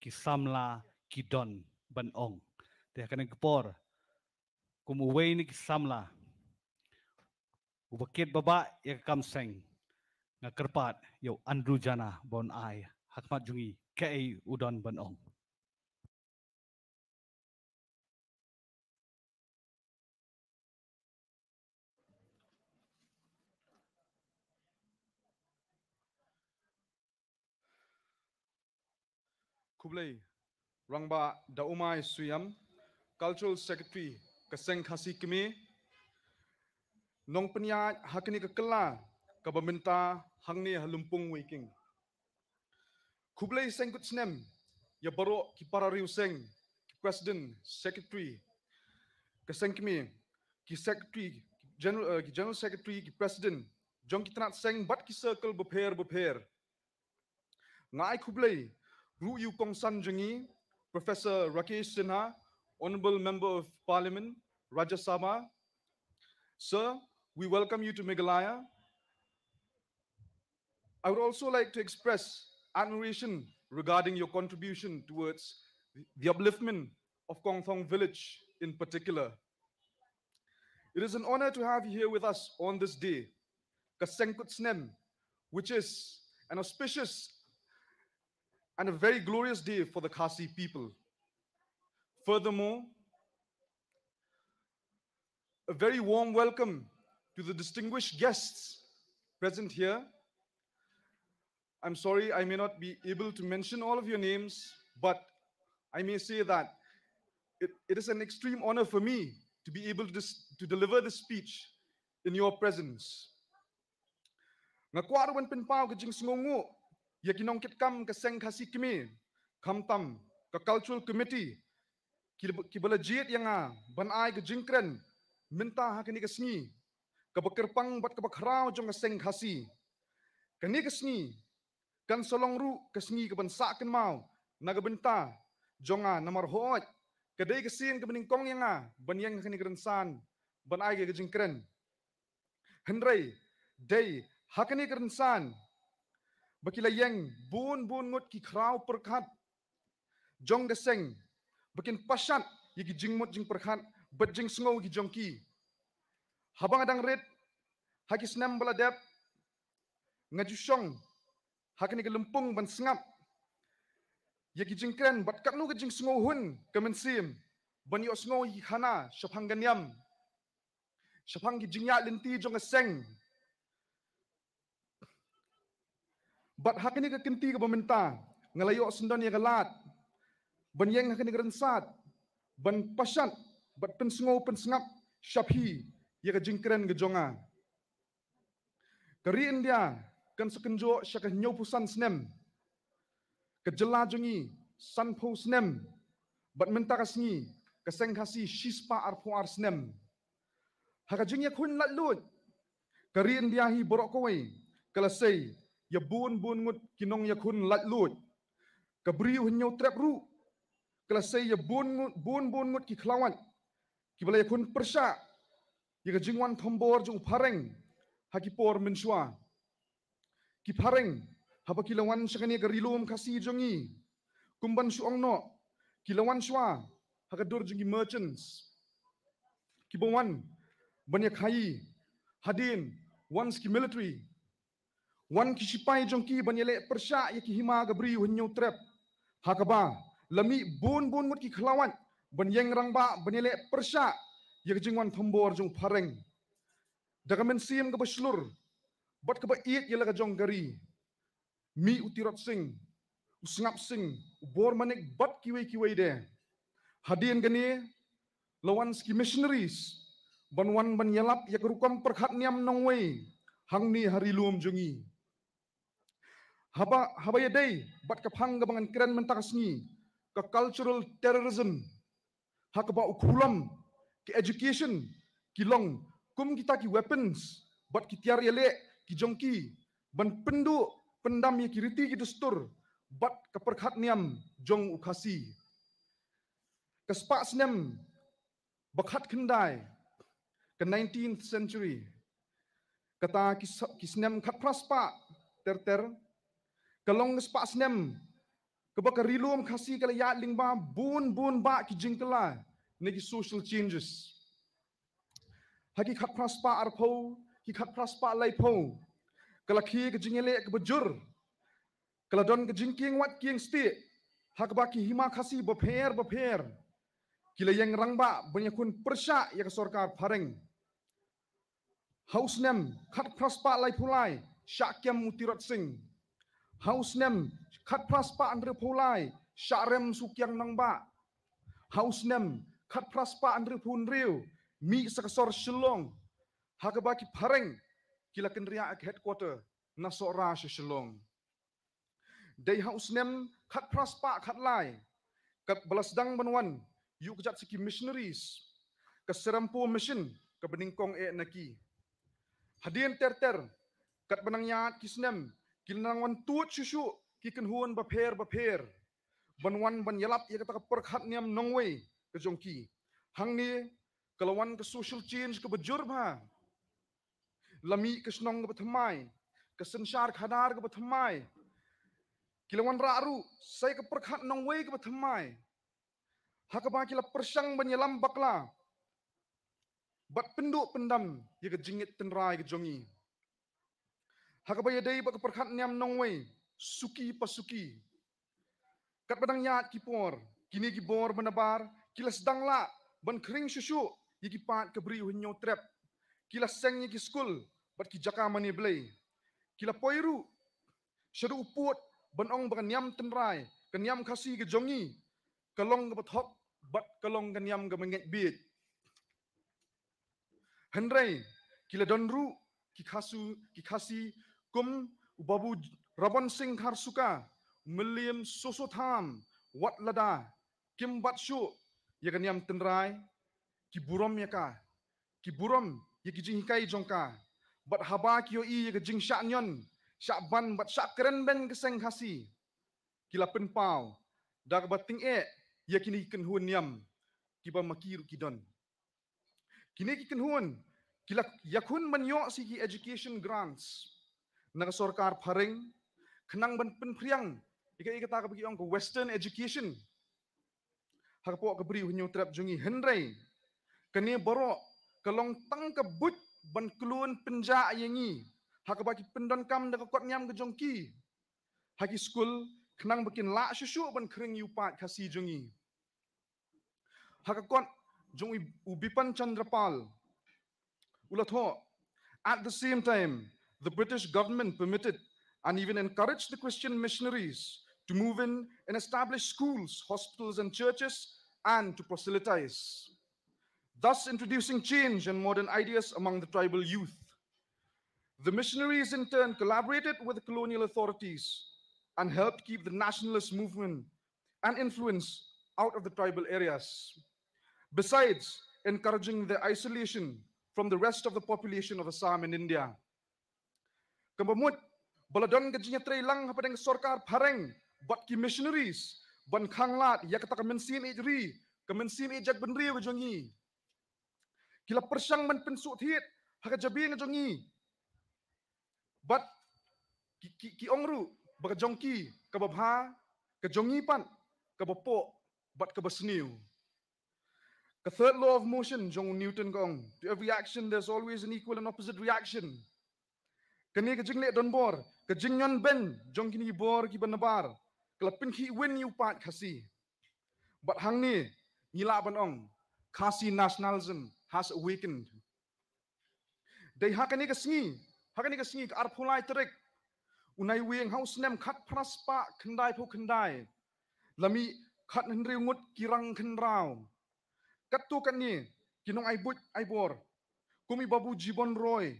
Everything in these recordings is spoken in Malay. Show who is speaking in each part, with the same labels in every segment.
Speaker 1: ki samla ki don ban ong. Te kan kepor kumuwei ni ki samla. Ubakit baba ya kam seng nga kerpat yo andru jana bon ai hakmat jungi kei udon ban ong.
Speaker 2: Kublai Rangba Daumai Suyam, Cultural Secretary Kaseng Khasi Keme, Nong Penyat Hakini Kekela, Kabaminta Hangni Halumpung Waking. Kublai Seng Kut Snem, Ya Barok Kipara Riu Seng, President, Secretary, Kaseng Keme, Ki Secretary, General Secretary, Ki President, Jong Kitrat Seng, Bat Ki Circle Beper. Ngai Kublai, Ru Yu Kong San Jengi, Professor Rakesh Sinha, Honorable Member of Parliament, Rajya Sabha. Sir, we welcome you to Meghalaya. I would also like to express admiration regarding your contribution towards the upliftment of Kong Thong village in particular. It is an honor to have you here with us on this day, Seng Kut Snem, which is an auspicious and a very glorious day for the Khasi people. Furthermore, a very warm welcome to the distinguished guests present here. I'm sorry I may not be able to mention all of your names, but I may say that it is an extreme honor for me to be able to deliver this speech in your presence. Ngakwarwan penpau kejing sengongu, yakinong kitkam Kaseng Khasi Keme, kamtam ka cultural committee, kibalajit yang banai kejingkren, minta hakini kesni, kabakerpang bat kabakrau jong Kaseng Khasi, kani kesni, kan solong ru kesni kebansakan mau, nagabenta, jonga namar hoot, kadai kesin kebeningkong yang banyang hakini kerensan, banai kejingkren, Henry, day, hakini kerensan, bakilayang bun ngut ki krau perkat, jong Kaseng, bakin pasat yaki jingmut jing perkat, bat jing sengau ki jongki. Habang adang red, haki Snem baladep, ngajusyong, hakini kelempung ban sengap, yaki jingkren, bat kaknu ke jing sengau hun, kemensim, ban yok sengau yaki khana, syapang ganyam, syapang ki jingyak linti jong Kaseng. Bat hakini ke kenti ke pemerintah, ngalayok sendan yang galat, ban yang hakini kerensat, ban pasat, bat pensengau pensengap, syaphi, ya ke jingkren ke jonga. Kari India, kan sekenjo syakah nyopusan Snem, ke jela jongi, sanpo Snem, bat mentakasngi, Kaseng Kaba Shispah Arphew Snem. Haka jingyak hun latlut, kari India hi borok kawai, kelasai, ya bun ngut kinong yakun latlut, kabriu hinyo trap ru, kelasai ya bun ngut ki kelawat, kibala yakun persya, ya jingwan tombor jung pareng, hakipor mensua, ki pareng, haba kilawan syakani karilum kasi jongi, kumban suong no, kilawan sua, hakadur jongi merchants, kibawan, banyak hai, hadin, once ki military, wan kisipai jongki banyele persya yaki hima gabri hunyo trap hakaba lami bun ngut ki khlawat banyeng rangba banyele persya yaki jingwan thombor jong pareng dagamen sim ga baslur bat ka ba iet yela ga jong gari mi utirot sing usngap sing bor manik bat kiwe de hadin gani lawan ski missionaries banwan banyelap yak rukam perkhat niam nongwei hangni harilum jongi haba ya day bat kapang gabangan keren mentakasni ke cultural terrorism hakaba ukulam ke education kilong kum kita ki weapons bat ki tiar yele ki jongki ban pendu pendam ya kiriti ki destur bat keperkhat niam jong ukasi kespak Snem bakhat kendai ke 19th century kata ki Snem khat praspa ter kalong spa Snem Kebaka rilum kasih kala yat lingba bun ba ki jingkala negi social changes. Hagi khat praspa arphew, ki khat praspa laipo. Kala khi ke jingele ke bejur. Kala don ke jingking wat kieng sti. Hak baki hima kasih beper. Kila yang rangba banyakun persya ya ke sorkar pareng. Haus nem khat praspa laipulai syakyam mutirat sing. Haus nem khat praspa andre pulai syarem sukyang nangba. Haus nem khat praspa andre pun riu mi sakasor Shillong. Hakabaki pareng kila kendria ak headquarter nasora Shillong. Dei haus nem khat praspa khat lai kat balasdang banwan yu kejat siki missionaries ke serampu mission ke beningkong naki. Hadian ter kat benangyat kisnem kinangwan tuut susu ki kenhuan baper. Banwan banyalap ia kata perkhat niam nongwei ke jongki. Hang ni kalawan ke social change ke bejur ba. Lami ke senong ke bethamai, ke sensar khadar ke bethamai. Kilawan raru saya ke perkhat nongwei ke bethamai. Hakaba kila persang banyalam bakla. Bat penduk pendam ia ke jingit tenrai ke jongi. Hakaba ya dei bak perkhat niam nongwei suki pasuki. Kat badang yat kipor, kini kibor menabar, kila sedang la, ban kering susu, yiki pat keberi hunyo trap. Kila seng yiki skul, bat ki jaka mani belai. Kila poiru, syadu uput, ban ong bakan niam tenrai, kan niam kasih ke jongi, kalong ke bathok, bat kalong kan niam ke menget bit. Hendrai, kila donru, ki kasih, kum ubabu rabon sing har suka, William Sosotham, Wat Lada, Kim Batshu, Yakanyam Tenrai, Kiburom Yaka, Kiburom, Yakijinkai Jonka, Bat Haba Kyo I Yakajing Shanyon, Shakban, Bat Shakren Ben Keseng Hasi, Kilapen Pau, Dagbating Yakini Kenhun Yam, Kiba Makiru Kidon. Kini Kenhun, Kilak Yakun Manyo Siki Education Grants, Nagasorkar Paring, Kenang ban penpriang ika kata bagi orang ke western education hakpo ke beri hunyo trap jungi hendrai kene borok kelong tang ke but ban kelun penja yangi hak bagi pendon kam de kot nyam ke jongki haki school kenang bikin la susu ban kering yupat kasi jungi hak kot jungi ubipan Chandrapal ulatho at the same time the British government permitted and even encouraged the Christian missionaries to move in and establish schools, hospitals, and churches, and to proselytize, thus introducing change and modern ideas among the tribal youth. The missionaries in turn collaborated with the colonial authorities and helped keep the nationalist movement and influence out of the tribal areas, besides encouraging their isolation from the rest of the population of Assam and India. Kembamut baladon gajinya trailang hapadeng sorkar pareng bat ki missionaries ban khanglat ya kata kemensin ijri kemensin ijak benri wajongi kila persang man pensuk thiet haka jabi ngajongi bat ki ongru baka jongki kababha ka jongi pan kabapo bat kabasniu. The third law of motion jong Newton gong, to every action there's always an equal and opposite reaction. Kani ke jingle don bor, ke jingyon ben, jong kini bor ki banabar, kelapin ki win you pat kasi. But hang ni, nila banong, kasi nationalism has awakened. Day hakani ke singi, ke arpulai terik, unai wing haus nem kat praspa kendai po kendai, lami kat hendri ngut kirang kendrau. Kat tu kan ni, kinong aibor, kumi babu jibon roy,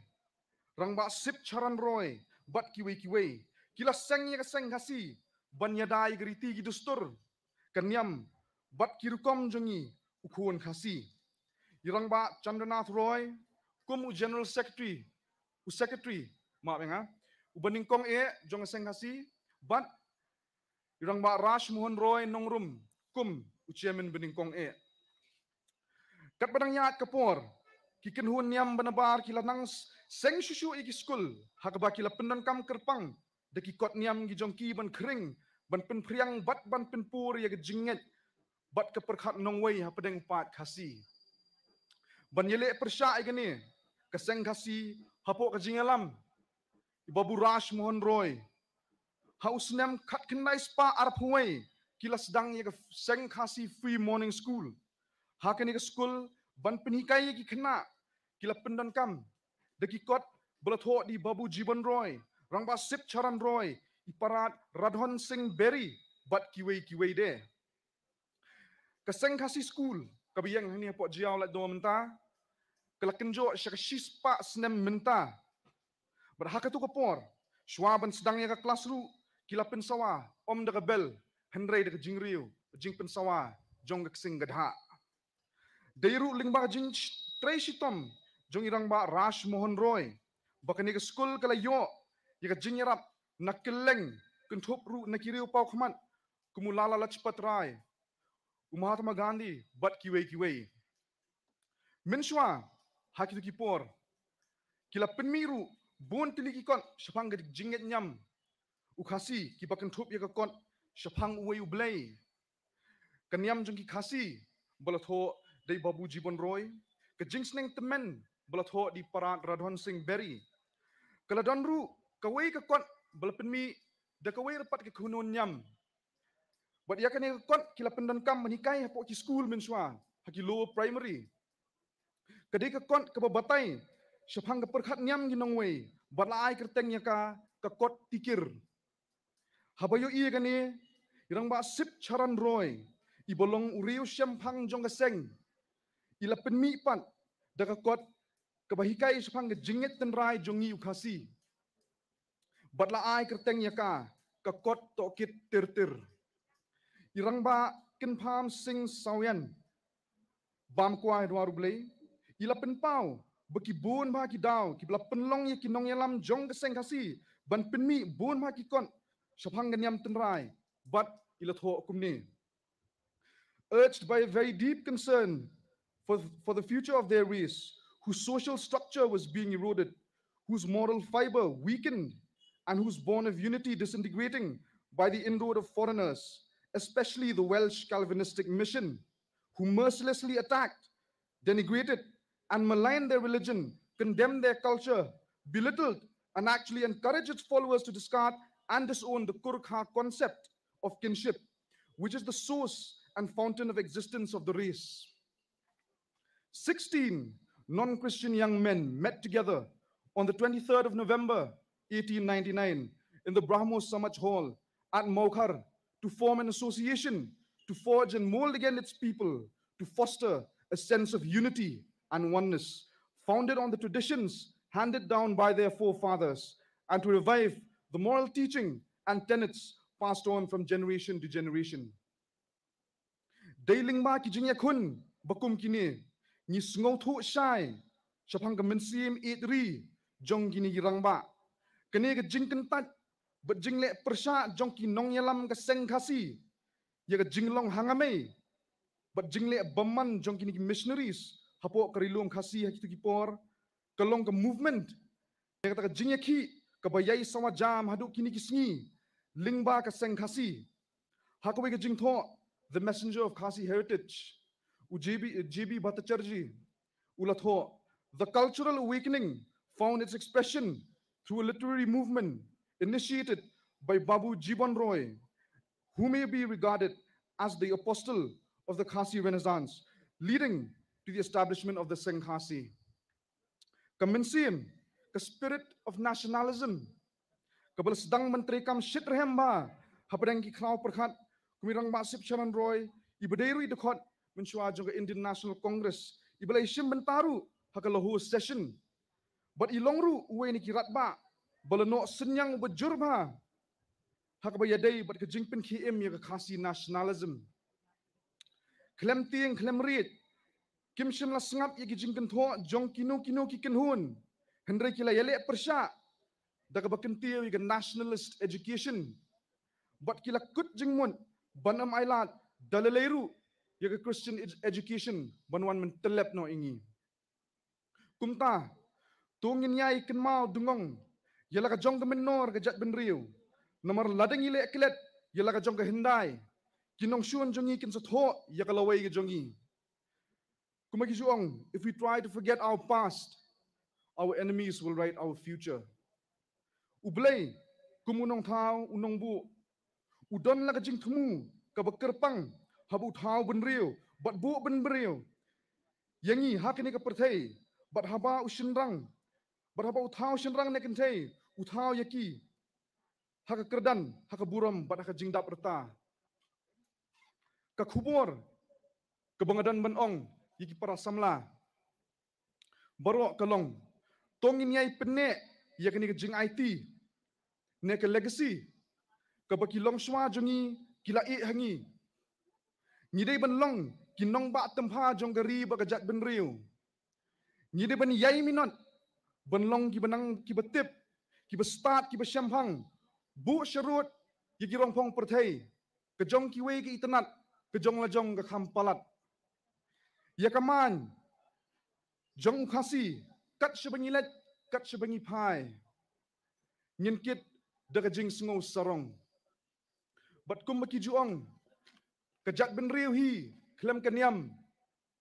Speaker 2: rangba sip charan roy, bat kiwe, kila seng ya seng kasi, ban yadai geriti gidustur, kanyam, bat kirukom jongi, ukuan kasi. Rangba Chandranath Roy, kum General Secretary, maaf ya, ubaningkong jong seng kasi, bat rangba Rash Mohan Roy nongrum, kum Chairman beningkong Kat badang yat kapor, kiken hun niam banabar kila nang seng susu iki school, hakaba kila pendan kam kerpang, deki kot niam gi jongki ban kering, ban pen priang bat ban pen pur ya ke jinget bat ke perkhat nongwei ha pedeng pat khasi ban yele persya igani ke Seng khasi hapo ke jingalam Babu Rash Mohan Roy Haus Snem Kut Snem Kaba Arphew kila sedang ya ke Seng khasi free morning school hakani ke school ban penhikai ki khna kila pendan kam deki kot belatho di Babu Jiban Roy rangba sip charan Roy iparat Radhon Singh Berry bat kiwei de ke Seng khasi school kabiyang hani po jiaw la do menta kala kenjo syaka Shispah Snem menta berhakatu kapor Schwaban sedang ya ke kelas ru kila pensawa om de bel henrei de jingriu jing pensawa jong ke sing gadha deiru lingba jing Tracy Tom jong irang ba Rash Mohan Roy bakani ke school kala yo ya ke jingrap nakeleng kenthop ru nakiriu pau khmat kumulala Lajpat Rai Mahatma Gandhi bat kiwei Menshwa hakitu kipor kila penmiru bon tiliki kon syapang gadik jinget nyam ukhasi kibakan thup ya kon syapang uwei ublei kanyam jengki khasi balatho dei Babu Jiban Roy ke jingsneng temen balatho di parat Radhon Singh Berry kala donru kawei ke kon balapenmi da kawei rapat ke kunun nyam bat yakane kon kila pendan kam menikai hapo ki school menshwa haki lower primary kadai ke kon ke babatai syapang ke perkhat nyam ginongwei balai kerteng yaka ke kot tikir habayo i gani irang ba sip charan Roy ibolong uriu syampang jong keseng ila penmi pan da ke kot ke bahikai syapang ke jinget tenrai jongi ukasi balai kerteng yaka ke kot tokit tir irang ba kenpam sing sawian bam kwai dwaru blei ila penpau beki bun ba ki daw ki bla penlong ye ki nong yalam jong keseng kasi ban penmi bun ba ki kon syapang ganyam tenrai but ila tho kumni urged by a very deep concern for the future of their race whose social structure was being eroded whose moral fiber weakened and whose bond of unity disintegrating by the inroad of foreigners especially the Welsh Calvinistic mission who mercilessly attacked denigrated and maligned their religion, condemned their culture, belittled and actually encouraged its followers to discard and disown the Kurkha concept of kinship, which is the source and fountain of existence of the race. 16 non-Christian young men met together on the 23rd of November, 1899, in the Brahmo Samaj Hall at Maukhar to form an association to forge and mold again its people, to foster a sense of unity and oneness, founded on the traditions handed down by their forefathers, and to revive the moral teaching and tenets passed on from generation to generation. Dailing ma ki jingya kun bakum kini ni sngo thu shai shapang mensim itri jong kini girangba kene ke jingken tat but jingle persha jong ki nong yalam ka Seng khasi ya ka jinglong hangame but jingle bamman jong kini missionaries hapo karilong khasi hakitu kipor kalong ka movement ya ka jingya ki ka bayai sama jam hadu kini kisngi lingba ka Seng khasi hakwe ka jingtho the messenger of Khasi heritage GB Bhattacharjee ulatho the cultural awakening found its expression through a literary movement initiated by Babu Jiban Roy, who may be regarded as the apostle of the Khasi Renaissance, leading to the establishment of the Seng Khasi. Kaminsim, the spirit of nationalism, kabal sedang menteri kam shit rehemba, hapadang ki krau perkhat, kumirang masip Sharon Roy, ibadeiru idekot, menshua juga Indian National Congress, ibalai shim bentaru, hakalahu session, but ilongru uwe ni kiratba, balano senyang bejurba, hakabayadei but kejingpin KM ya Khasi nationalism. Klem tieng klem reed, kim shim la sengap ya kejingkan tho jong kino ki kenhun, hendrai kila yale persya, daga bakentiu ya nationalist education, but kila kut jingmun banam ailat dalaleiru ya Christian education banwan mentelep no ingi. Kumta tungin yai kenmau dungong yala ka jong kemenor ke jat benriu nomor ladeng ile eklet Yala ka jong ka hindai. Kinong shuan jongi kin sa tho ya ka laway ka jongi. Kumagi juong, if we try to forget our past, our enemies will write our future. Ublay, kumunong thao unong bu. Udon la ka jing thumu, ka bakerpang, habu thao ben riu, bat bu ben beriu. Yangi hakini ka perthai, bat haba ushinrang, bat haba uthao shinrang ne kentei, uthao yaki. Haka kerdan, haka buram, bat haka jingdap reta. Ka kubur, kebangadan benong, yaki para samla. Barok kalong, tongin yai penne, yakini ka jing IT, ne ka legacy, ka baki long shwa jongi, kila i hangi. Nyidai ban long, kinong ba tempa jong gari ba kajat ben riu. Nyidai ban yai minot, ban long ki banang ki batip, ki start ki shampang, bu syarut, yaki rongpong perthai, kejong ki wei ki itanat, kejong la jong ka kampalat. Ya kaman, jong ukasi, kat shabangi let, kat shabangi pai. Nyen kit daga jing sengo sarong. Bat kum baki juong, kejat ben riu hi, klem kenyam,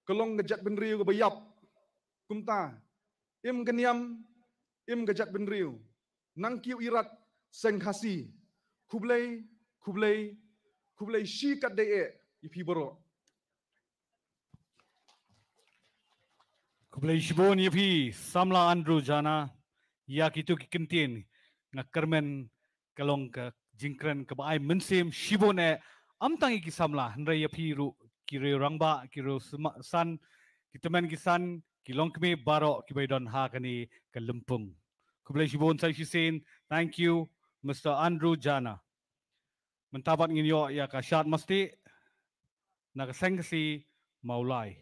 Speaker 2: kelong kejat ben riu ke bayap. Kumta, im kenyam, im kejat ben riu. Nang kiu irat, seng kasi. Kublai, kublai, kublai shi kat de ipi boro.
Speaker 1: Kublai shibon yapi samla Andrew jana ya kitu kikentin nga kermen kalong ka jingkren ka baay mensim shibon amtang iki samla nra yapi ru kire rangba kiro san kitamen kisan kilong kami baro kibaydon ha kani kalempung. Kublai shibon say shisin, thank you Mr. Andrew Jana. Mentabat nginyo ya ka syat masti nakasengsi maulai.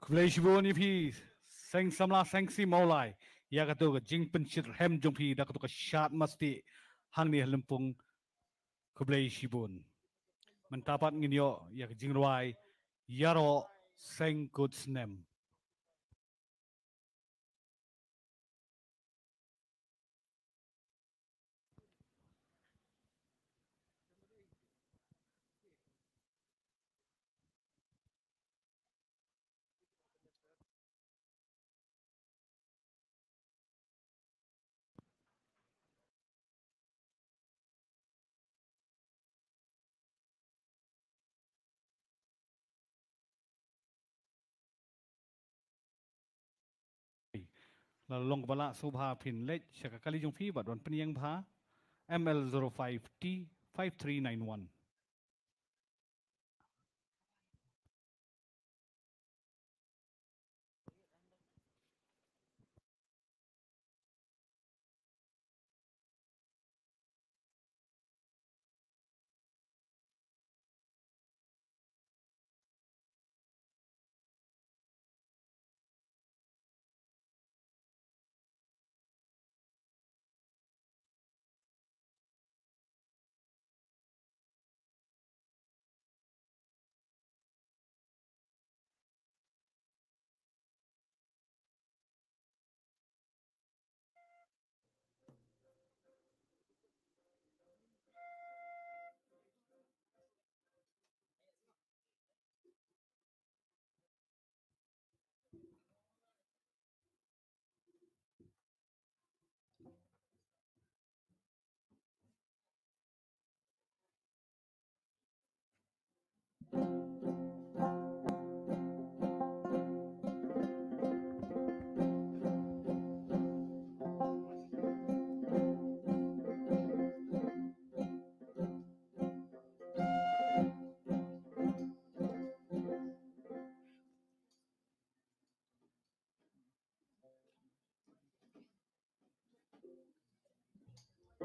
Speaker 1: Kublai Shibon Yipi, Seng Samla Seng Si Maulai, Yakatu, Jing Penchit Hem Jumpi, Dakatu Shat Masti, Hangni Limpung, Kublai Shibon. Mentapat nginyo, Yak Jingruai, Yaro, Seng Kut Snem. Long bala subha pin lech Shakakali Jumpi, but one Penyang Bha, ML05T 5391.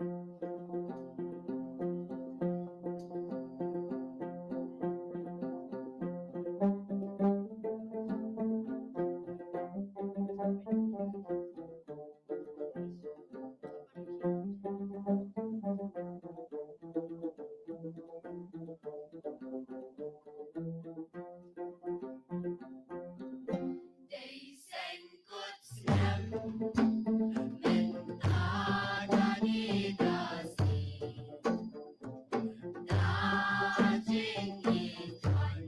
Speaker 3: Seng Kut Snem, minta dari kasih, daging ikan,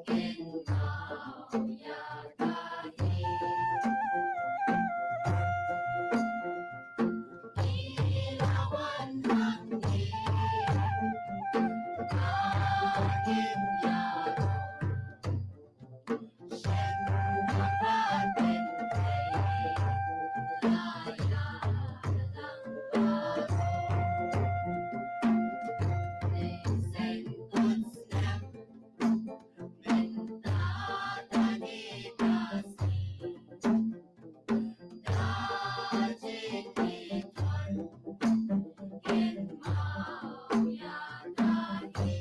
Speaker 3: kin mau ya kahi, ilawan hangi, daging yaro, Snem Kaba Seng Kut Snem, minta dari kasih, daging ikan, kin mau ya kahi,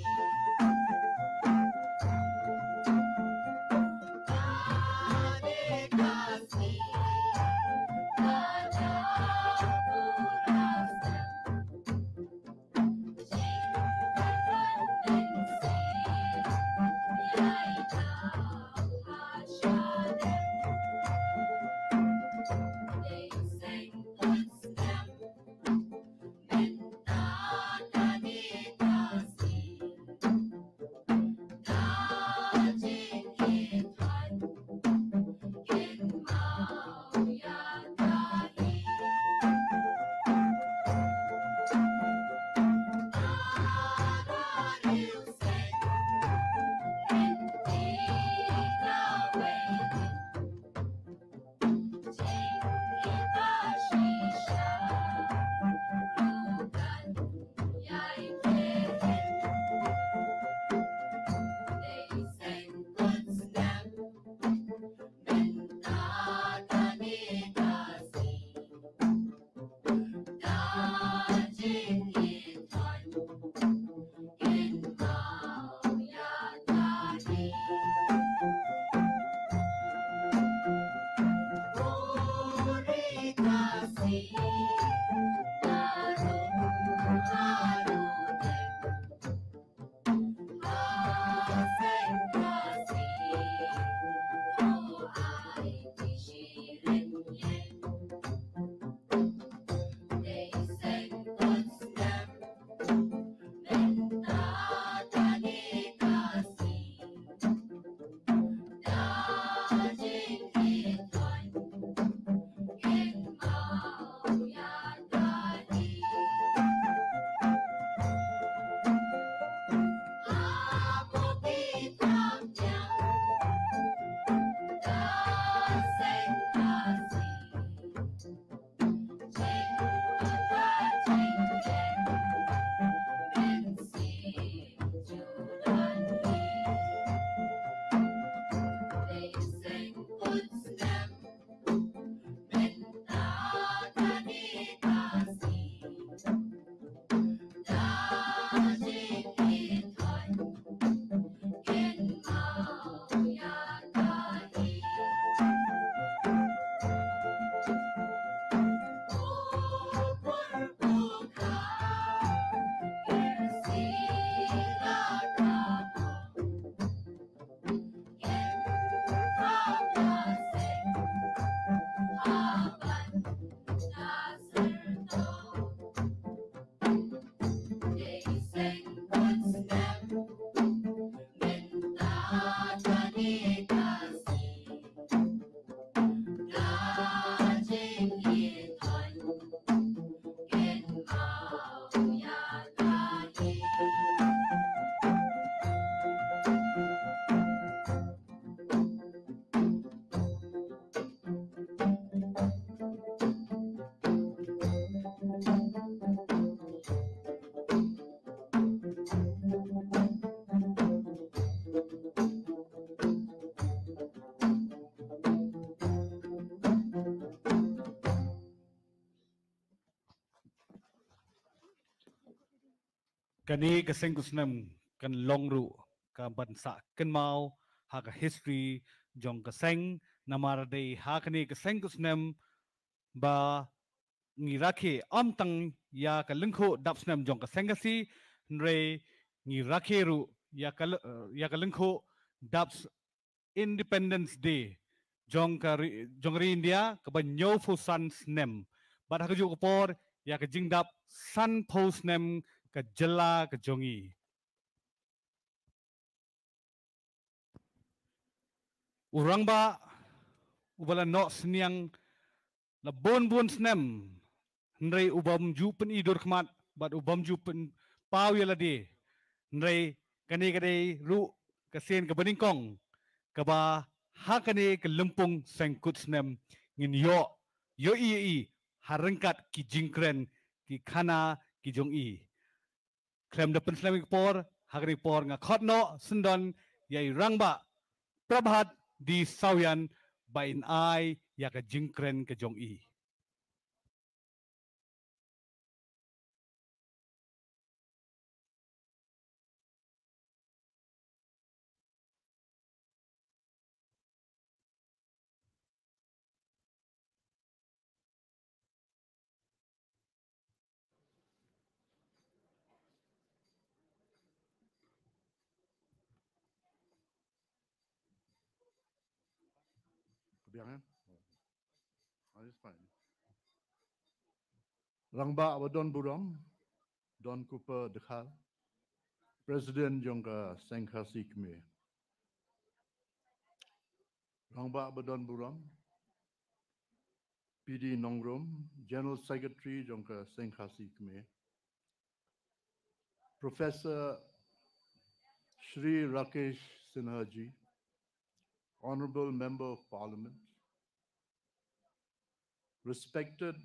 Speaker 1: Kani ka Seng Kut Snem kan long ru ka bansa kan mau ha ka history jong ka Seng namar dei ha kani ka Seng Kut Snem ba ngi rakhe am tang ya ka lengkho dap Snem jong ka Seng ka si nre ngi rakhe ru ya ka lengkho dap Independence Day jong ri India ka ban nyo fu san Snem bat ha ka ju ko por ya ka jingdap san po Snem ka jela ka jongi urang ba ubala no sniang la bon Snem nrei ubam ju pen idur khmat bat ubam ju pen pau yala de nrei kane ru ka sen ka baning kong ka ba ha kane ka lempung Seng Kut Snem ngin yo i harengkat ki jingkren ki khana ki jong i klem da pen Snem por hagri por nga khot no sundon yai rangba prabhat di sawian ba in ai ya ka jingkren ka jong i
Speaker 4: Kebiangan? Oh, it's fine. Rangba Wadon Buram, Don Cooper Dekhal, President Jongka Sengkhasi Khmer. Rangba Wadon Buram, PD Nongrom, General Secretary Jongka Sengkhasi Khmer. Professor Shri Rakesh Sinhaji, Honorable Member of Parliament, respected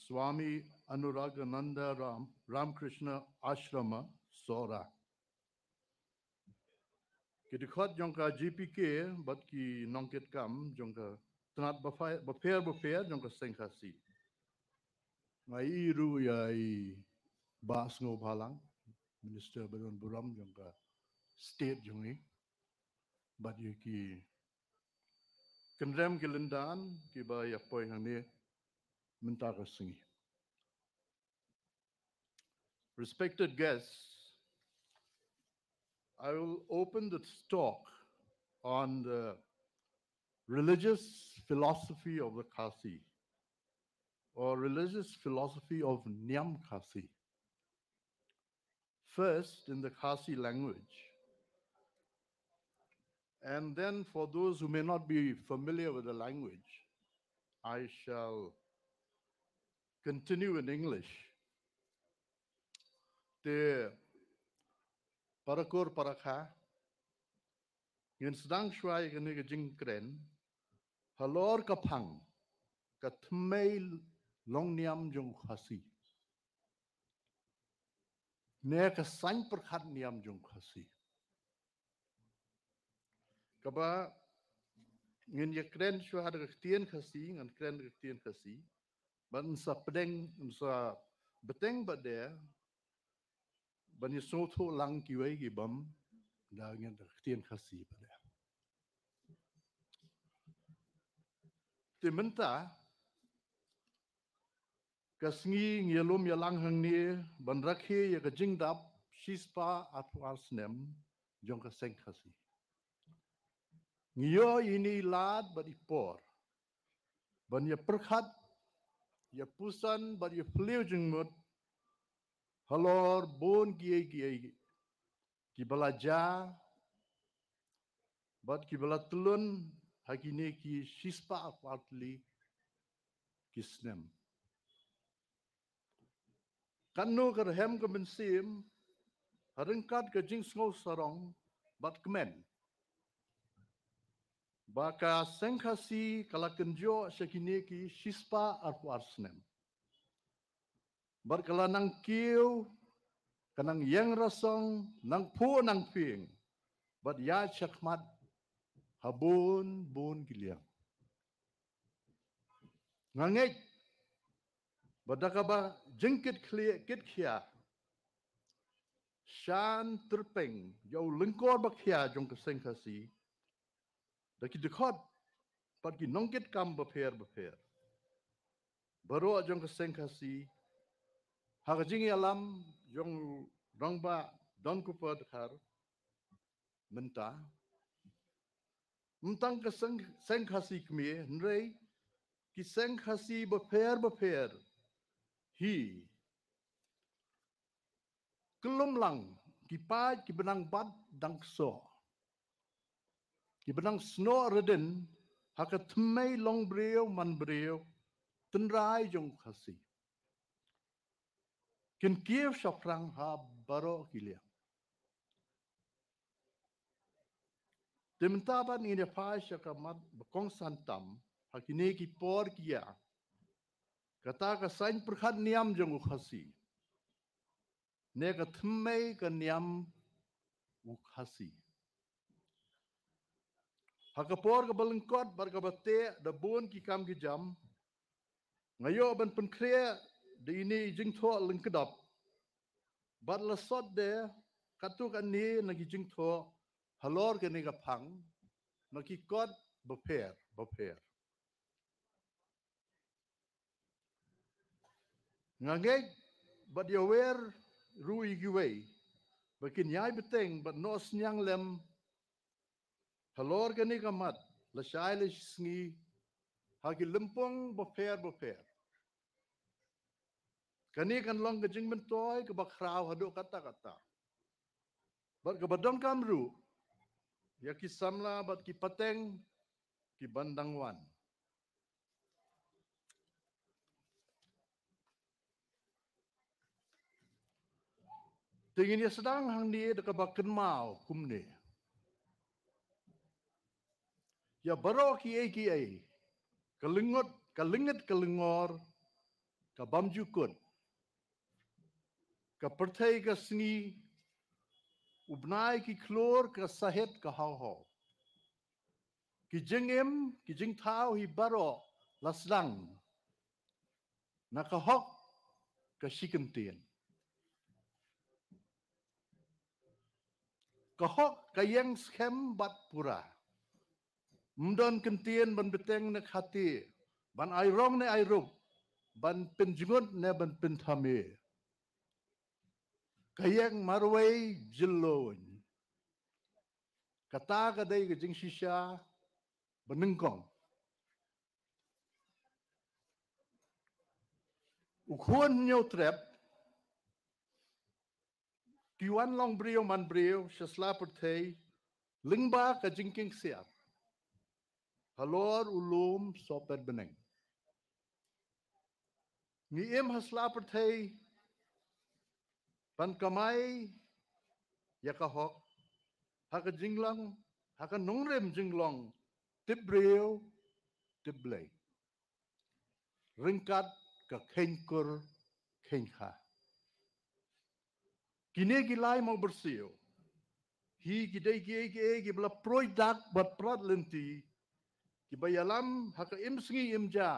Speaker 4: Swami Anuragananda Ramkrishna Ashrama Sora. Kidikot jongka GPK bat ki nongket kam jongka tenat bafair jongka Sengkhasi. Ngai iru ya I Bas Ngobhalang, Minister Badan Buram jongka state jongi bat yu ki kendrem ki lendan ki ba ya poi hang mentara singi. Respected guests, I will open the talk on the religious philosophy of the Khasi or religious philosophy of Nyam Khasi. First, in the Khasi language, and then for those who may not be familiar with the language, I shall continue in English. Te parakur parakha, yin sedang shwai kene ke jingkren, halor kapang, katmail long niam jong Khasi. Ne ka sang perkhat niam jong Khasi. Kaba ngin ye kren shwa ada ketien Khasi ngan kren ketien Khasi. Ban sa pedeng sa beteng bade ban ye soto lang ki wei ki bam da ngin ketien Khasi bade. Te menta kasngi ngelum ya lang hang ni ban rakhe ye ka jingdap Shispah Arphew Snem jong ka Seng Khasi. Ngiyo ini lad ban ipor ban ye perkhat ye pusan ban ye fliu jingmut halor bon ki balaja bat ki bala tulun hakine ki Shispah Arphew ki Snem. Kanu kerhem ke mensim harengkat ke jing sngo sarong bat kemen. Baka Seng Khasi kala kenjo sakine ki Shispah Arphew Snem. Bat kala nang kiu kanang yang rasong nang pu nang ping bat ya chakmat habun bun giliang. Ngangek badakaba jengkit kit kia shan terpeng jau lengkor bakhia jong ke Seng Kasi da ki dekhot pat ki nongket kam beper baru jong ke Seng Kasi ha jingi alam jong rongba don kupad khar menta mentang ke Seng Kasi kmi nrei ki Seng Kasi beper hi kelum lang ki pa ki benang bat dang so ki benang sno reden haka tmei long breu man breu tenrai jong Kasi kin kiev shokrang ha baro kilia tementaban ini pa shakamat bekong santam hakine ki por kia kata ka sain perkhat niam jong Kasi ne ka tmei ka niam Kasi hakapor ka balengkot bar ka bate da bon ki kam ki jam ngayo ban penkrea de ini jing tho lengkedap bat la sot de katu kan ni nagi jing tho halor ke ni ka phang naki kot beper ngangek bat yo wer rui gi wei bakin yai beteng bat no snyang lem halor ke ni ka mat la shai le sngi hagi lempong beper kani kan long ke jing mentoy ke bakrau hadu kata bat ke badong kamru ya ki samla bat ki pateng ki bandang wan tingin ya sedang hang ni de ka baken mau kumne ya baro ki ai kalengor ka bamjukut ka perthai ka sngi ubnai ki klor ka sahet ka hau ki jengem ki jing thau hi baro lasdang na ka hok ka shikentien ka hok ka yang schem bat pura mdon kentien ban beteng na khati ban ai rong ne ai rup ban penjungut ne ban penthame kayang marway jillon kata ka dai ka jing shisha benengkong ukhuan nyo trap kiwan long brio man brio shasla perthei lingba ka jingking siap halor ulum sopet beneng ni em hasla perthei pan kamai yakahok haka jinglang haka nongrem jinglong tibrio tiblay ringkat ka kengkur kengha kini gilai mau bersio hi gidai gi bla proidak bat prat lenti ki bayalam haka imsngi imja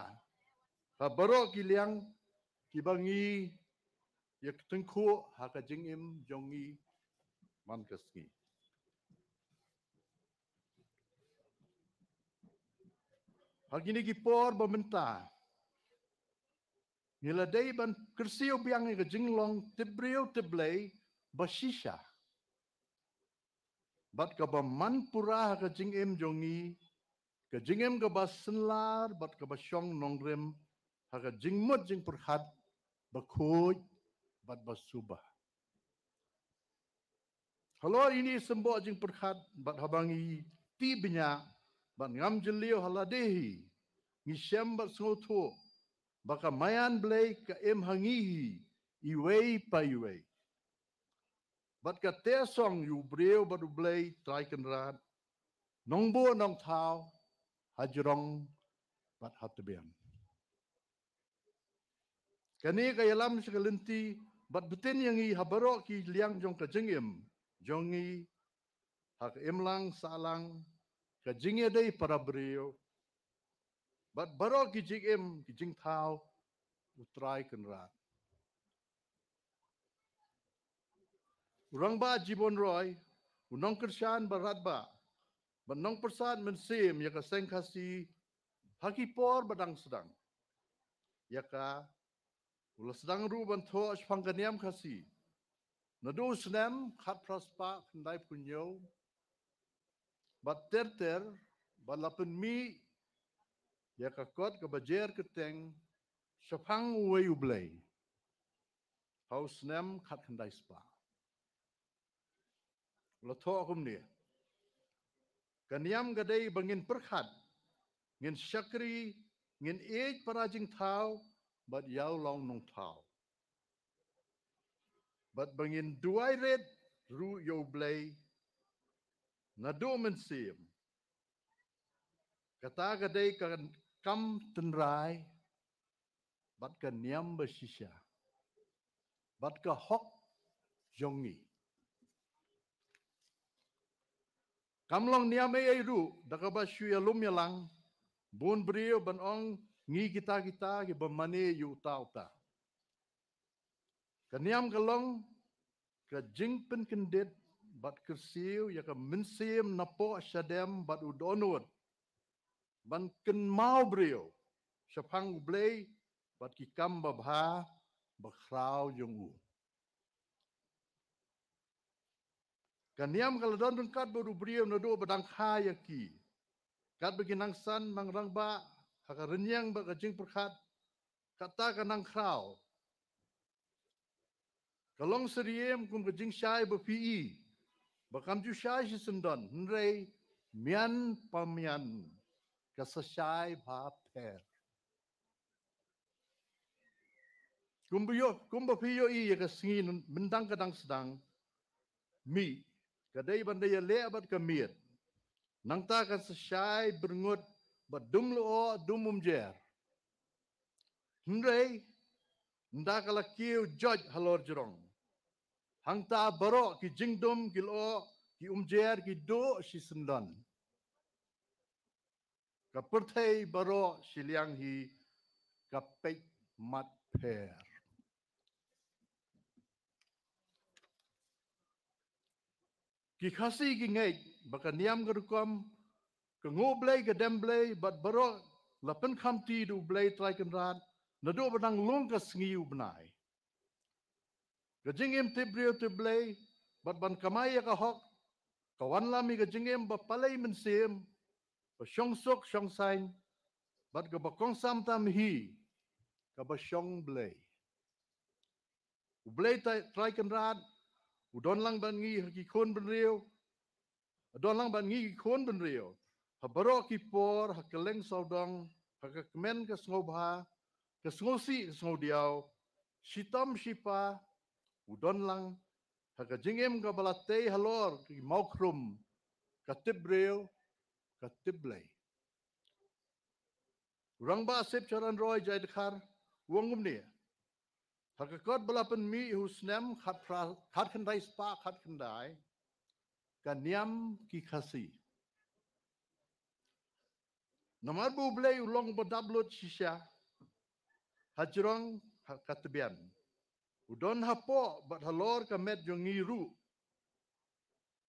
Speaker 4: ha baro kiliang ki bangi yak tengku haka jingim jongi mankasngi hagini ki por bamenta ngila dai ban kersio biang ga jinglong tibrio tiblay bashisha bat ka ba manpura ka jingim jongi ka jingim ka ba senlar bat ka ba syong nongrem ha ka jingmut jing perhat ba khoj bat ba subah halo ini sembo jing perhat bat habangi ti benya bat ngam jelio haladehi ngi syam bat soto baka mayan blay ka em hangihi iwei pa iwei bat ka tesong yu breu bat blay trai kenrat nongbo nong thao hajrong bat hatbian kani ka yalam sekalenti bat betin yang i habaro ki liang jong ka jengem jongi hak emlang salang ka jingye dei para breu bat baro ki jingem ki jing thao utrai kenrat Urang ba jibon roy, unong kersan barat ba, benong persat mensim ya ka seng kasi hakipor badang sedang. Ya ka ulas sedang ru banto pangkaniam kasi. Nadu snem kat praspa kendai punyo, bat ter balapen mi ya ka kot ke bajer keteng sepang uwe ublay. Hau snem kat kendai spa. Lato akum ni. Kaniam gadai bangin perkat, ngin syakri, ngin ej parajing tau, bat yau long nong tau. Bat bangin duai red ru yo blay, nado mensim. Kata gadai kan kam tenrai, bat kaniam bersisya. Bat ka hok jongi. Kamlong niam ei ru, dakaba shuya lum yalang, bun brio ban ong ngi kita ki bemane yu tau ta. Kaniam kalong ka jingpen kendit bat kersiu ya ka mensim napo syadem bat udonut ban ken mau brio syapang ublay bat kikam babha bakrau jungu. Kaniam kalau don kat baru brio nado badang khaya ki. Kat beginang san mangrang ba haka renyang ba kajing perkat kata kanang krau. Kalong seriem kum kajing syai ba PE. Bakam ju syai si sendon nrei mian pamian kasasyai ba per. Kumba piyo i ya kasingin bendang kadang sedang mi kadai bandai le abat kamiet. Nang ta kan sasyai berngut badum lo dum umjer. Nrei nda kala kiu judge halor jerong. Hang ta barok ki jingdum ki lo ki umjer ki do si sendon. Ka pertai barok siliang hi ka pek mat per. Ki khasi ki ngej baka niam gerukom ke ngoblay ke demblay bat barok lapen khamti du blay trai kenrat nado badang long ka sngiu benai. Gajingim tibrio tiblay bat ban kamaya ka hok kawan lami gajingim ba palay mensim ba syong sok syong sain bat ga bakong sam tam hi ka ba syong blay. Ublay trai kenrat udon lang ban ngi haki kon benrio udon lang ban ngi kon benrio ha barok ki por ha keleng saudang ha ka kemen ka snobha ka snosi snodiau sitam sipa udon lang haka jingem ka balatay halor ki maukrum ka tibreo ka tiblay. Urang ba sip charan roy jay dekhar wongum ni. Haka kot balapan mi hu snem khat khandai spa khat khandai ka niam ki khasi. Namar bu blay ulong badablut shisha hajrong katibian. Udon hapo bat halor ka met jong ngiru.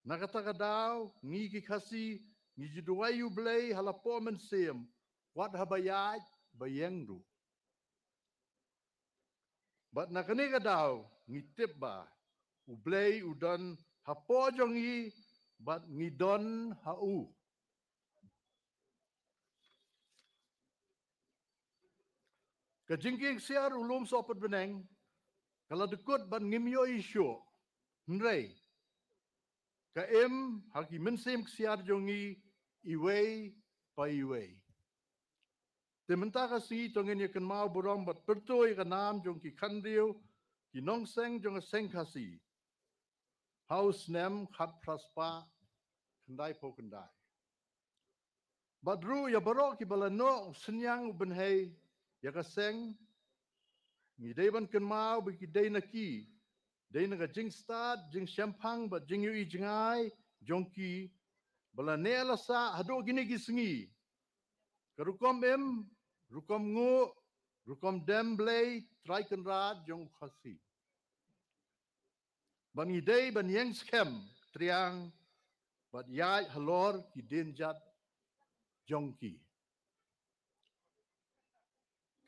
Speaker 4: Nakata kadaw ngi ki khasi ngi jiduayu blay halapo mensim wat habayaj bayengru. Bat nakani kadaw ngi tibba ublay udon hapo jong ngi bat ngi don hau. Kajingking siar ulum sopet beneng kalau dekut bat ngimyo isyo nrei ka em haki mensim siar jongi iwei pa iwei. Tementara si tongen ye kan mau borong bat pertoi ka nam jong ki khandriu ki nong seng jong seng kasi. Hau snem khat praspa kendai po kendai. Badru ya barok ki balano senyang benhei ya ka seng ngi deban kan mau bi ki dei naki. Dei naga jing start jing champang bat jing yu i jingai jong ki balane alasa hado gini ki sengi. Karukom em rukom ngu rukom demblay try kenrat jong khasi. Ban idei ban yang schem triang but yai halor ki denjat jongki.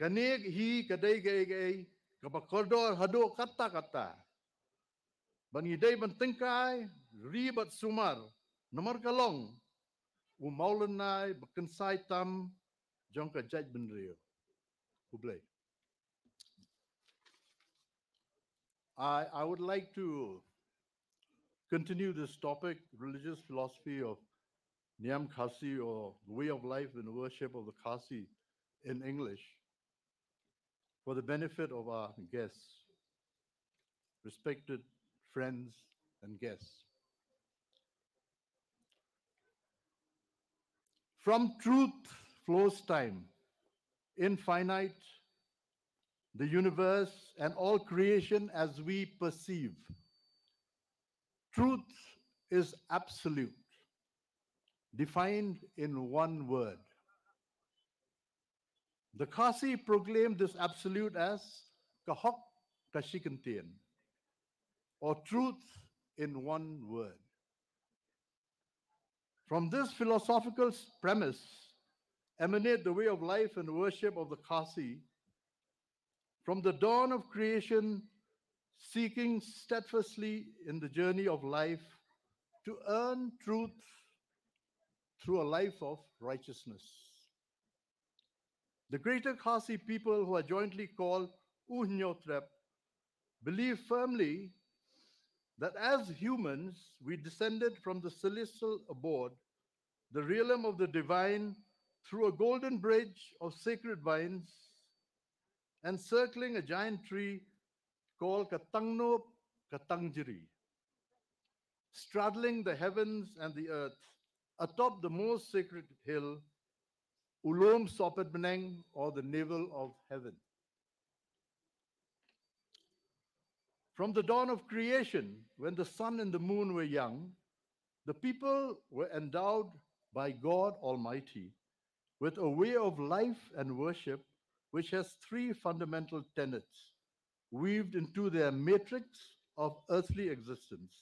Speaker 4: Kanig hi kadai gai kabakordor hado kata kata. Ban idei ban tengkai ribat sumar nomor kalong umaulenai bakensai tam jongka jaj benrio. Kublai. I would like to continue this topic, religious philosophy of Niam Khasi or the way of life and worship of the Khasi in English for the benefit of our guests, respected friends and guests. From truth flows time, infinite, the universe and all creation as we perceive. Truth is absolute, defined in one word. The Khasi proclaimed this absolute as Kahok Kashikantian, or truth in one word. From this philosophical premise emanate the way of life and worship of the Khasi. From the dawn of creation, seeking steadfastly in the journey of life to earn truth through a life of righteousness. The greater Khasi people, who are jointly called Uhnyotrep, believe firmly that as humans we descended from the celestial abode, the realm of the divine, through a golden bridge of sacred vines, encircling a giant tree called Katangnop Katangjiri, straddling the heavens and the earth, atop the most sacred hill, Ulom Sopet Beneng, or the navel of heaven. From the dawn of creation, when the sun and the moon were young, the people were endowed by God Almighty with a way of life and worship which has three fundamental tenets weaved into their matrix of earthly existence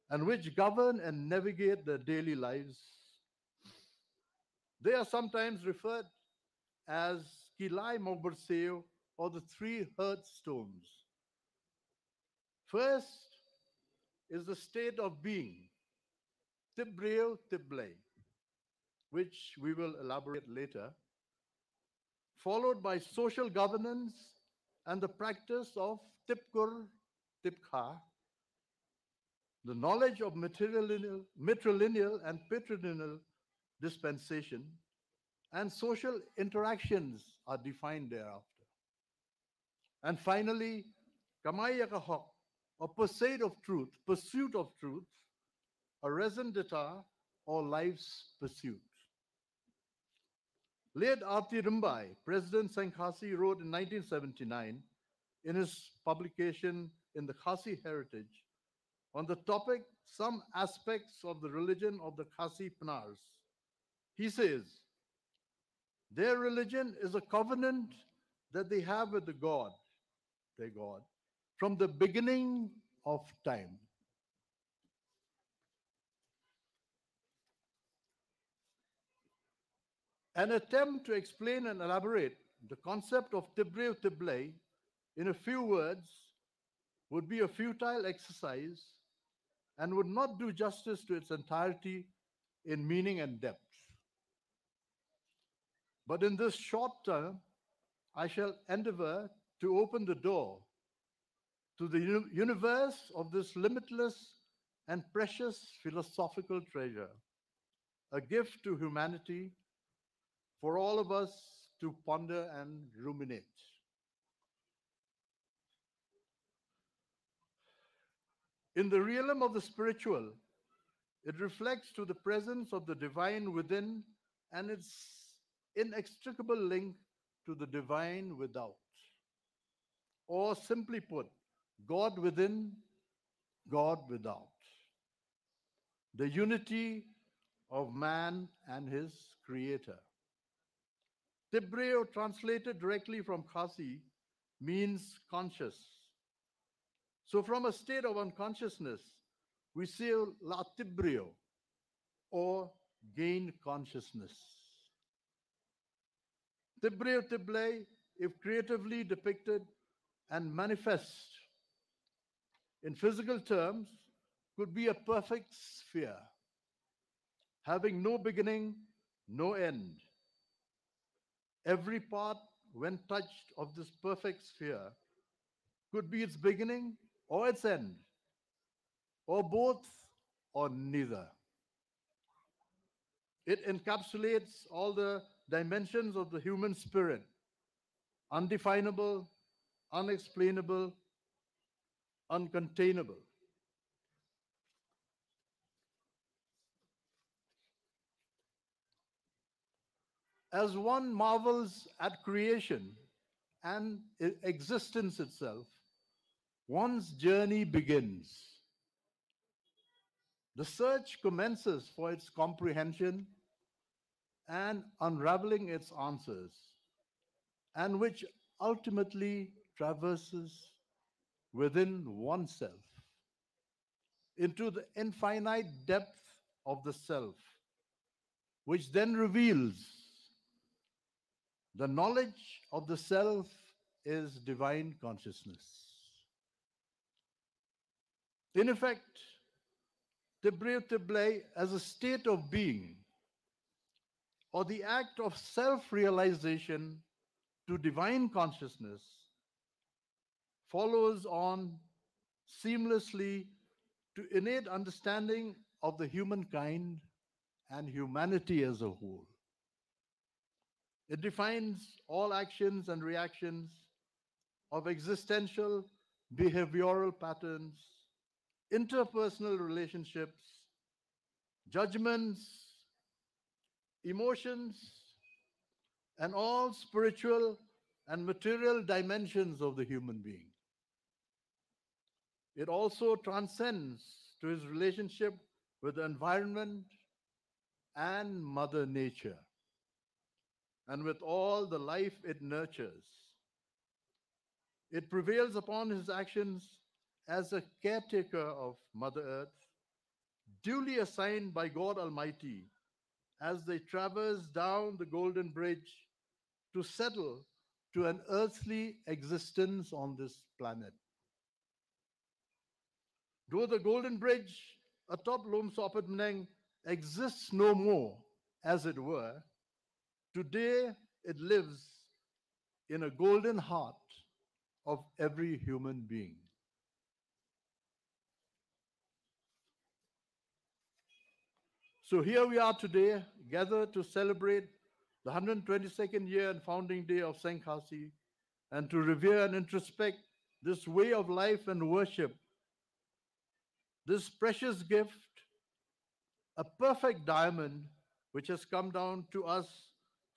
Speaker 4: and which govern and navigate their daily lives. They are sometimes referred as Kilai Mogberseo, or the three hearthstones. First is the state of being, Tibreo Tiblei, which we will elaborate later, followed by social governance and the practice of Tipkur Tipkha, the knowledge of matrilineal and patrilineal dispensation, and social interactions are defined thereafter. And finally, Kamayakahok, or pursuit of truth, a raison d'etat or life's pursuit. Late Arti Rimbai, President Seng Khasi, wrote in 1979 in his publication in the Khasi Heritage on the topic Some Aspects of the Religion of the Khasi Pnars. He says, their religion is a covenant that they have with their God, from the beginning of time. An attempt to explain and elaborate the concept of Tibreu Tiblei in a few words would be a futile exercise and would not do justice to its entirety in meaning and depth. But in this short term, I shall endeavor to open the door to the universe of this limitless and precious philosophical treasure, a gift to humanity for all of us to ponder and ruminate. In the realm of the spiritual, it reflects to the presence of the divine within and its inextricable link to the divine without. Or simply put, God within, God without. The unity of man and his creator. Tibreo, translated directly from Khasi, means conscious. So from a state of unconsciousness, we see la tibrio, or gain consciousness. Tibrio tible, if creatively depicted and manifest in physical terms, could be a perfect sphere, having no beginning, no end. Every part, when touched, of this perfect sphere could be its beginning or its end, or both or neither. It encapsulates all the dimensions of the human spirit, undefinable, unexplainable, uncontainable. As one marvels at creation and existence itself, one's journey begins. The search commences for its comprehension and unraveling its answers, and which ultimately traverses within oneself into the infinite depth of the self, which then reveals the knowledge of the self is divine consciousness. In effect, Tibre Tible as a state of being or the act of self-realization to divine consciousness follows on seamlessly to innate understanding of the humankind and humanity as a whole. It defines all actions and reactions of existential behavioral patterns, interpersonal relationships, judgments, emotions, and all spiritual and material dimensions of the human being. It also transcends to his relationship with the environment and Mother Nature, and with all the life it nurtures. It prevails upon his actions as a caretaker of Mother Earth, duly assigned by God Almighty as they traverse down the Golden Bridge to settle to an earthly existence on this planet. Though the Golden Bridge atop Lom Sopet Mneng exists no more, as it were, today it lives in a golden heart of every human being. So here we are today, gathered to celebrate the 122nd year and founding day of Seng Khasi, and to revere and introspect this way of life and worship, this precious gift, a perfect diamond which has come down to us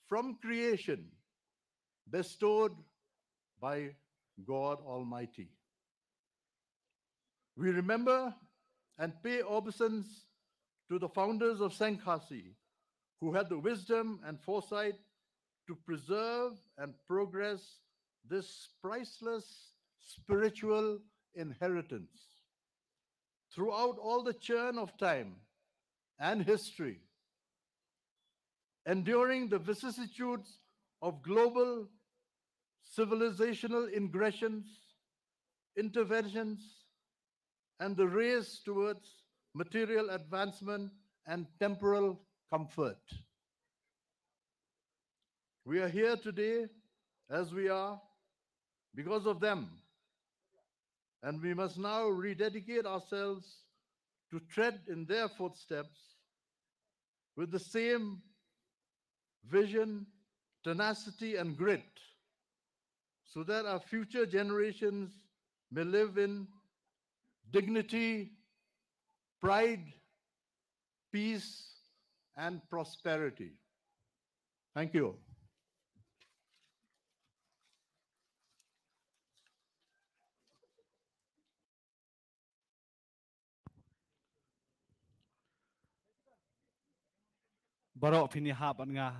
Speaker 4: from creation, bestowed by God Almighty. We remember and pay obeisance to the founders of Seng Khasi, who had the wisdom and foresight to preserve and progress this priceless spiritual inheritance throughout all the churn of time and history, enduring the vicissitudes of global civilizational ingressions, interventions, and the race towards material advancement and temporal comfort. We are here today as we are because of them, and we must now rededicate ourselves to tread in their footsteps with the same vision, tenacity, and grit, so that our future generations may live in dignity, pride, peace, and prosperity. Thank you.
Speaker 1: Barok pini hapan nga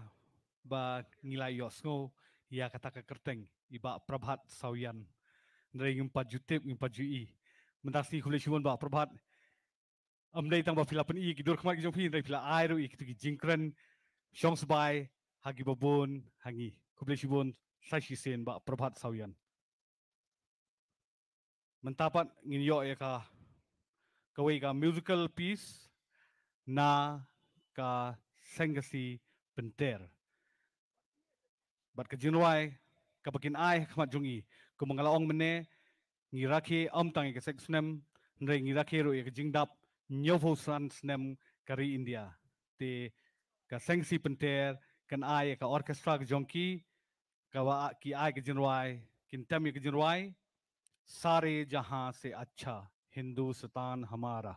Speaker 1: ba ngilay yosngo ya kata kerteng iba prabhat sawian. Ndray yung pajutip yung pajui. mentasi kule shibon ba prabhat amdei tang ba pila pen I kidur khmat ki jong phi ndai pila ai ro I ki jingkren shong sbai hagi babon hangi kule shibon sai shi sen ba prabhat sawian mentapat ngin yo ya ka musical piece na ka sengasi penter bat ka jinwai ka bakin ai khmat jungi ko mangalaong mene ngiraki tangi ka sek snem ndre ngiraki ro ka jingdap nyovo san snem kari India te ka sengsi penter kan ai ka orchestra ka jongki ka wa ki ai ka jinwai kin tam ka jinwai सारे जहां से अच्छा हिंदुस्तान हमारा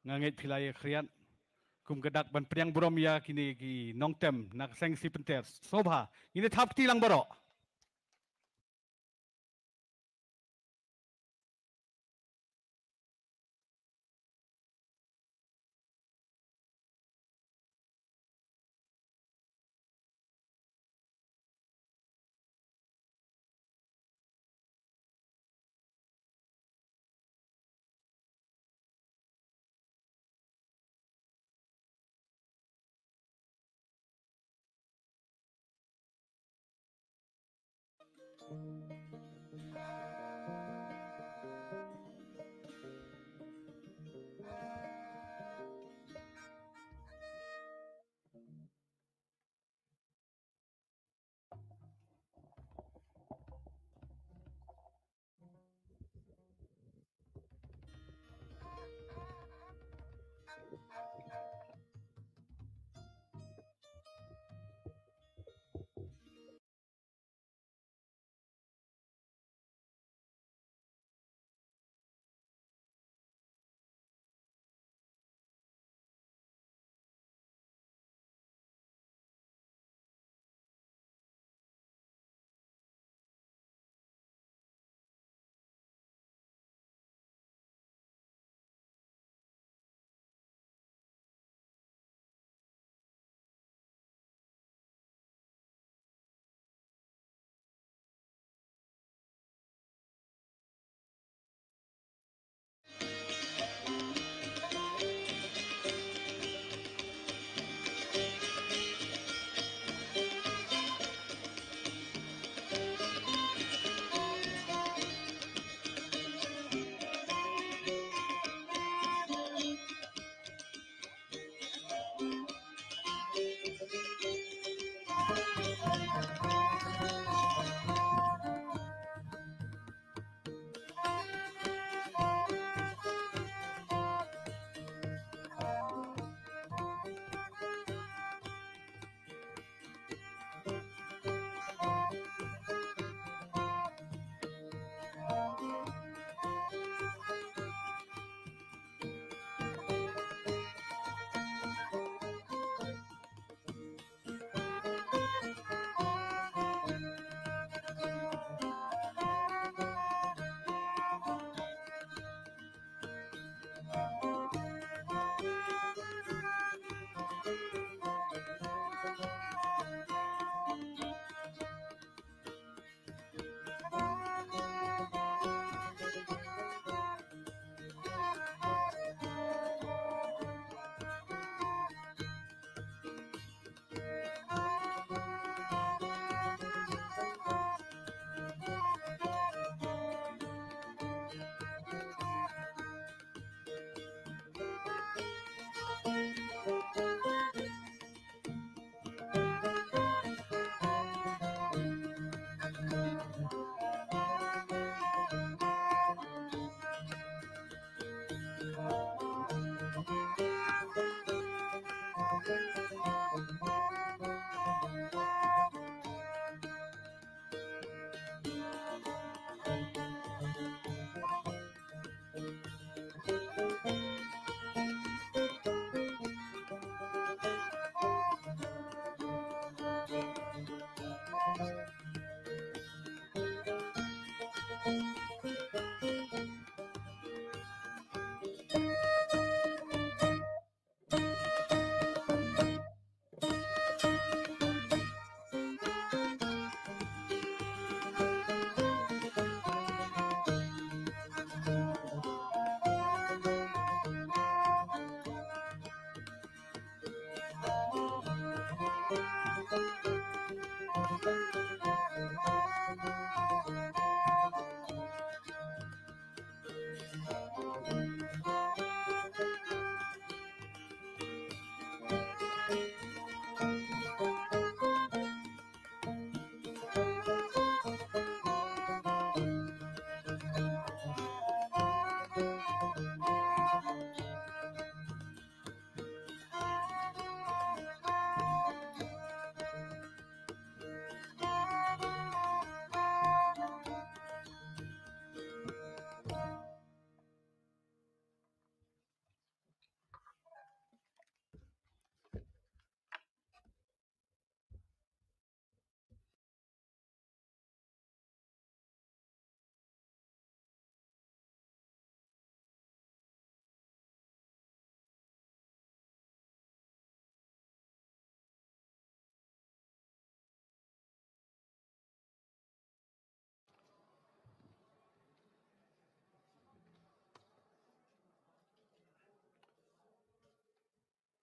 Speaker 1: ngangit pilai kriat kum gadak ban priang borom ya kini ki nongtem nak seng si penter sobha ini thap tilang baro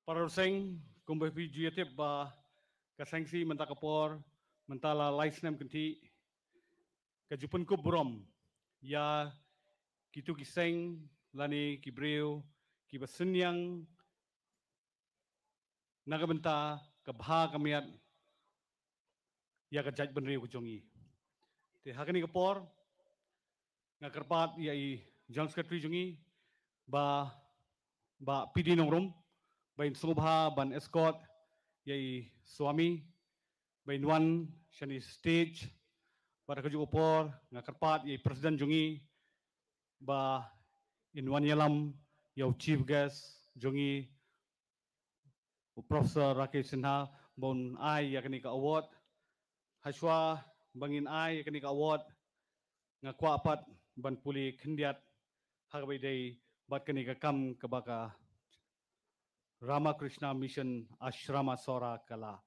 Speaker 1: Paroseng kumbapi juyate ba kasengsi mentakapor mentala laisnem kenti kajupun ko brom ya kitu kiseng lani kibreu kibasenyang nagamenta kabha kamiat ya kajaj benriu kujongi te hakani kapor ngakarpat ya i John Secretary jongi ba PD nongrom bain sumubha ban escort ya i suami bain wan shani stage pada kaju opor ngakarpat ya i president jongi ba in wan yalam ya chief guest jongi Professor Rakesh Sinha bon ai ya kani ka award haswa bangin ai ya kani ka award ngakwa apat ban puli khendiat hagabai dei bat kani ka kam ka baka Ramakrishna Mission Ashrama Sora Kala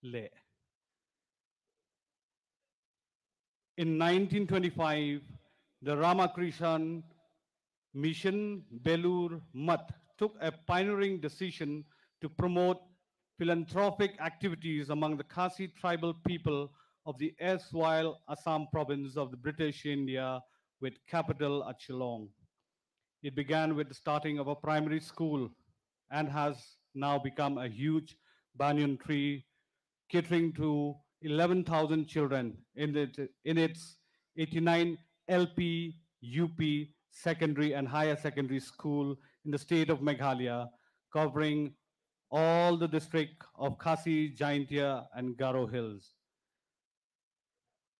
Speaker 1: Le. In 1925, the Ramakrishna Mission Belur Math took a pioneering decision to promote philanthropic activities among the Khasi tribal people of the erstwhile Assam province of the British India with capital at Shillong. It began with the starting of a primary school and has now become a huge banyan tree catering to 11,000 children in its 89 LP, UP, secondary and higher secondary school in the state of Meghalaya, covering all the district of Khasi, Jaintia and Garo Hills.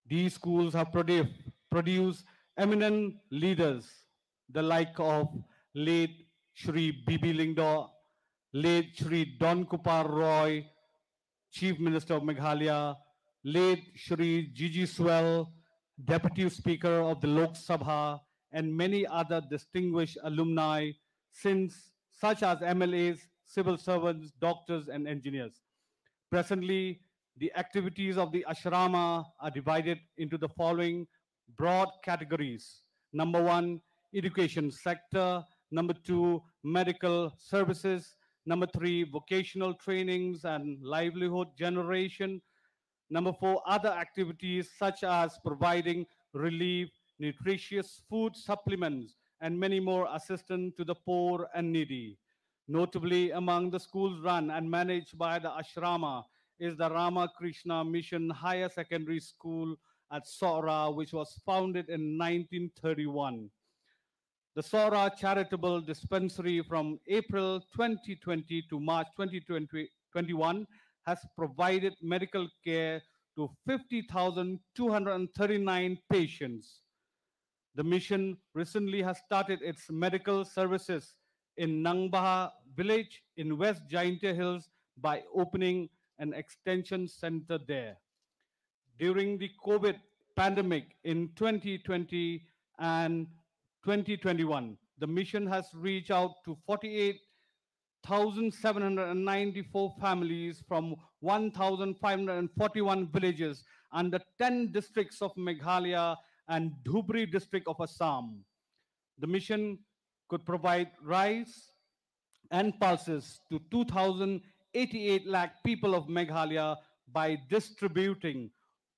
Speaker 1: These schools have produced eminent leaders, the like of late Shri Bibi Lingdo, late Shri Don Kupar Roy, Chief Minister of Meghalaya, late Shri Gigi Swell, Deputy Speaker of the Lok Sabha, and many other distinguished alumni, since such as MLAs, civil servants, doctors, and engineers. Presently, the activities of the ashrama are divided into the following broad categories. Number one, education sector. Number two, medical services. Number three, vocational trainings and livelihood generation. Number four, other activities such as providing relief, nutritious food supplements, and many more assistance to the poor and needy. Notably, among the schools run and managed by the ashrama is the Ramakrishna Mission Higher Secondary School at Sora, which was founded in 1931. The Sora Charitable Dispensary from April 2020 to March 2021 has provided medical care to 50,239 patients. The mission recently has started its medical services in Nangbaha village in West Jaintia Hills by opening an extension center there. During the COVID pandemic in 2020 and 2021, the mission has reached out to 48,794 families from 1,541 villages under 10 districts of Meghalaya and Dhubri district of Assam. The mission could provide rice and pulses to 2,088 lakh people of Meghalaya by distributing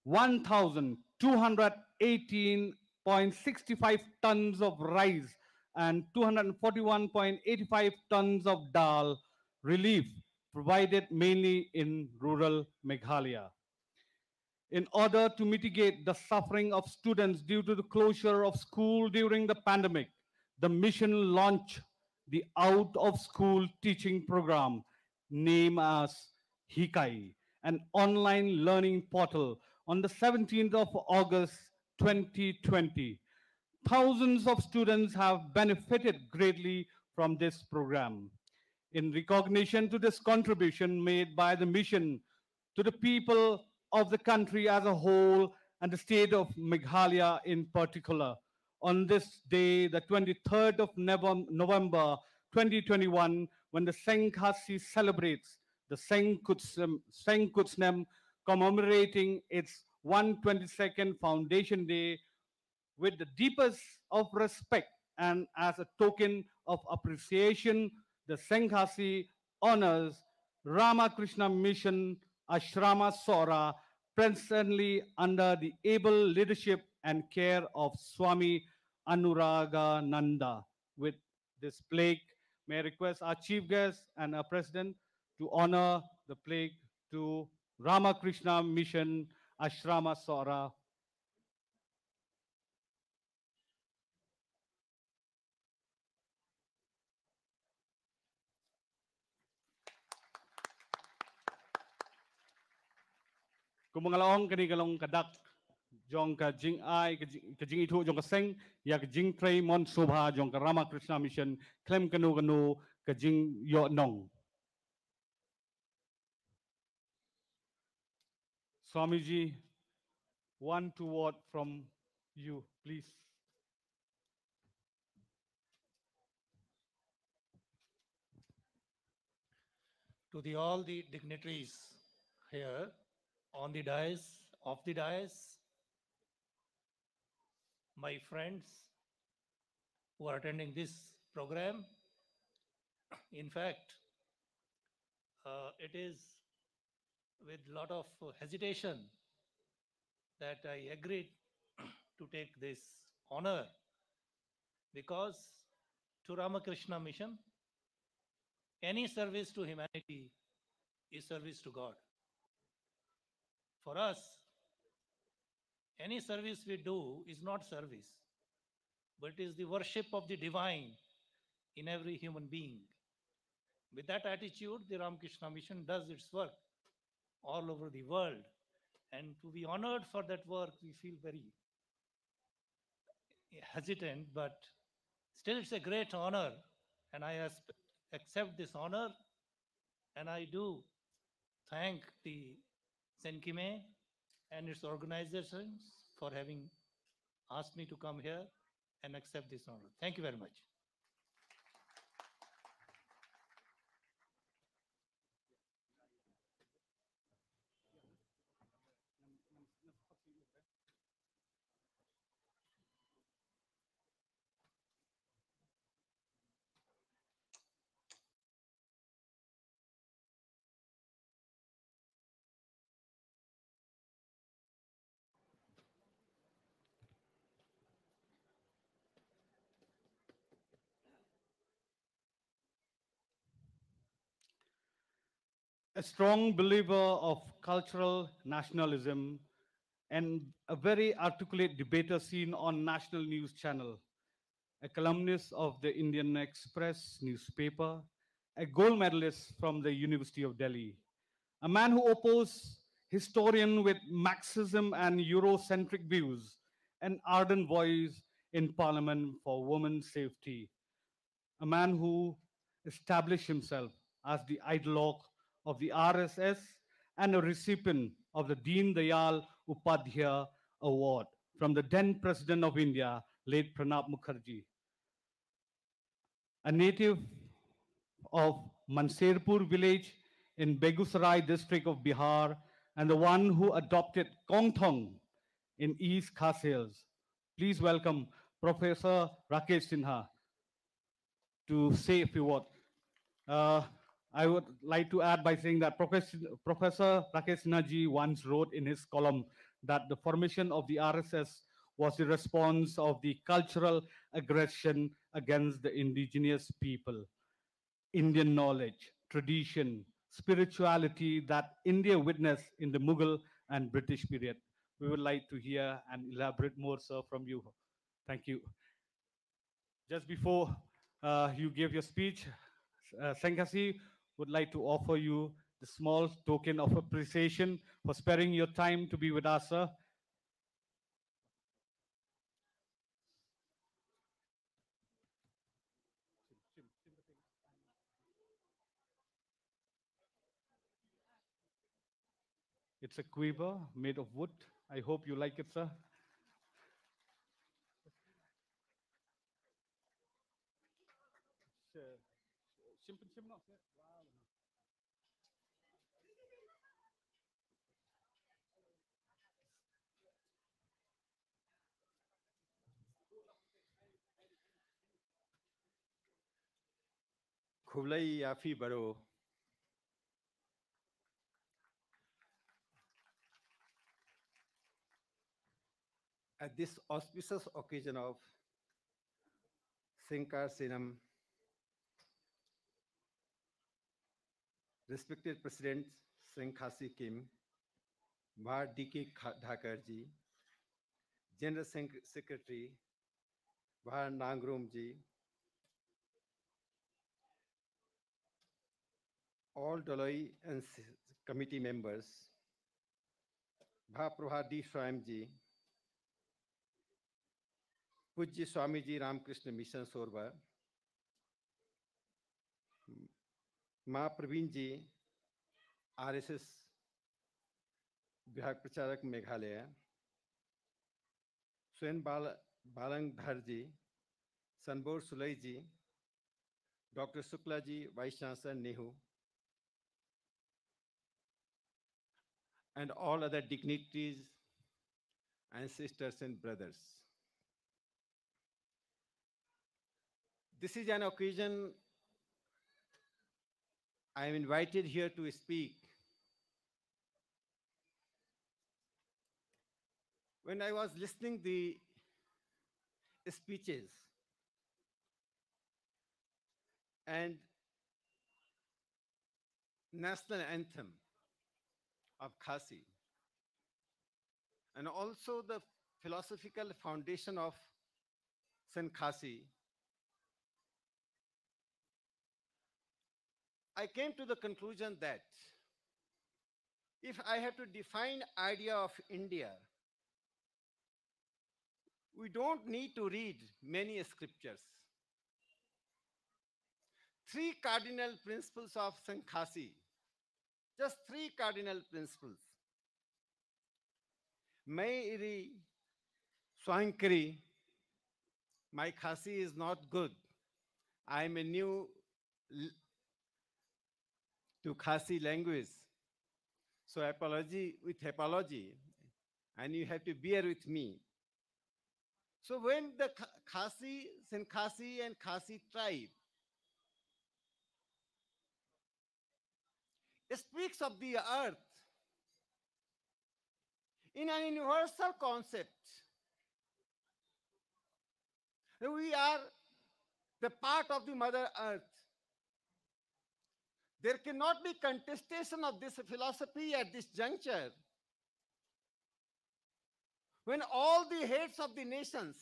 Speaker 1: 1,218.65 tons of rice and 241.85 tons of dal relief provided mainly in rural Meghalaya. In order to mitigate the suffering of students due to the closure of school during the pandemic, the mission launched the out of school teaching program named as Hikai, an online learning portal on the 17th of August 2020. Thousands of students have benefited greatly from this program. In recognition to this contribution made by the mission to the people of the country as a whole and the state of Meghalaya in particular, on this day, the 23rd of November 2021, when the Seng Khasi celebrates the Seng Kut Snem, commemorating its 122nd Foundation Day with the deepest of respect and as a token of appreciation, the Seng Khasi honors Ramakrishna Mission Ashrama Sora, presently under the able leadership and care of Swami Anuraga Nanda. With this plaque, may I request our chief guest and our president to honor the plaque to Ramakrishna Mission Ashrama Sora. Kung mga laong kani kalong kadak jong ka jing ai ka jing itu jong ka seng ya ka jing tray mon subha jong ka Ramakrishna Mission klem kanu ka jing yo nong. Swamiji, one two word from you, please.
Speaker 5: To all the dignitaries here on the dais, off the dais, my friends who are attending this program. In fact, it is with a lot of hesitation that I agreed to take this honor, because to Ramakrishna Mission, any service to humanity is service to God. For us, any service we do is not service, but is the worship of the divine in every human being. With that attitude, the Ramakrishna Mission does its work all over the world. And to be honored for that work, we feel very hesitant, but still it's a great honor. And I accept this honor. And I do thank the Senkime and its organizations for having asked me to come here and accept this honor. Thank you very much.
Speaker 1: A strong believer of cultural nationalism and a very articulate debater seen on national news channel, a columnist of the Indian Express newspaper, a gold medalist from the University of Delhi, a man who opposed historian with Marxism and Eurocentric views, an ardent voice in parliament for women's safety, a man who established himself as the ideologue of the RSS and a recipient of the Deen Dayal Upadhyaya Award from the then President of India, late Pranab Mukherjee. A native of Manserpur village in Begusarai district of Bihar, and the one who adopted Kongthong in East Khas Hills. Please welcome Professor Rakesh Sinha to say a few words. I would like to add by saying that Professor Rakesh Sinha ji once wrote in his column that the formation of the RSS was the response of the cultural aggression against the indigenous people. Indian knowledge, tradition, spirituality that India witnessed in the Mughal and British period. We would like to hear and elaborate more, sir, from you. Thank you. Just before you give your speech, Senkasi would like to offer you the small token of appreciation for sparing your time to be with us, sir. It's a quiver made of wood. I hope you like it, sir.
Speaker 6: Kulai Yafi Baro, At this auspicious occasion of Seng Kut Snem, respected President Seng Khasi Kim, Bhar D.K. Dhakarji, General Secretary Bhar Nangromji, all Doloi and committee members, Bhar Prabha D. Swayamji, Pujya Swamiji Ramakrishna Mission Sorba, Ma Praveen ji, RSS विभाग प्रचारक मेघालय, स्वयं बालंगधर जी, सनबोर सुलई ji, doctor Shukla ji, vice chancellor Nehru, and all other dignitaries and sisters and brothers. This is an occasion I am invited here to speak. When I was listening the speeches and national anthem of Khasi, and also the philosophical foundation of Sen Khasi, I came to the conclusion that if I have to define idea of India, we don't need to read many scriptures. Three cardinal principles of Sen Khasi, just three cardinal principles. Mairi Swankari, my Khasi is not good. I am a new to Khasi language. So apology with apology, and you have to bear with me. So when the Khasi, Sen Khasi and Khasi tribe speaks of the earth in an universal concept, we are the part of the Mother Earth. There cannot be contestation of this philosophy at this juncture when all the heads of the nations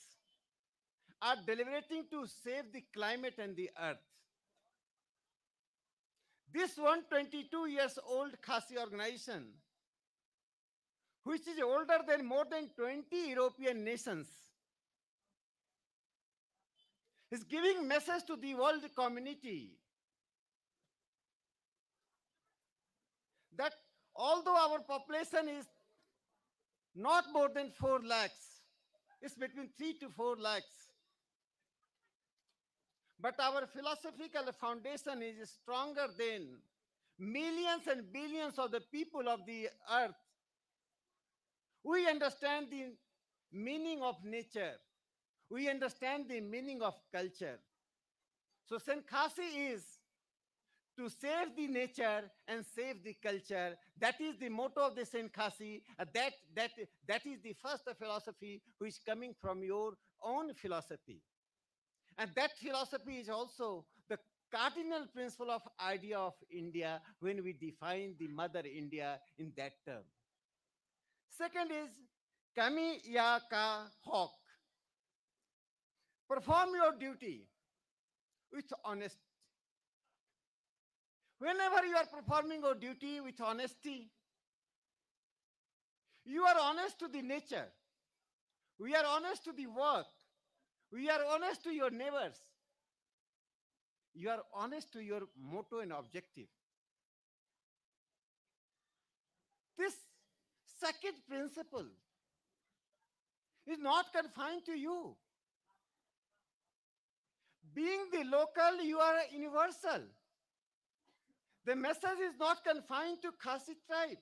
Speaker 6: are deliberating to save the climate and the earth. This 122 years old Khasi organization, which is older than more than 20 European nations, is giving message to the world community that although our population is not more than 4 lakhs, it's between 3 to 4 lakhs, but our philosophical foundation is stronger than millions and billions of the people of the earth. We understand the meaning of nature. We understand the meaning of culture. So Sen Khasi is to save the nature and save the culture. That is the motto of the Sen Khasi. That is the first philosophy which is coming from your own philosophy. And that philosophy is also the cardinal principle of idea of India when we define the Mother India in that term. Second is Kami Ya Ka Hok. Perform your duty with honesty. Whenever you are performing your duty with honesty, you are honest to the nature. We are honest to the work. We are honest to your neighbors. You are honest to your motto and objective. This second principle is not confined to you. Being the local, you are universal. The message is not confined to Khasi tribe.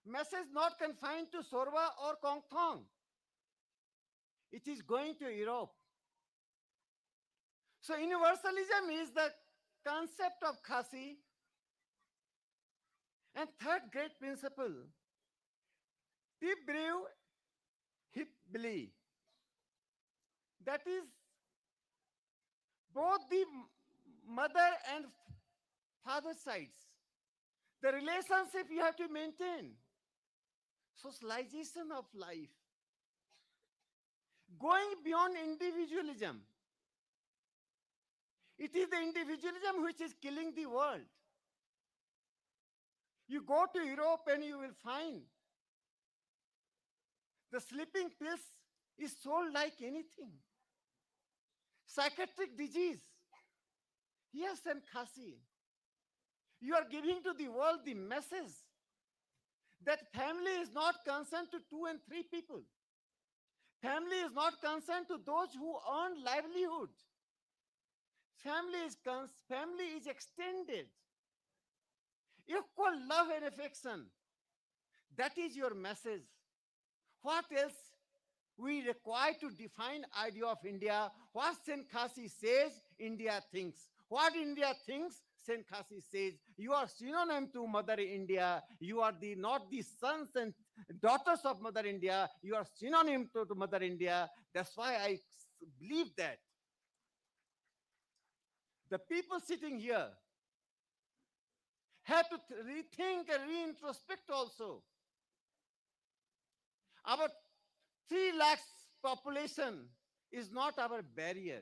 Speaker 6: Message not confined to Sorwa or Kongthong. It is going to Europe. So universalism is the concept of Khasi. And third great principle, deep brew Hipbili. That is both the mother and father sides. The relationship you have to maintain. Socialization of life. Going beyond individualism. It is the individualism which is killing the world. You go to Europe and you will find the sleeping pills is sold like anything. Psychiatric disease. Yes, and Khasi. You are giving to the world the message that family is not concerned to 2 and 3 people. Family is not concerned to those who earn livelihood. Family is extended. Equal love and affection. That is your message. What else we require to define idea of India? What Seng Khasi says, India thinks. What India thinks, Seng Khasi says. You are synonym to Mother India. You are not the sons and daughters of Mother India. You are synonym to Mother India. That's why I believe that. The people sitting here have to rethink and reintrospect also. Our 3 lakhs population is not our barrier.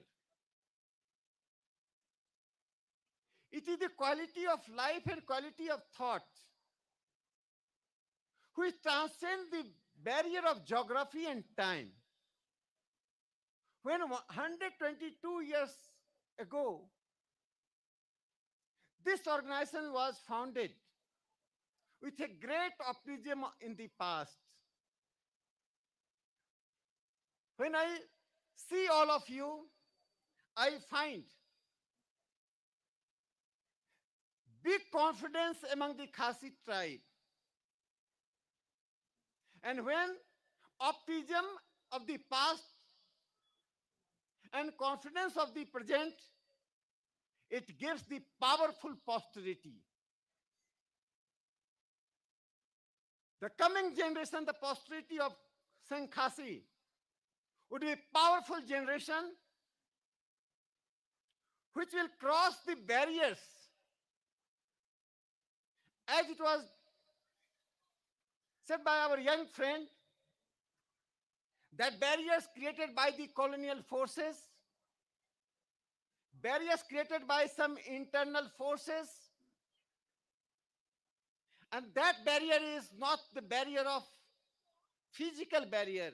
Speaker 6: It is the quality of life and quality of thought which transcend the barrier of geography and time. When 122 years ago, this organization was founded with a great optimism in the past. When I see all of you, I find big confidence among the Khasi tribe. And when optimism of the past and confidence of the present, it gives the powerful posterity. The coming generation, the posterity of Seng Khasi, would be a powerful generation which will cross the barriers, as it was said by our young friend, that barriers created by the colonial forces, barriers created by some internal forces, and that barrier is not the barrier of physical barrier.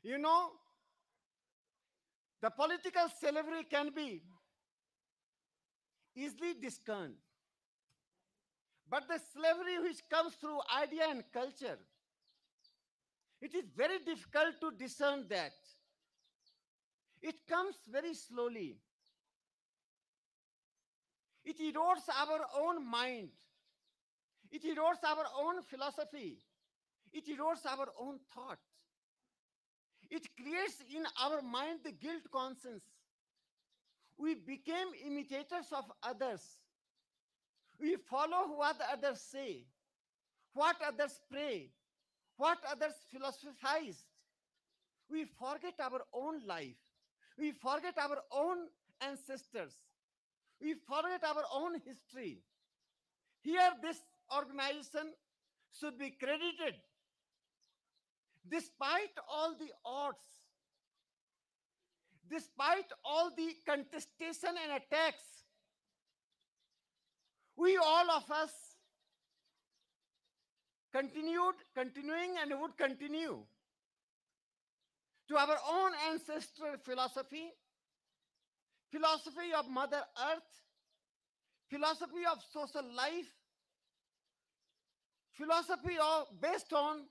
Speaker 6: You know, the political slavery can be easily discerned. But the slavery which comes through idea and culture, it is very difficult to discern that. It comes very slowly. It erodes our own mind. It erodes our own philosophy. It erodes our own thought. It creates in our mind the guilt conscience. We became imitators of others. We follow what others say, what others pray, what others philosophize. We forget our own life. We forget our own ancestors. We forget our own history. Here, this organization should be credited. Despite all the odds, despite all the contestation and attacks, we all of us continuing and would continue to our own ancestral philosophy, philosophy of Mother Earth, philosophy of social life, philosophy based on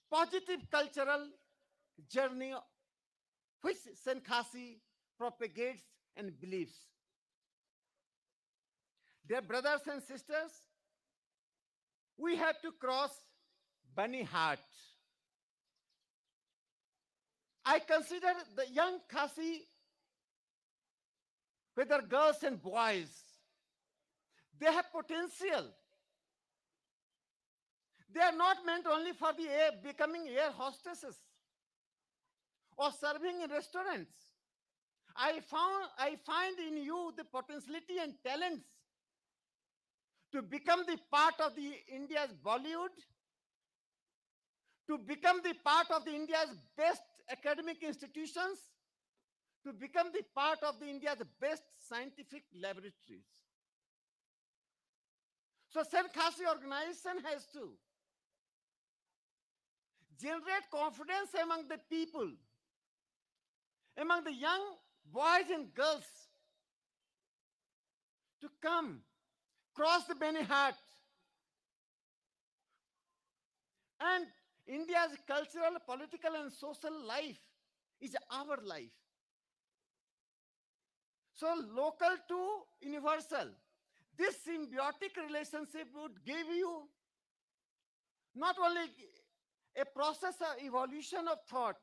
Speaker 6: positive cultural journey which Seng Khasi propagates and believes. Dear brothers and sisters, we have to cross Bunny Heart. I consider the young Khasi, whether girls and boys, they have potential. They are not meant only for the becoming air hostesses or serving in restaurants. I find in you the potentiality and talents to become the part of the India's Bollywood, to become the part of the India's best academic institutions, to become the part of the India's best scientific laboratories. So Senkhasi organization has to generate confidence among the people, among the young boys and girls to come, cross the Beni Heart. And India's cultural, political, and social life is our life. So local to universal. This symbiotic relationship would give you not only a process of evolution of thought,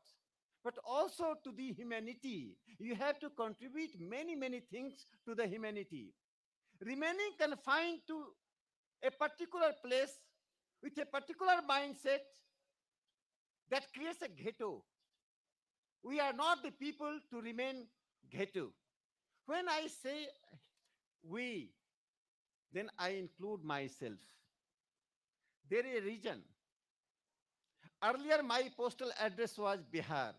Speaker 6: but also to the humanity. You have to contribute many, many things to the humanity. Remaining confined to a particular place with a particular mindset that creates a ghetto. We are not the people to remain ghetto. When I say we, then I include myself. There is a region. Earlier, my postal address was Bihar.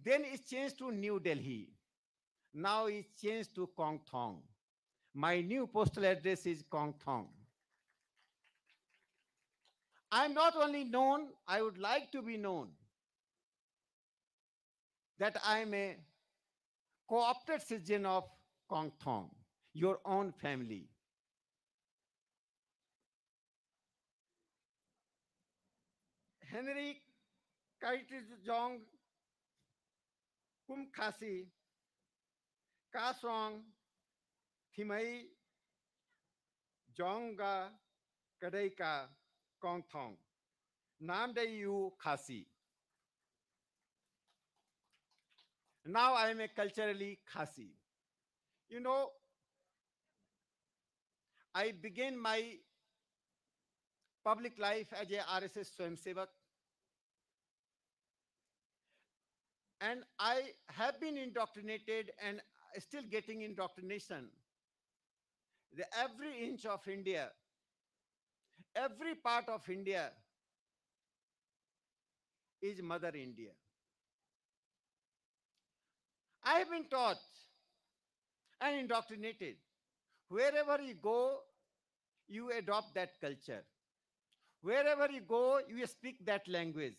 Speaker 6: Then it changed to New Delhi. Now it's changed to Kongthong. My new postal address is Kongthong. I'm not only known, I would like to be known that I'm a co-opted citizen of Kongthong, your own family. Henry Kaitijong Kum Khasi Kasong Thimai Jonga Kadaika Kongthong Namdayu Khasi. Now I am a culturally Khasi. You know, I began my public life as a RSS Swayamsevak, and I have been indoctrinated and still getting indoctrination. Every inch of India, every part of India is Mother India. I have been taught and indoctrinated. Wherever you go, you adopt that culture. Wherever you go, you speak that language.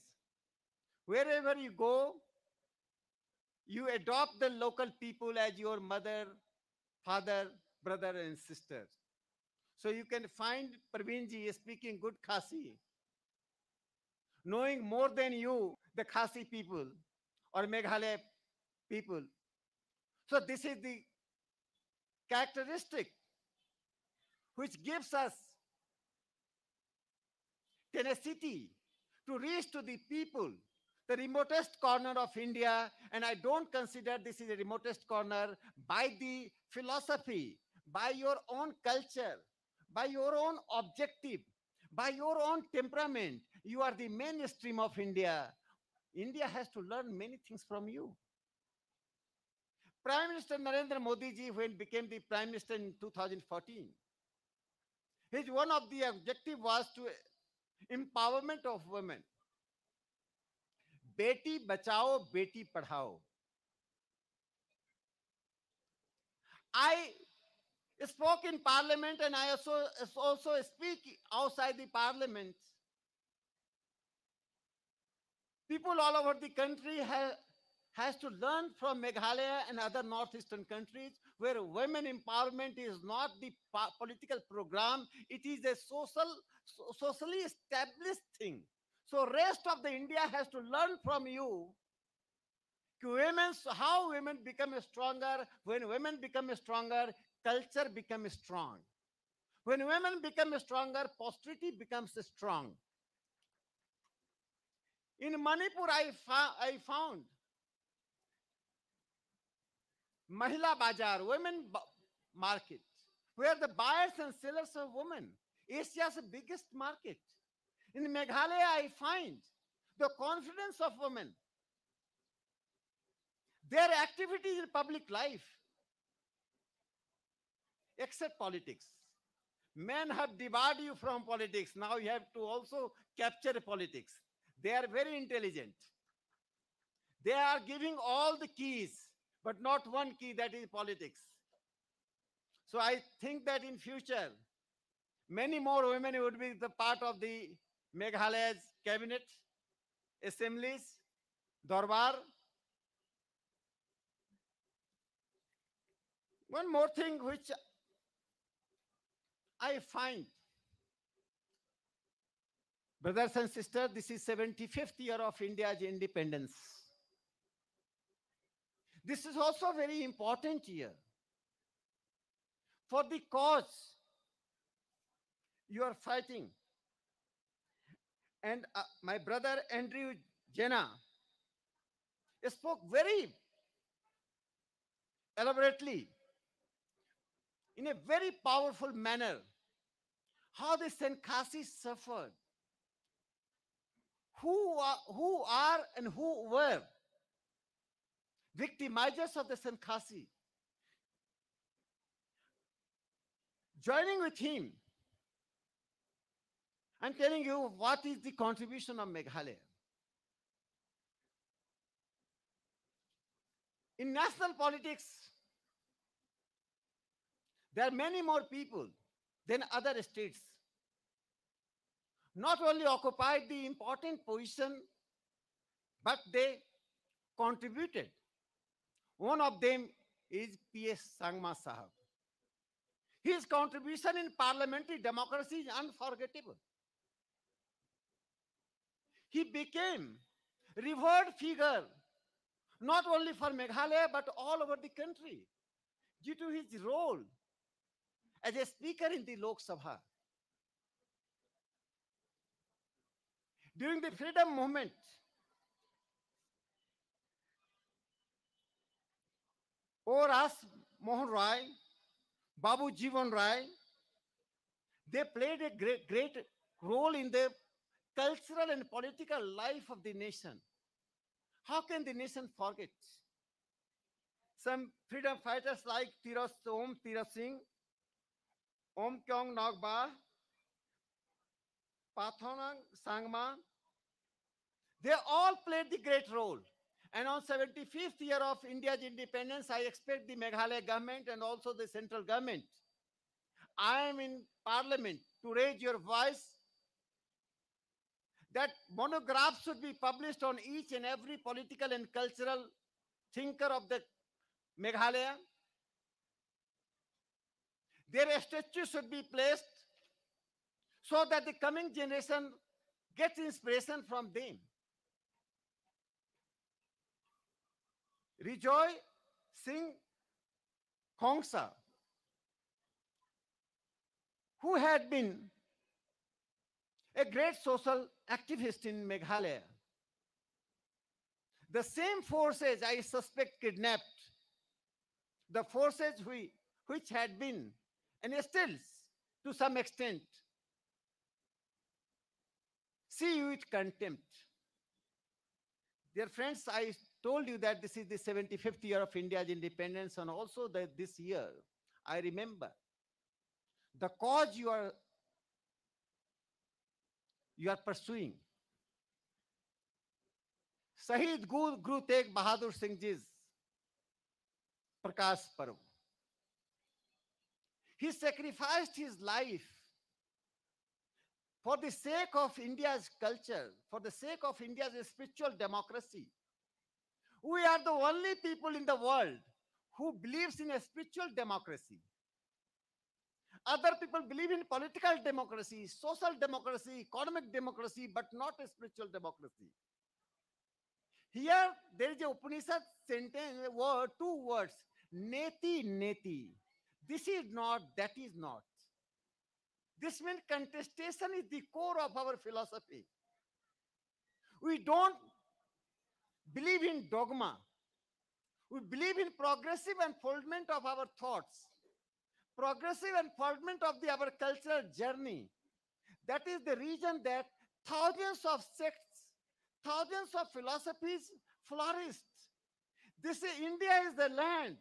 Speaker 6: Wherever you go, you adopt the local people as your mother, father, brother, and sister. So you can find Praveenji speaking good Khasi, knowing more than you the Khasi people or Meghalaya people. So this is the characteristic which gives us tenacity to reach to the people, the remotest corner of India. And I don't consider this is the remotest corner by the philosophy, by your own culture, by your own objective, by your own temperament. You are the mainstream of India. India has to learn many things from you. Prime Minister Narendra Modi ji, when became the Prime Minister in 2014, his one of the objective was to empowerment of women. Beti bachao, beti padhao. I spoke in parliament and I also speak outside the parliament. People all over the country has to learn from Meghalaya and other northeastern countries where women empowerment is not the political program, it is a socially established thing. So rest of the India has to learn from you how women become stronger. When women become stronger, culture becomes strong. When women become stronger, posterity becomes strong. In Manipur, I found Mahila Bazaar, women market, where the buyers and sellers are women. Asia's biggest market. In Meghalaya, I find the confidence of women, their activities in public life, except politics. Men have debarred you from politics. Now you have to also capture politics. They are very intelligent. They are giving all the keys, but not one key, that is politics. So I think that in future, many more women would be the part of the Meghalaya's cabinet, assemblies, Darbar. One more thing which I find, brothers and sisters, this is 75th year of India's independence. This is also a very important year for the cause you are fighting. And my brother Andrew Jenna spoke very elaborately, in a very powerful manner, how the Senkasis suffered, who are and who were victimizers of the Senkasi. Joining with him, I'm telling you what is the contribution of Meghalaya. In national politics, there are many more people than other states. Not only occupied the important position, but they contributed. One of them is P.S. Sangma Sahab. His contribution in parliamentary democracy is unforgettable. He became a revered figure, not only for Meghalaya, but all over the country, due to his role as a speaker in the Lok Sabha. During the freedom movement, O.R.S. Mohan Rai, Babu Jivan Rai, they played a great role in the cultural and political life of the nation. How can the nation forget? Some freedom fighters like Om Tira Singh, Om Kyong Nagba, Pathonang Sangma, they all played the great role. And on 75th year of India's independence, I expect the Meghalaya government and also the central government, I am in parliament to raise your voice that monographs should be published on each and every political and cultural thinker of the Meghalaya. Their statues should be placed so that the coming generation gets inspiration from them. Rejoy Singh Khongsa, who had been a great social activist in Meghalaya. The same forces I suspect kidnapped, the forces which had been and still to some extent see you with contempt. Dear friends, I told you that this is the 75th year of India's independence, and also that this year, I remember the cause you are pursuing. Shahid Guru Tegh Bahadur Singh Ji's Prakash Parv. He sacrificed his life for the sake of India's culture, for the sake of India's spiritual democracy. We are the only people in the world who believes in a spiritual democracy. Other people believe in political democracy, social democracy, economic democracy, but not a spiritual democracy. Here, there is a Upanishad sentence, two words, neti, neti. This is not, that is not. This means contestation is the core of our philosophy. We don't believe in dogma. We believe in progressive unfoldment of our thoughts, progressive unfoldment of our cultural journey. That is the reason that thousands of sects, thousands of philosophies flourished. This India is the land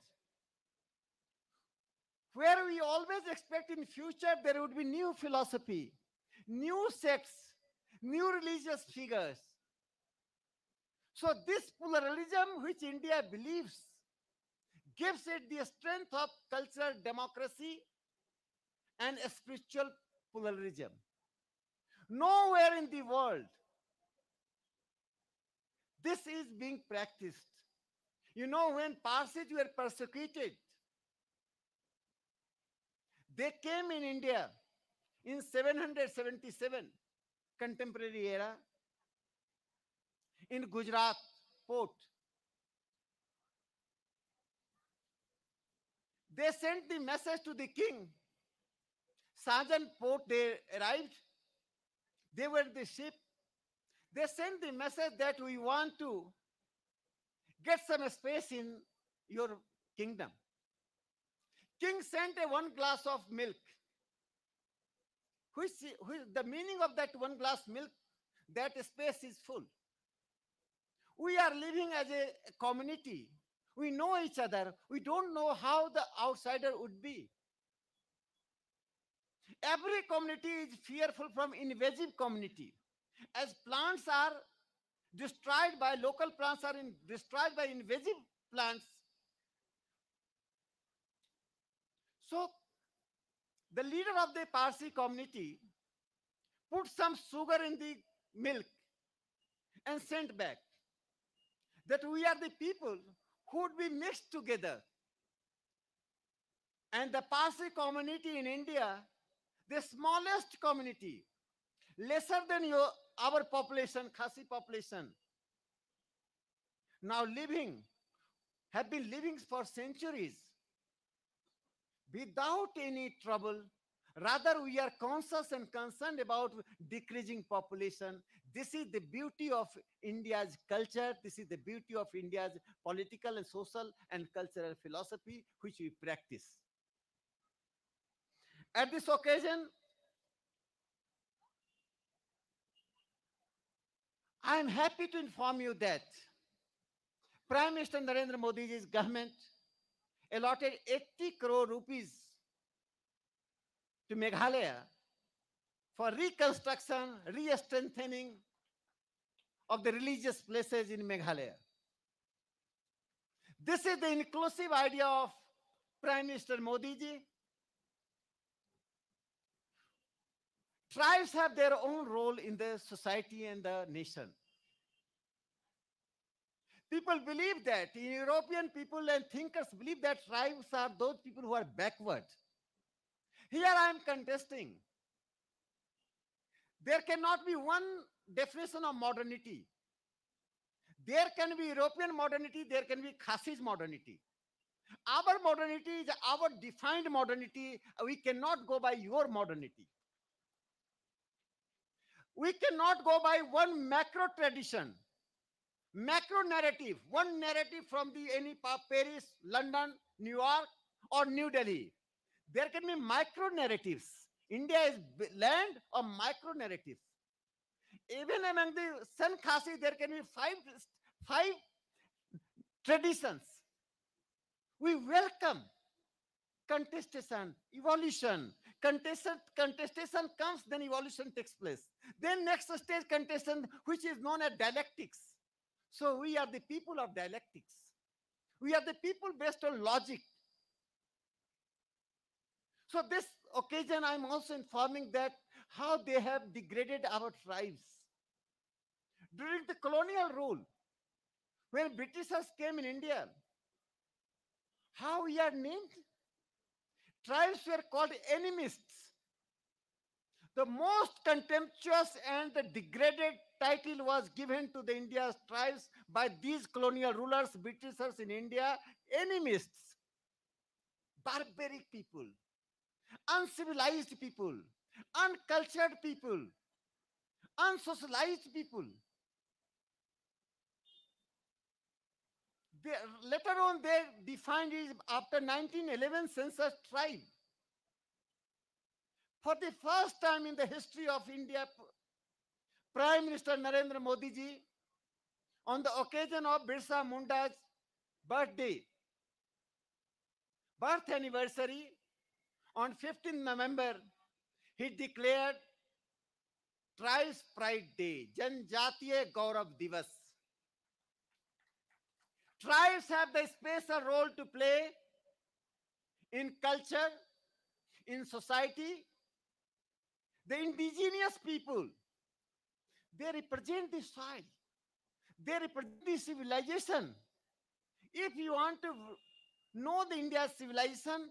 Speaker 6: where we always expect in future there would be new philosophy, new sects, new religious figures. So this pluralism which India believes gives it the strength of cultural democracy and spiritual pluralism. Nowhere in the world this is being practiced. You know, when Parsis were persecuted, they came in India in 777, contemporary era, in Gujarat port. They sent the message to the king. Sajan port, they arrived. They were the ship. They sent the message that we want to get some space in your kingdom. King sent a 1 glass of milk. Which the meaning of that 1 glass milk, that space is full. We are living as a community. We know each other. We don't know how the outsider would be. Every community is fearful from invasive community. As plants are destroyed by local plants are destroyed by invasive plants. So the leader of the Parsi community put some sugar in the milk and sent back that we are the people who would be mixed together. And the Parsi community in India, the smallest community, lesser than our population, Khasi population, now have been living for centuries without any trouble. Rather, we are conscious and concerned about decreasing population. This is the beauty of India's culture. This is the beauty of India's political and social and cultural philosophy, which we practice. At this occasion, I am happy to inform you that Prime Minister Narendra Modi's government allotted 80 crore rupees to Meghalaya for reconstruction, re-strengthening of the religious places in Meghalaya. This is the inclusive idea of Prime Minister Modi ji. Tribes have their own role in the society and the nation. People believe that, European people and thinkers believe that tribes are those people who are backward. Here I am contesting. There cannot be one definition of modernity. There can be European modernity, there can be Khasi's modernity. Our modernity is our defined modernity. We cannot go by your modernity. We cannot go by one macro tradition, macro narrative, one narrative from any Paris, London, New York, or New Delhi. There can be micro narratives. India is land of micro narratives. Even among the San Khasi, there can be five traditions. We welcome contestation, evolution. Contestation comes, then evolution takes place. Then next stage contestation, which is known as dialectics. So we are the people of dialectics. We are the people based on logic. So this occasion, I'm also informing that how they have degraded our tribes. During the colonial rule, when Britishers came in India, how we are named? Tribes were called enemists. The most contemptuous and the degraded title was given to the India's tribes by these colonial rulers, Britishers in India, enemists, barbaric people, uncivilized people, uncultured people, unsocialized people. Later on, they defined it after 1911 census tribe. For the first time in the history of India, Prime Minister Narendra Modi ji, on the occasion of Birsa Munda's birthday, birth anniversary, on 15th November, he declared Tribes Pride Day, Janjatiya Gaurav Divas. Tribes have the special role to play in culture, in society. The indigenous people, they represent the soil, they represent the civilization. If you want to know the India's civilization,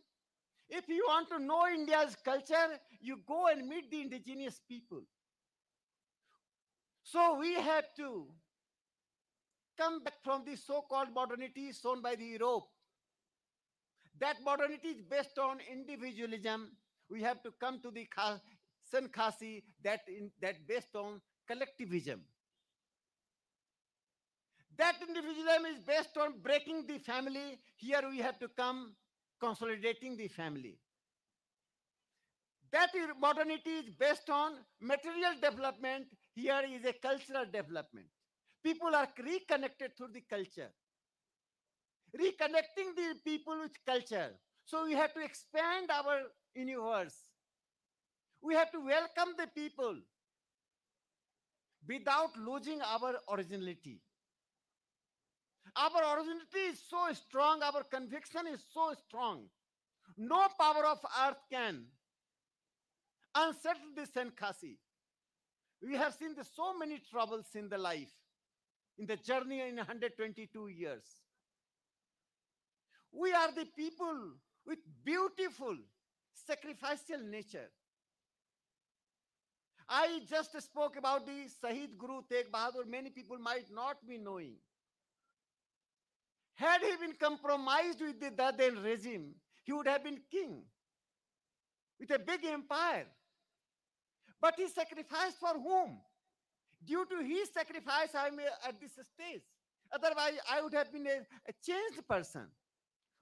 Speaker 6: if you want to know India's culture, you go and meet the indigenous people. So we have to come back from the so-called modernity shown by the Europe. That modernity is based on individualism. We have to come to the Sankhasi that based on collectivism. That individualism is based on breaking the family. Here we have to come consolidating the family. That modernity is based on material development. Here is a cultural development. People are reconnected through the culture, reconnecting the people with culture. So we have to expand our universe. We have to welcome the people without losing our originality. Our originality is so strong, our conviction is so strong. No power of earth can unsettle this Sankhasi. We have seen so many troubles in the life, in the journey in 122 years. We are the people with beautiful sacrificial nature. I just spoke about the Sahid Guru Tegh Bahadur. Many people might not be knowing. Had he been compromised with the Daden regime, he would have been king with a big empire. But he sacrificed for whom? Due to his sacrifice, I am at this stage. Otherwise, I would have been a changed person.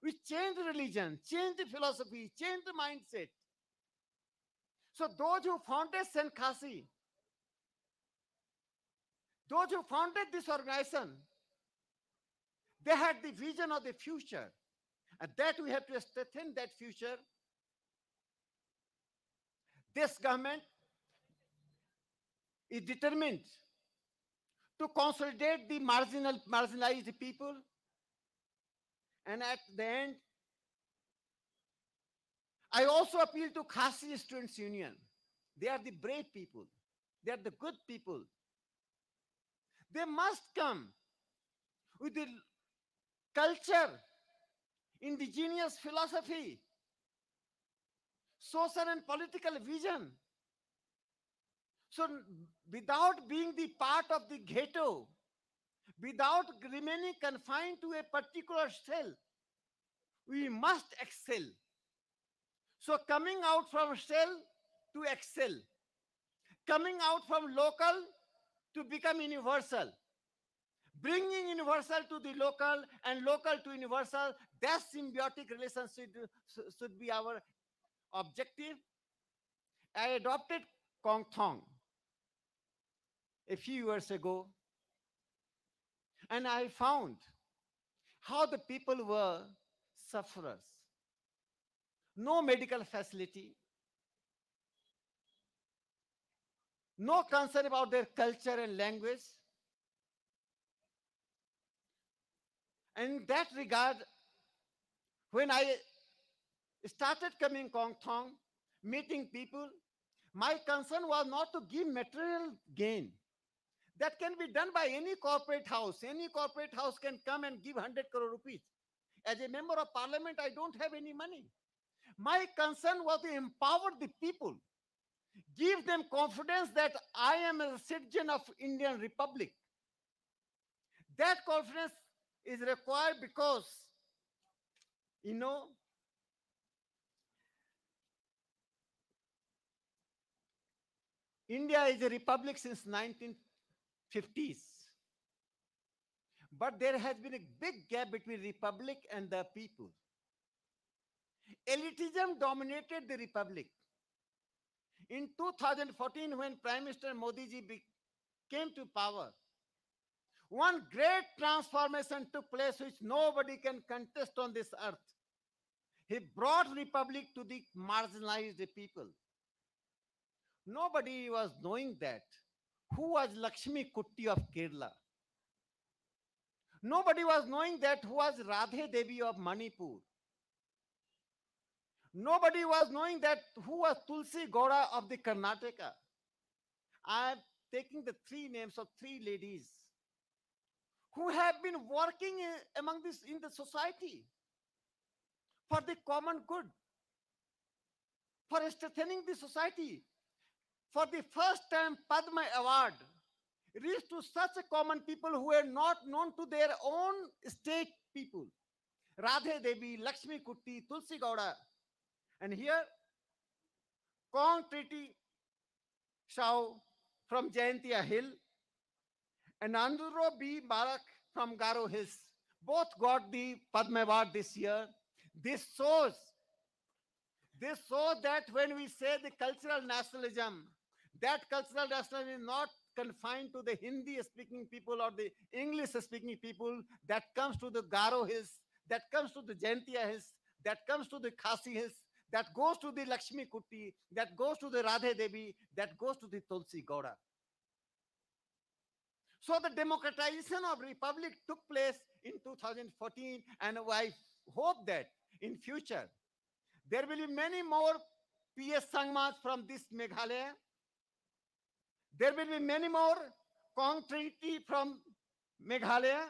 Speaker 6: We changed religion, changed philosophy, changed mindset. So those who founded Sankhasi, those who founded this organization, they had the vision of the future. And that we have to strengthen that future. This government is determined to consolidate the marginalized people. And at the end, I also appeal to Khasi Students Union. They are the brave people. They are the good people. They must come with the culture, indigenous philosophy, social and political vision. So without being the part of the ghetto, without remaining confined to a particular cell, we must excel. So coming out from cell to excel, coming out from local to become universal, bringing universal to the local and local to universal, that symbiotic relationship should be our objective. I adopted Kong Thong a few years ago, and I found how the people were sufferers. No medical facility, no concern about their culture and language. And in that regard, when I started coming Kong Thong, meeting people, my concern was not to give material gain. That can be done by any corporate house. Any corporate house can come and give 100 crore rupees. As a member of parliament, I don't have any money. My concern was to empower the people, give them confidence that I am a citizen of Indian Republic. That confidence is required because, you know, India is a republic since 1950s. But there has been a big gap between republic and the people. Elitism dominated the republic. In 2014, when Prime Minister Modi ji came to power. One great transformation took place which nobody can contest on this earth. He brought republic to the marginalized people. Nobody was knowing that. Who was Lakshmi Kutti of Kerala? Nobody was knowing that who was Radhe Devi of Manipur. Nobody was knowing that who was Tulsi Gowda of the Karnataka. I am taking the three names of three ladies who have been working among this in the society for the common good, for strengthening the society. For the first time, Padma Award reached to such a common people who were not known to their own state people. Radhe Devi, Lakshmi Kutti, Tulsi Gowda. And here, Kong Treaty Shao from Jayantia Hill and Anduro B. Barak from Garo Hills both got the Padma Award this year. This shows that when we say the cultural nationalism, that cultural nationalism is not confined to the Hindi speaking people or the English speaking people, that comes to the Garo Hills, that comes to the Jayantia Hills, that comes to the Khasi Hills, that goes to the Lakshmi Kutti, that goes to the Radhe Devi, that goes to the Tulsi Gowda. So the democratization of republic took place in 2014, and I hope that in future there will be many more PS Sangmas from this Meghalaya. There will be many more Kong Treaty from Meghalaya.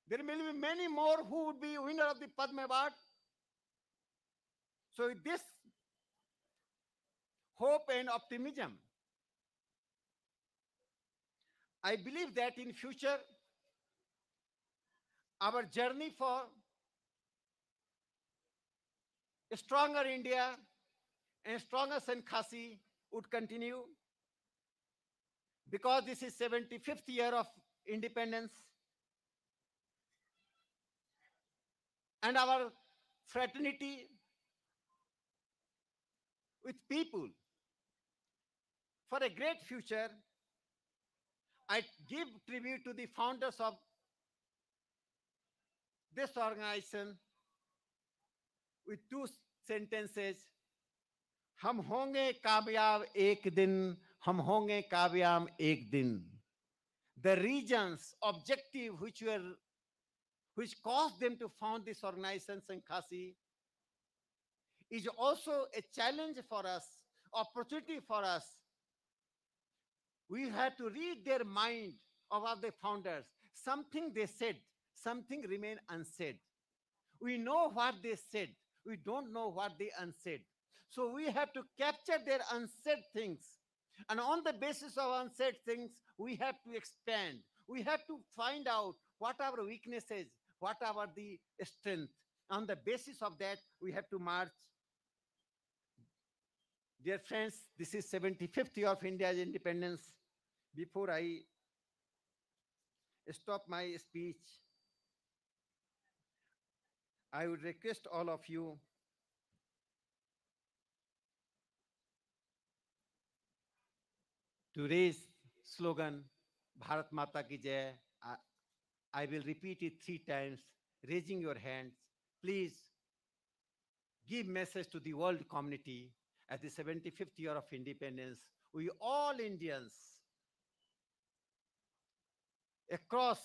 Speaker 6: There will be many more who would be winner of the Padma Award. So with this hope and optimism, I believe that in future, our journey for a stronger India and stronger Senkhasi would continue, because this is 75th year of independence, and our fraternity with people for a great future. I give tribute to the founders of this organization with two sentences. हम होंगे कामयाब एक दिन, हम होंगे कामयाब एक दिन. The reasons, objective which caused them to found this organization, Senkhasi, is also a challenge for us, opportunity for us. We have to read their mind of the founders. Something they said, something remained unsaid. We know what they said. We don't know what they unsaid. So we have to capture their unsaid things. And on the basis of unsaid things, we have to expand. We have to find out what are our weaknesses, what are the strength. On the basis of that, we have to march. Dear friends, this is 75th year of India's independence. Before I stop my speech, I would request all of you to raise slogan Bharat Mata Ki Jai. I will repeat it 3 times, raising your hands. Please give message to the world community at the 75th year of independence. We all Indians across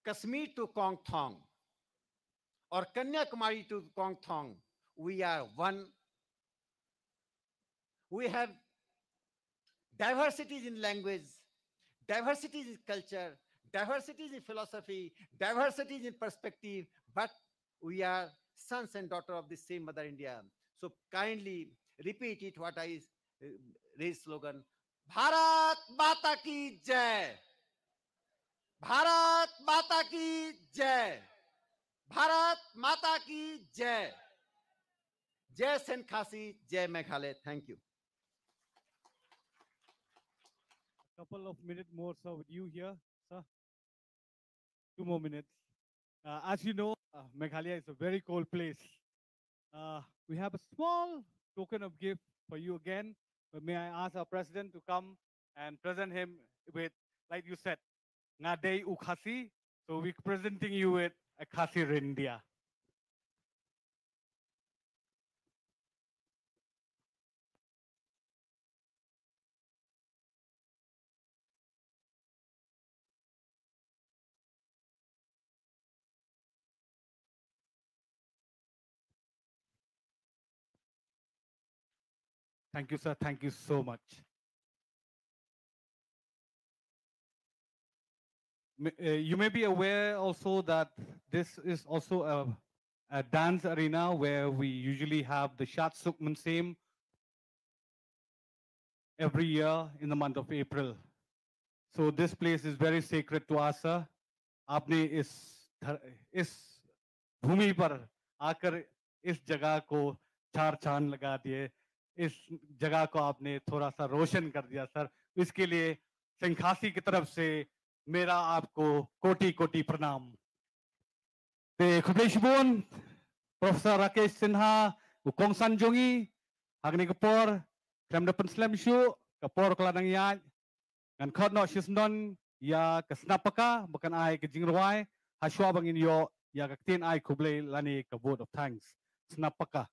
Speaker 6: Kashmir to Kongthong or Kanyakumari to Kongthong, we are one. We have diversities in language, diversities in culture, diversities in philosophy, diversities in perspective, but we are sons and daughters of the same Mother India. So kindly repeat it, what I raise slogan. Bharat Mata Ki Jai. Bharat Mata Ki Jai. Bharat Mata Ki Jai. Jai Senkhasi, Jai Meghalaya. Thank you.
Speaker 1: Couple of minutes more, sir, with you here, sir. 2 more minutes. As you know, Meghalaya is a very cold place. We have a small token of gift for you again. But may I ask our president to come and present him with, like you said, Ngadei Ukhasi. So we're presenting you with a Khasi Rindia. Thank you, sir. Thank you so much. You may be aware also that this is also a dance arena where we usually have the Shat Suk Munsim every year in the month of April. So this place is very sacred to us, sir. आपने इस भूमि पर आकर इस जगह को चार चांद लगा दिए, इस जगह को आपने थोड़ा सा रोशन कर दिया सर. इसके लिए सिंखासी की तरफ से मेरा आपको कोटि कोटि प्रणाम. ते खुदेशबुन Profesor Rakesh Sinha, Ukong Sanjongi, Hagni Kapor, Krem Depan Slam Shu, Kapor Keladang Yaj, ngan Kut No Shisnon, ya ke Snapaka, bukan ai ke Jingruai, Haswa bangin yo, ya ke tin ai kublai lani ke vote of thanks. Snapaka.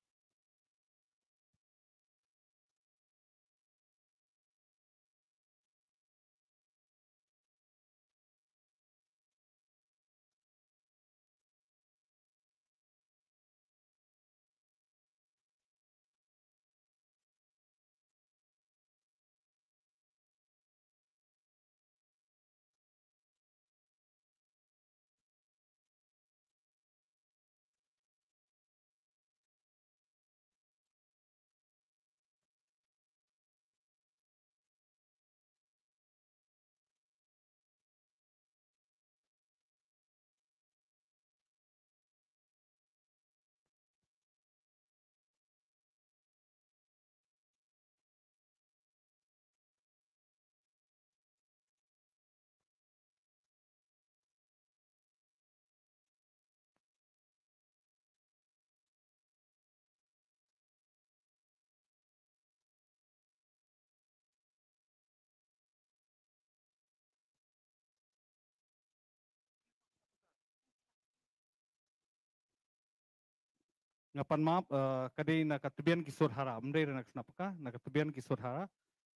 Speaker 1: Ngapan maaf, kadai na katubian kisur hara, mendai na Snapaka, na katubian kisur hara,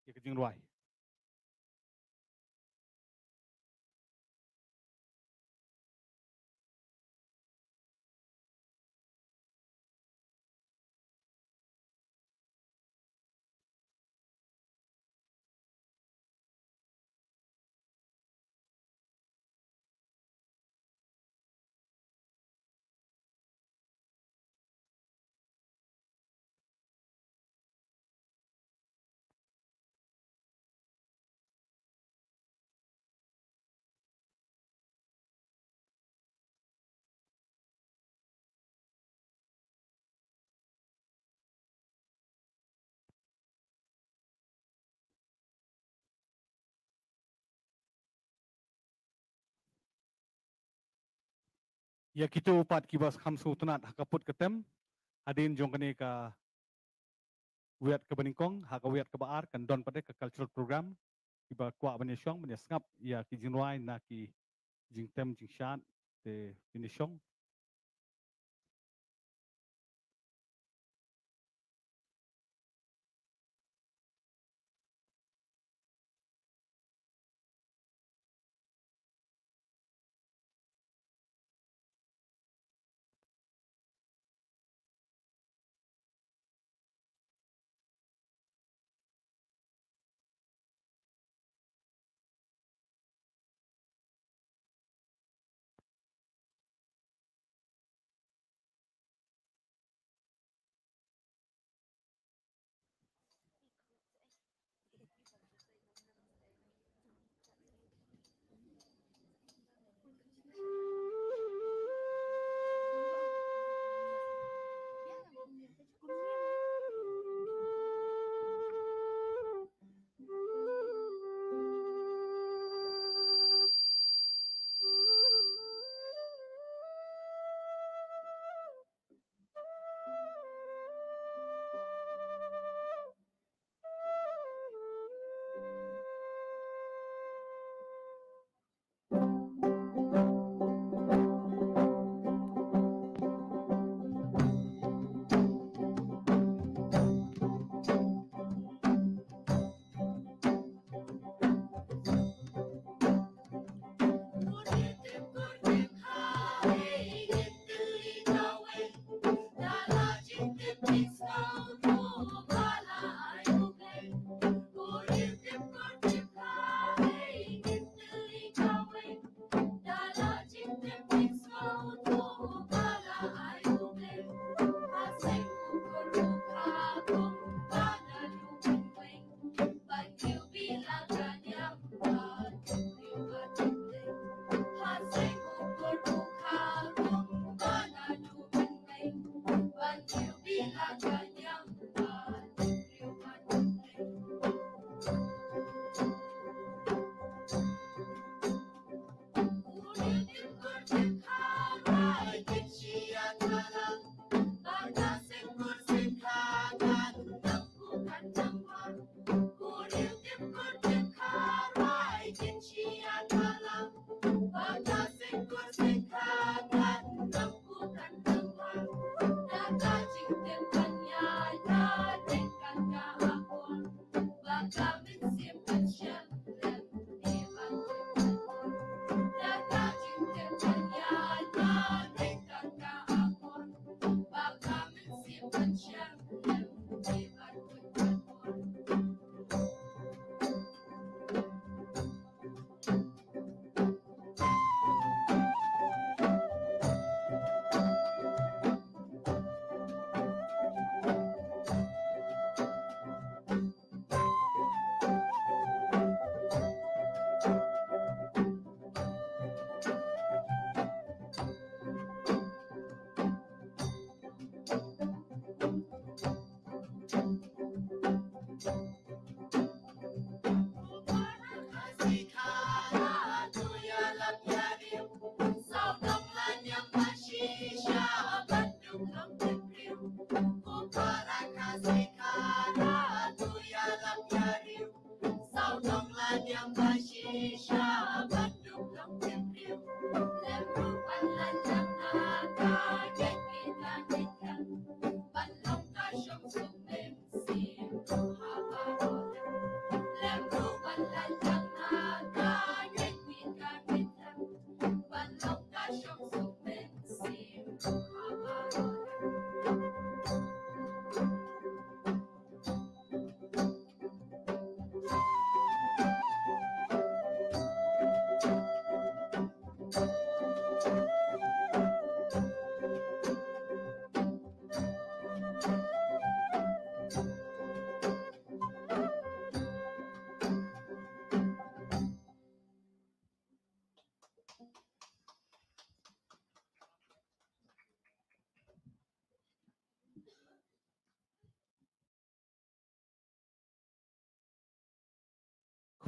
Speaker 1: ya ke Jingruai. Ya kita upat kibas hamsu tunat hakaput ketem, hadin jongkane ka wiat ke Beningkong, haka wiat ke Baar, kan don pada ke cultural program, kiba kuak banyasong, banyasngap, ya ki Jingruai na ki Jingtem Jingshan, te banyasong.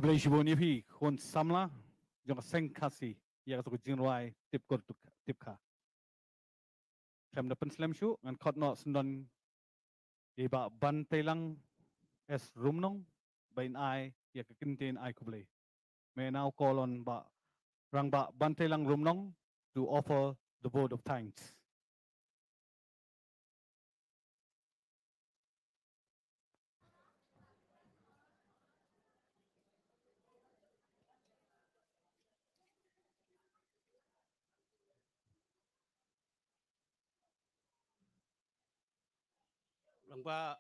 Speaker 1: Kiblai shibo ni phi kon samla jong seng khasi ya ka jinwai tip kor tip kha. Klem da pen slam shu ngan khot no sndon iba ban telang es rumnong bain ai ya ka kintin ai kublai. May now call on ba rang ba ban telang rumnong to offer the vote of thanks.
Speaker 7: Langba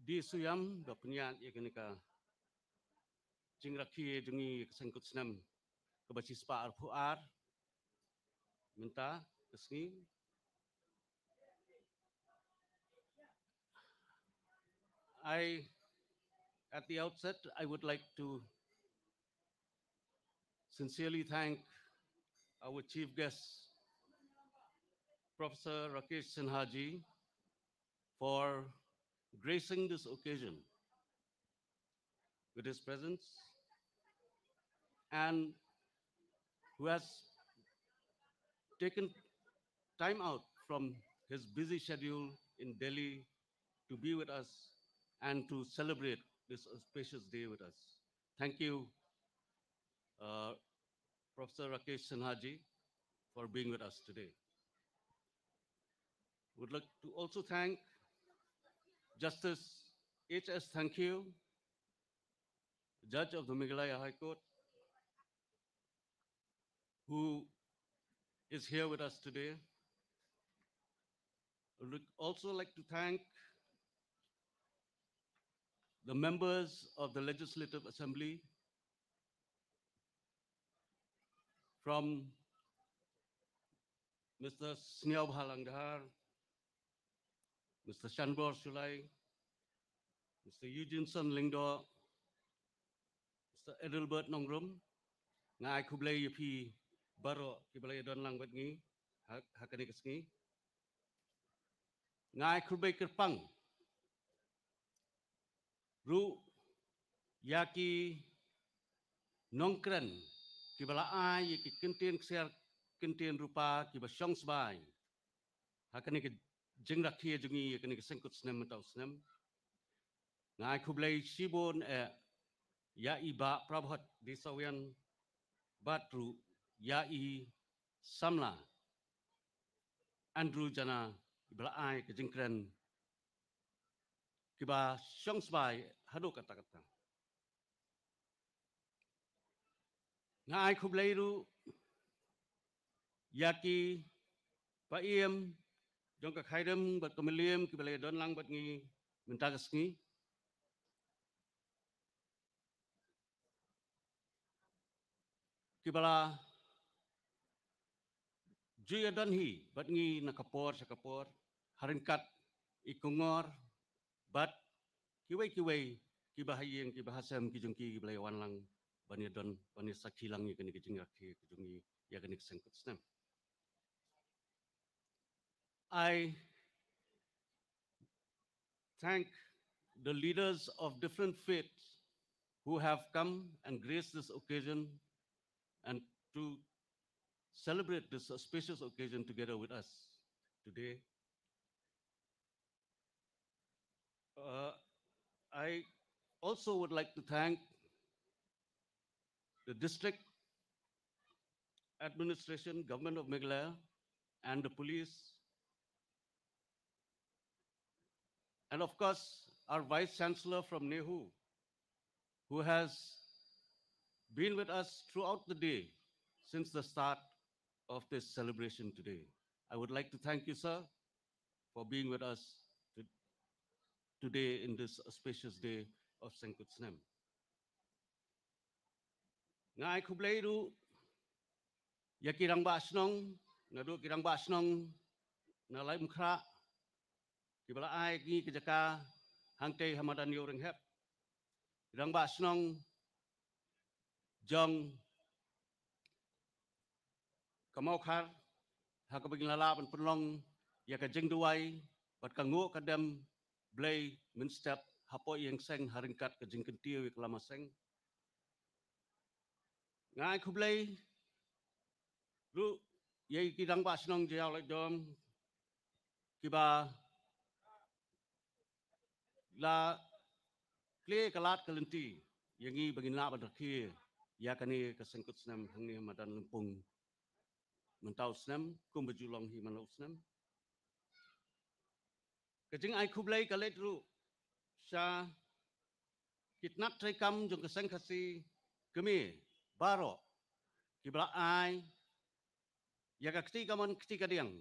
Speaker 7: di suyam da penyan ikanika jingraki jungi Seng Kut Snem Kaba Shispah Arphew minta kesni I at the outset I would like to sincerely thank our chief guest Professor Rakesh Sinhaji for gracing this occasion with his presence and who has taken time out from his busy schedule in Delhi to be with us and to celebrate this auspicious day with us. Thank you, uh, Professor Rakesh Sinhaji, for being with us today. Would like to also thank Justice H.S. Thank you, Judge of the Meghalaya High Court, who is here with us today. I would also like to thank the members of the Legislative Assembly from Mr. Sniaw Bhalangdhar, Mr. Shanbor Shulai, Mr. Eugene Lingdo, Mr. Edelbert Nongrum, Ngai Kublai Yapi Baro Kiblai Don Langbat Ngi, Hakanikas Ngi, Ngai Kublai Kerpang, Ru Yaki Nongkren, Kibala Ai, Yaki Kintian Ksiar Kintian Rupa, Kibashong Sbai, Hakanika Jingraki Jungi, Hakanika Seng Kut Snem Snem, Ngai Kublai Shibon Ya Iba Prabhat Disawian Batru Ya I Samla Andrew Jana Ibla Ai Kajingkren Kiba Shongsbai Hado Kata Kata Ngai Kublairu Yaki Paiem Jongka Khaidem Bat Kamiliam Kibale Don Lang Bat Ngi Mentagas Ngi Kibala Juya Donhi Bat Ngi Nakapor Sakapor Harinkat Ikungor Bat Kiwai Kiwai Kibahayeng Kibahasam Kijungki Kibale Wanlang Bani Don Bani Sakilang Yakani Kijingaki Kijungi Yakani Seng Kut Snem. I thank the leaders of different faiths who have come and graced this occasion and to celebrate this auspicious occasion together with us today. I also would like to thank the district administration, government of Meghalaya, and the police, and of course, our Vice Chancellor from Nehu, who has been with us throughout the day since the start of this celebration today. I would like to thank you, sir, for being with us today in this auspicious day of Seng Kut Snem. Ngai Kublairu Yakirang Basnong, Nadu Kirang Basnong, Nalai Mukra, Kibala Ai Gi Kijaka, Hangte Hamadan Yoring Hep, Kirang Basnong, Jong Kamaukar, Hakabing Lalab and Pulong, Yakajing Duai, but Kango Kadem, Blay, Minstep, hapo yang seng haringkat ke jingkentia wi kelama seng. Ngai kublai ru yai kidang ba snong jiao lai dom kiba la kle kalat kelenti yangi bagi na badaki ya kani ke Seng Kut Snem hangni madan lempung mentau snem kum bejulong hi malau snem kejing ai kublai kalet ru sha kitnat trai kam jong ke seng khasi kemi baro kibla ai ya ka kti kamon kti kadiang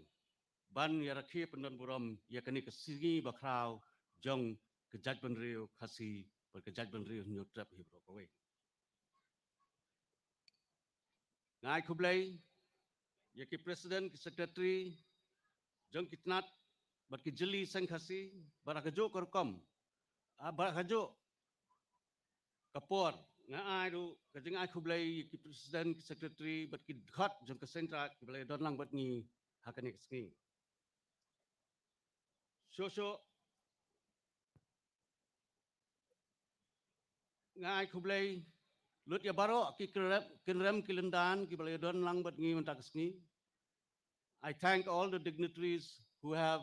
Speaker 7: ban ya rakhi pendon buram ya kani ke sigi bakrau jong ke jaj ban riu khasi ber ke jaj ban riu nyutrap hi bro kowe ngai kublai ya ki president ki secretary jong kitnat bat ki jeli seng khasi barakajo korkom barakajo kapor nga ai ru kajing ai kublai ki president ki secretary bat ki khat jong ka sentra ki blai don lang bat ni hakani kisngi so nga ai kublai lut ya baro ki krem ki lendan ki blai don lang bat ngi mentak kisngi I thank all the dignitaries who have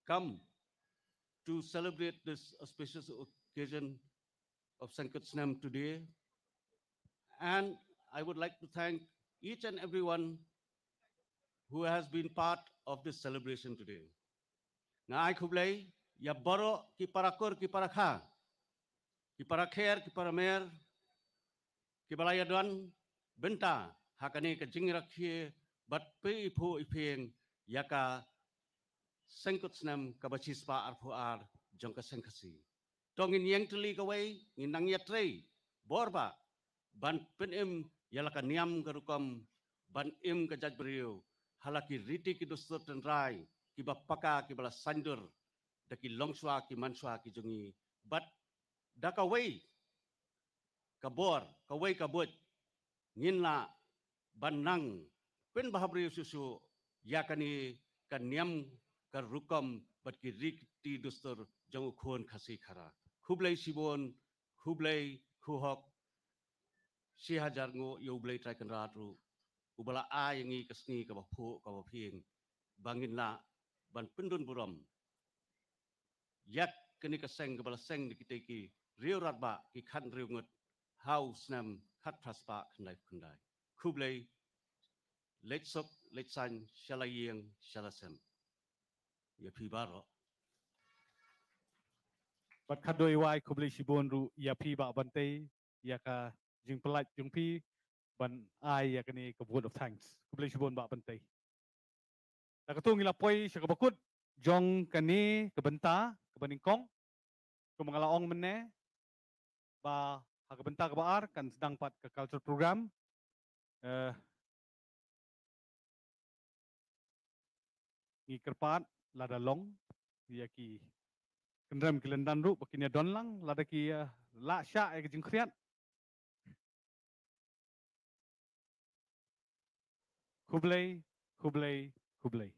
Speaker 7: come to celebrate this auspicious occasion of Seng Kut Snem today. And I would like to thank each and everyone who has been part of this celebration today. Ngai kublai ya baro ki parakor ki parakha ki parakher ki paramer ki balaya don benta hakane ka jingrakhi bat pe ipho ipeng yaka Seng Kut Snem Kaba Shispah Arphew jong ka sengkhasi tongin yang teli kawai nginang yatrei borba ban penem yalaka niam garukom ban im ka jaj beriu halaki riti ki dostor tenrai ki bapaka ki bala sandur daki longswa ki manswa ki jongi bat dakawai kabor kawai kabut nginla banang pen bahabri susu yakani kan niam karukom bat ki riti dostor jong khon khasi khara khublai sibon khublai khuhok si hajar ngo yo blai trai kan ratu ubala a yangi kasni ka bapho ka baphieng bangin la ban pendun buram yak kini ka seng ka bala seng dikiteki riu ratba ki khan riu ngut how snem khat praspa khandai khandai khublai letsok letsan shalayeng shalasem ya phi baro
Speaker 1: Bat kadoi wai kublai sibon ru ya pi ba bante ya ka jing pelat jung pi ban ai ya kani ka word of thanks kublai sibon ba bante la katung ila poi sa kabakut jong kani ka benta ka baningkong ko mga laong mene ba ha ka benta ka baar kan sedang pat ka culture program ngi kerpat lada long ya ki kendram kilendan ru bakinya don lang lada ki la sya ya jing kriat kublai kublai kublai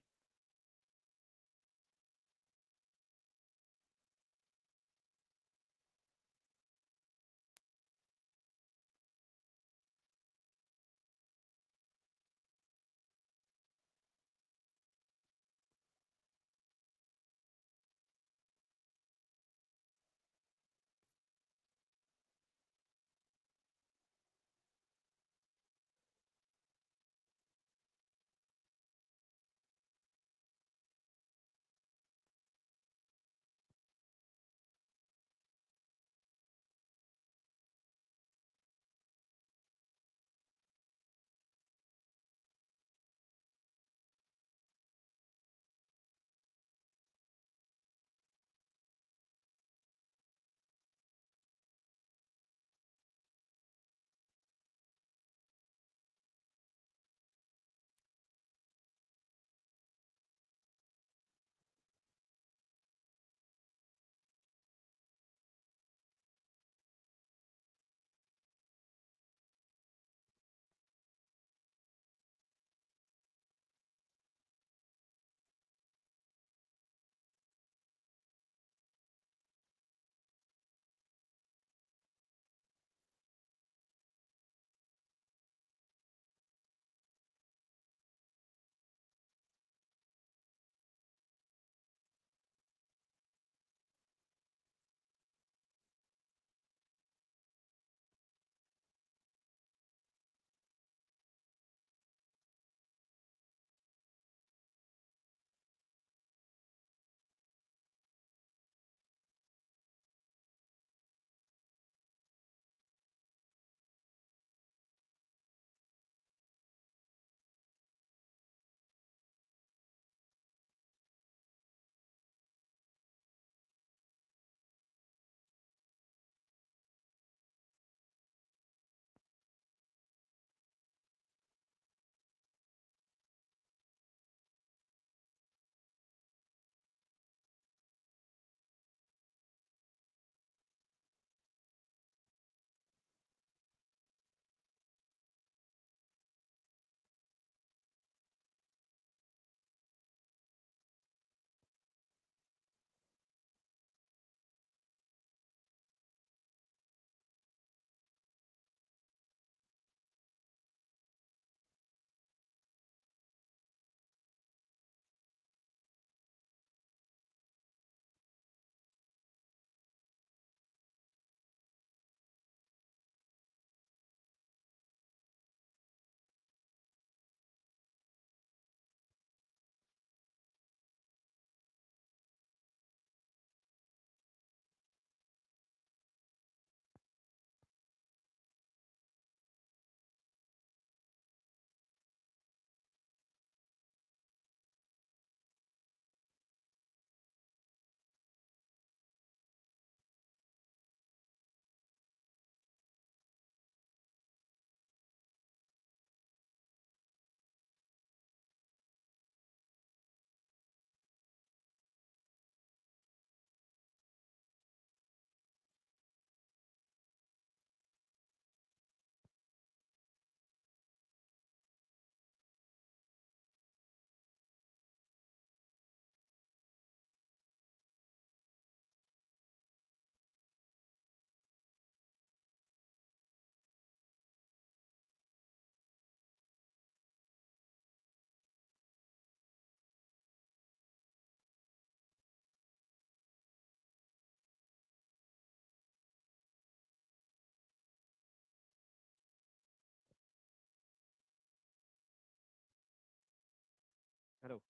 Speaker 8: Hello.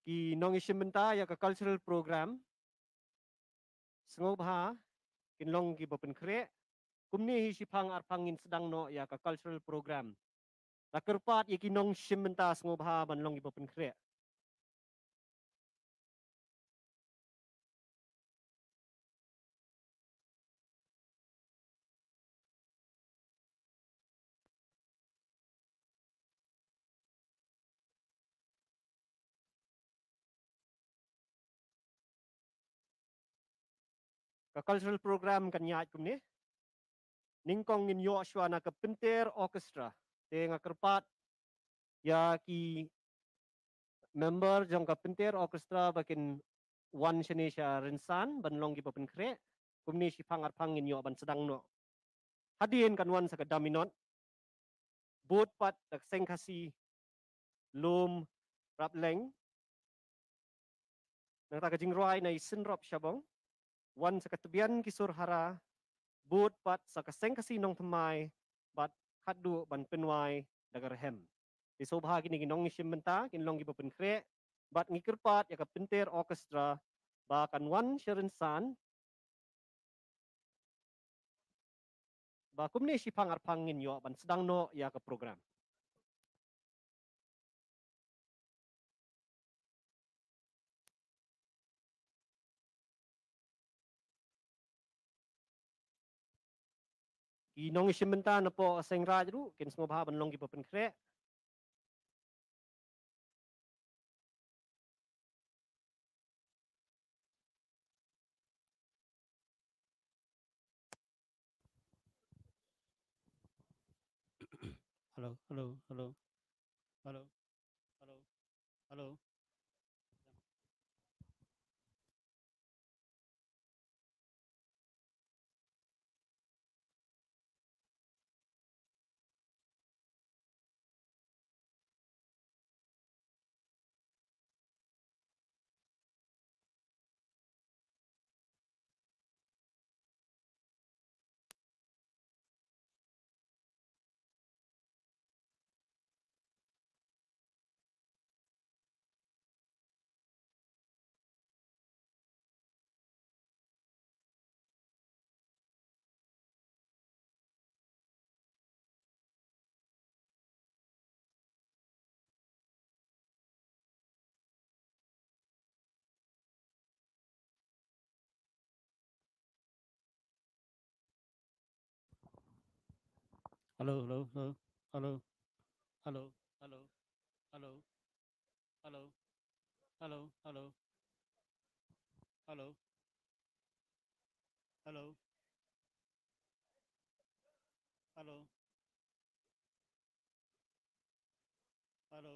Speaker 8: Ki nong ishimenta ya ka cultural program sengobha kinlong ki bopen kre kumni hi sipang arpangin sedang no ya ka cultural program. Rakerpat ya kinong shimenta sengobha banlong ki bopen kre. Ka cultural program kan nyat kumni ningkong ngin yo shwana ka penter orchestra te ngakerpat ya ki member jong ka penter orchestra bakin wan shenesha rensan banlong ki bopen kre kumni sipang arpangin yo ban sedang no. Hadin kan wan saka daminot bot pat tak seng kasi lum rap leng nang taka jingroi na isinrop syabong wan saka tebian kisur hara bot pat saka seng kasi nong temai bat hadu ban penwai dagar hem di sobha gini ginong shimenta kinlong gi bopen kre bat ngikirpat ya ka penter orchestra ba kan wan sherensan ba kumni sipang arpangin yo ban sedang no ya ka program. Inong ishimenta na po seng raj ru kin sengobha banlong gi bopen kre.
Speaker 1: Hello, hello, hello, hello, hello, hello. Hello, hello, hello, hello, hello, hello, hello, hello, hello, hello, hello, hello, hello, hello.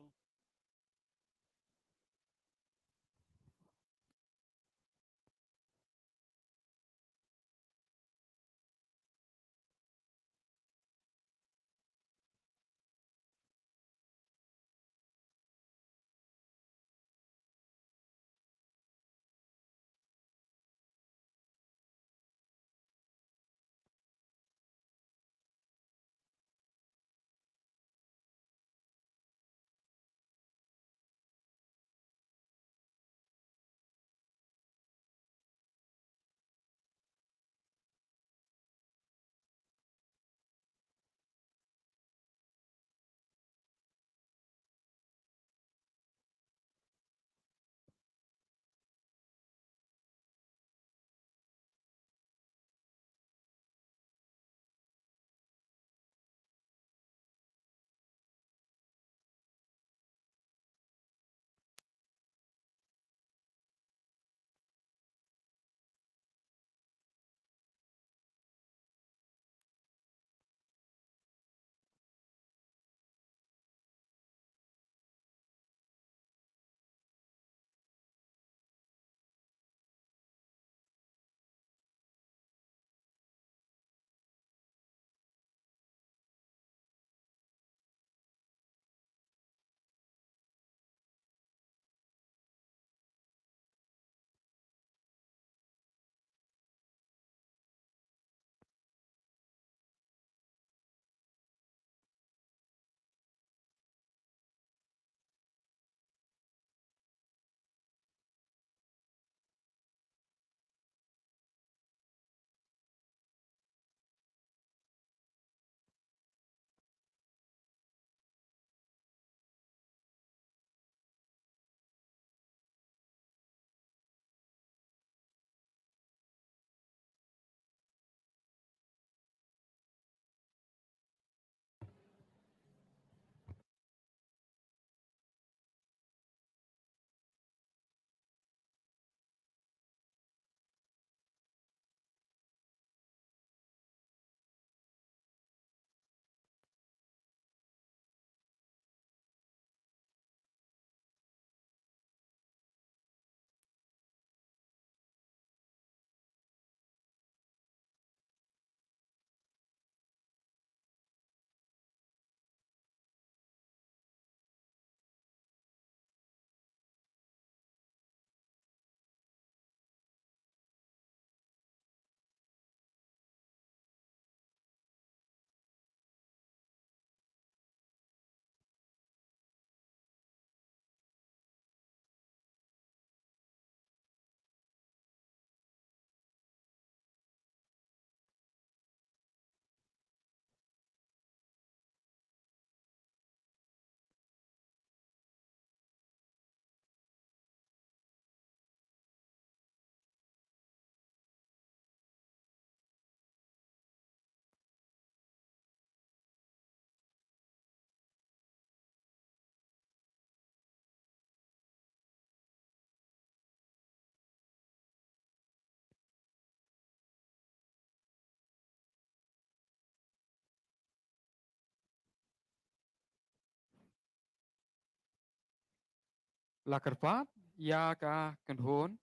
Speaker 9: Lakarpat, Yaka, Kanhon,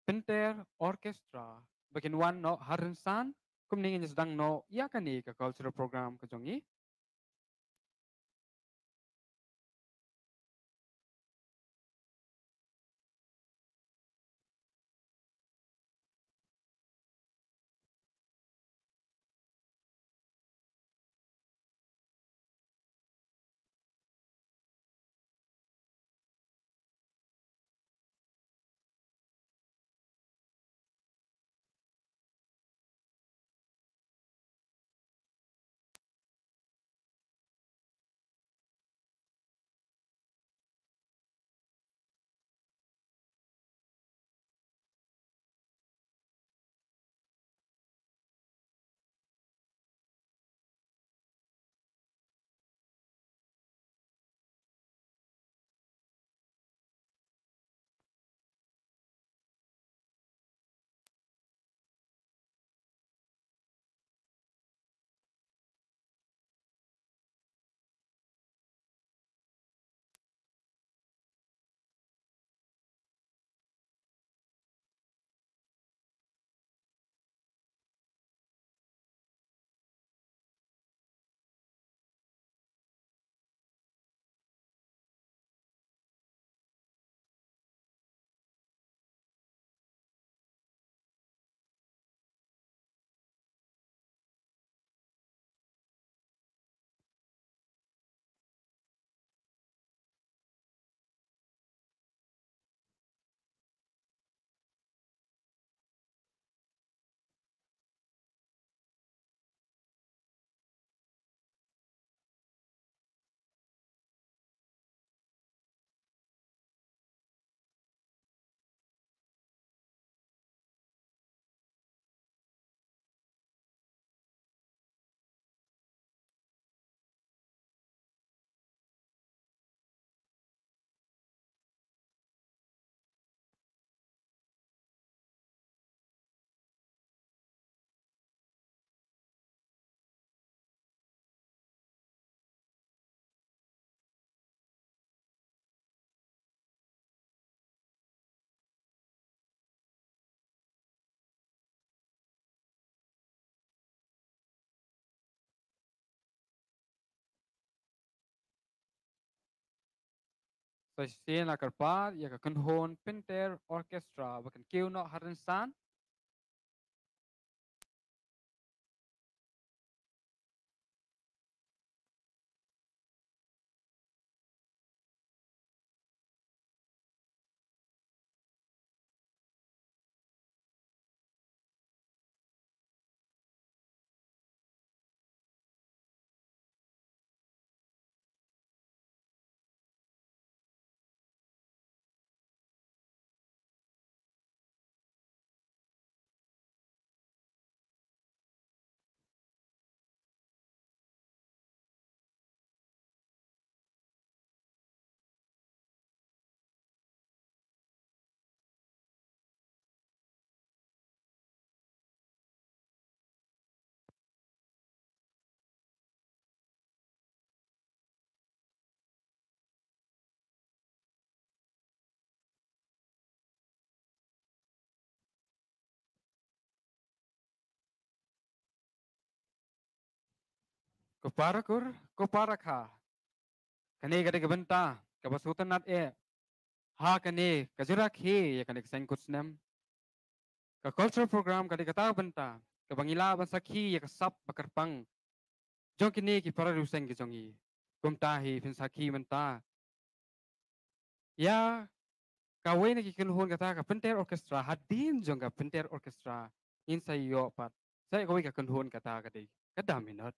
Speaker 9: Pinter, Orchestra, Bakin one no Harinsan, Kumning is dang no Yakani, ka cultural program kajongi. So Sien Lakarpat, Yaka Kanhon, Pinter, Orchestra, Bakin Kiw no Harinsan, Kuparakur, Kuparaka, Kane Gade Benta, Kabasutan at e, Ha Kane, Kajurak he, Yakanik Seng Kut Snem, Ka cultural program Kade Kata Benta, Kabangila Bansaki, Yakasap Bakarpang, Jonkini ki Pararuseng Jongi, Kumtahi, Finsaki Benta, Ya, Kaway na kikinuhon kata ka Pinter Orchestra, Hadin Jonga Pinter Orchestra, Insay yo pat, Say kaway ka kinuhon kata kade, Kadaminot.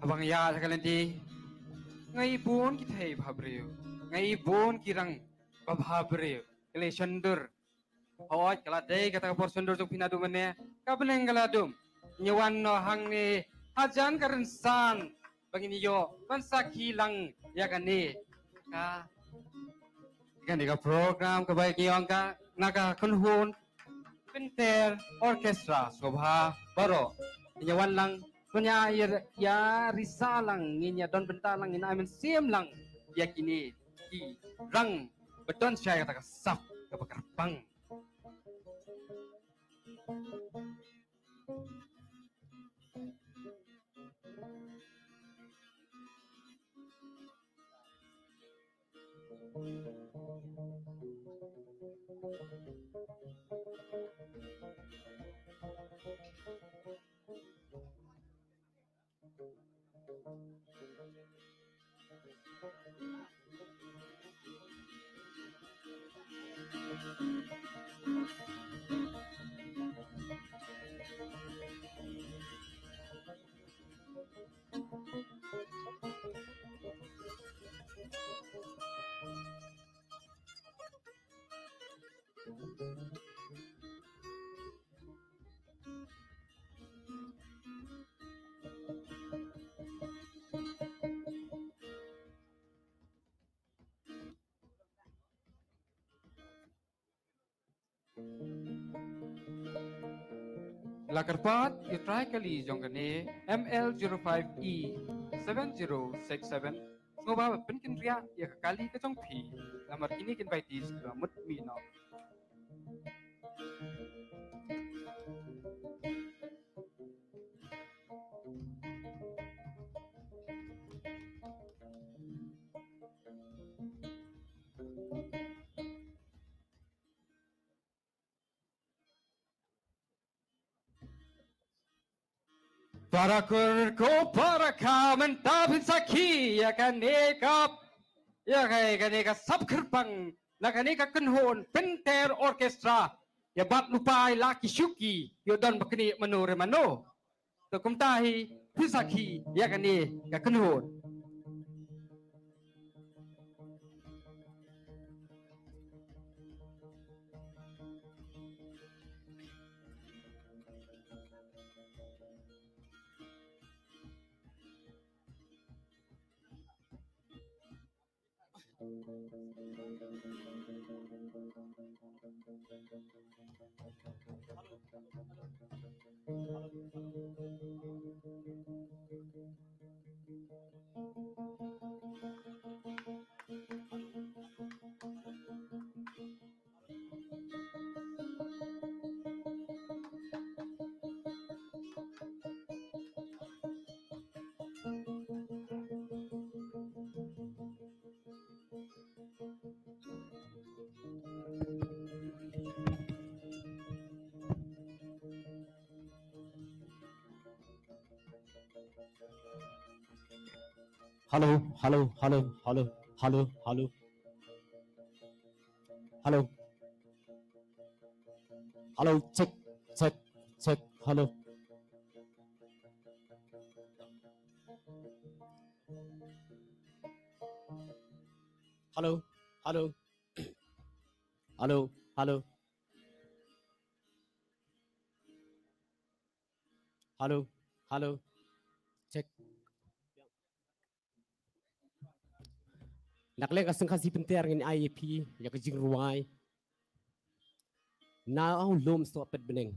Speaker 9: Abang ya sekalian di ngai bon kita hai bhabriu ngai bon kirang babhabriu kele shandur hoi kala dei kata por shandur jok pinadu mane kableng galadum nyawan no hang ni hajan karan san bangini yo pansa kilang ya kani ka gani ka program ka baik yang ka naga kunhun pinter orkestra sobha baro nyawan lang punya ya risalang nginya don bentalang ina amen sim lang yakini ki rang beton saya kata sap ke bekerpang Lakarpat, you try kali jong kani ML05E 7067 ngoba penkin ria ya kali ke jong pi lamar kini kin bai tis mut mi no para ko para ka mentapin saki ya kaneka ya kai kaneka sab kerpang na kaneka kenhon penter orkestra ya bat lupai laki syuki yo don bakni manore mano to kumtahi pisaki ya kani ka kenhon
Speaker 10: Hello, hello, hello, hello, hello, hello, hello, hello, check, check, check, hello. Hello, hello, hello, hello, hello, hello, check. Naklek aseng kasi penter ngin IAP ya kejing ruai. Na au lom sto pet beneng.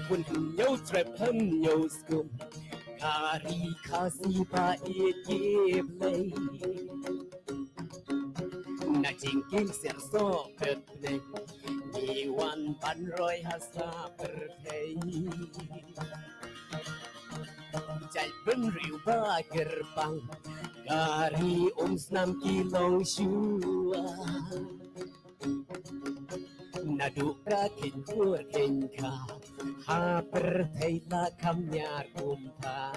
Speaker 10: Quân nhau trẹp hân nhau skum Kari kasi pa iib lay Na jingking serso petne Iwan panroy hasa pertay Jai ben riu ba gerbang Kari Snem kilong shua Naduka kintur kinka Ha pertayla kamyar kumpa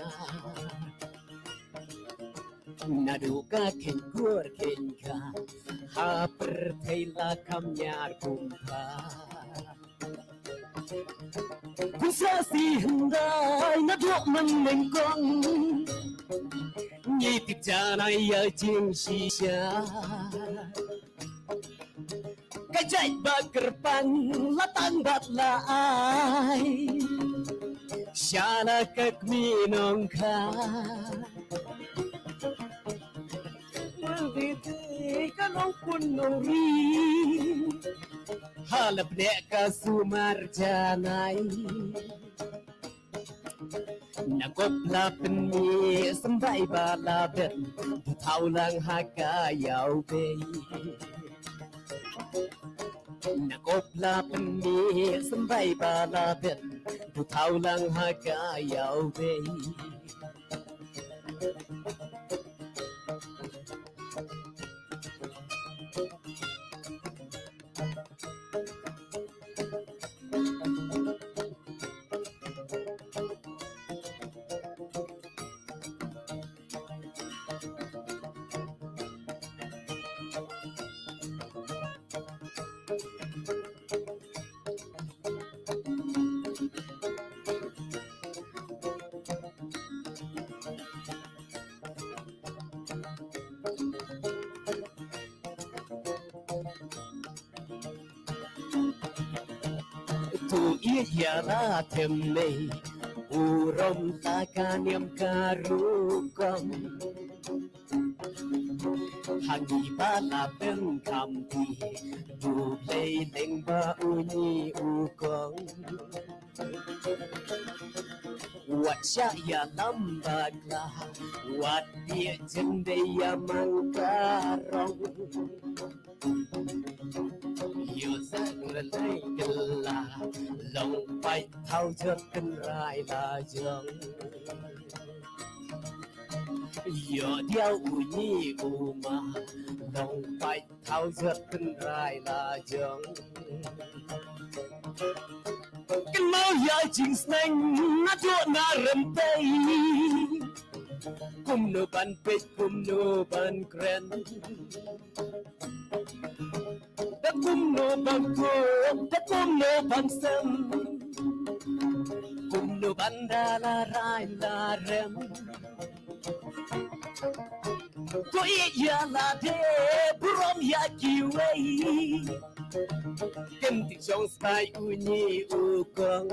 Speaker 10: Naduka kintur kinka Ha pertayla kamyar kumpa Kusa si henday naduk menengkong Nyitik janay ya jing shisha Kajay bagerpan latang batlay Syana kekminong ka Menditi kanong punong rin Halap neka sumarjanay Nagopla peni sembay balaben Butaw lang hakayaw bay Nagopla peni sembay balaben Butaw lang hakayaw bay Tu iya la temme urom takaniam karukam Hangi bala ben kampi du play leng ba uni ukong Wat sya ya lambagla wat dia jende ya mangkarong Yo sang relay gala long pai thao chớt kinh rai la jong Yo điao u nhi u ma long pai thao chớt kinh rai la jong Kinh mau ya jing sneng na cho na rem tây Kum no ban pet kum no ban kren Đã kum no ban kum đã kum no ban sem Kum no ban da la rai la rem Ko ya la de brom ya kiwei Kem ti chong spai uni u kong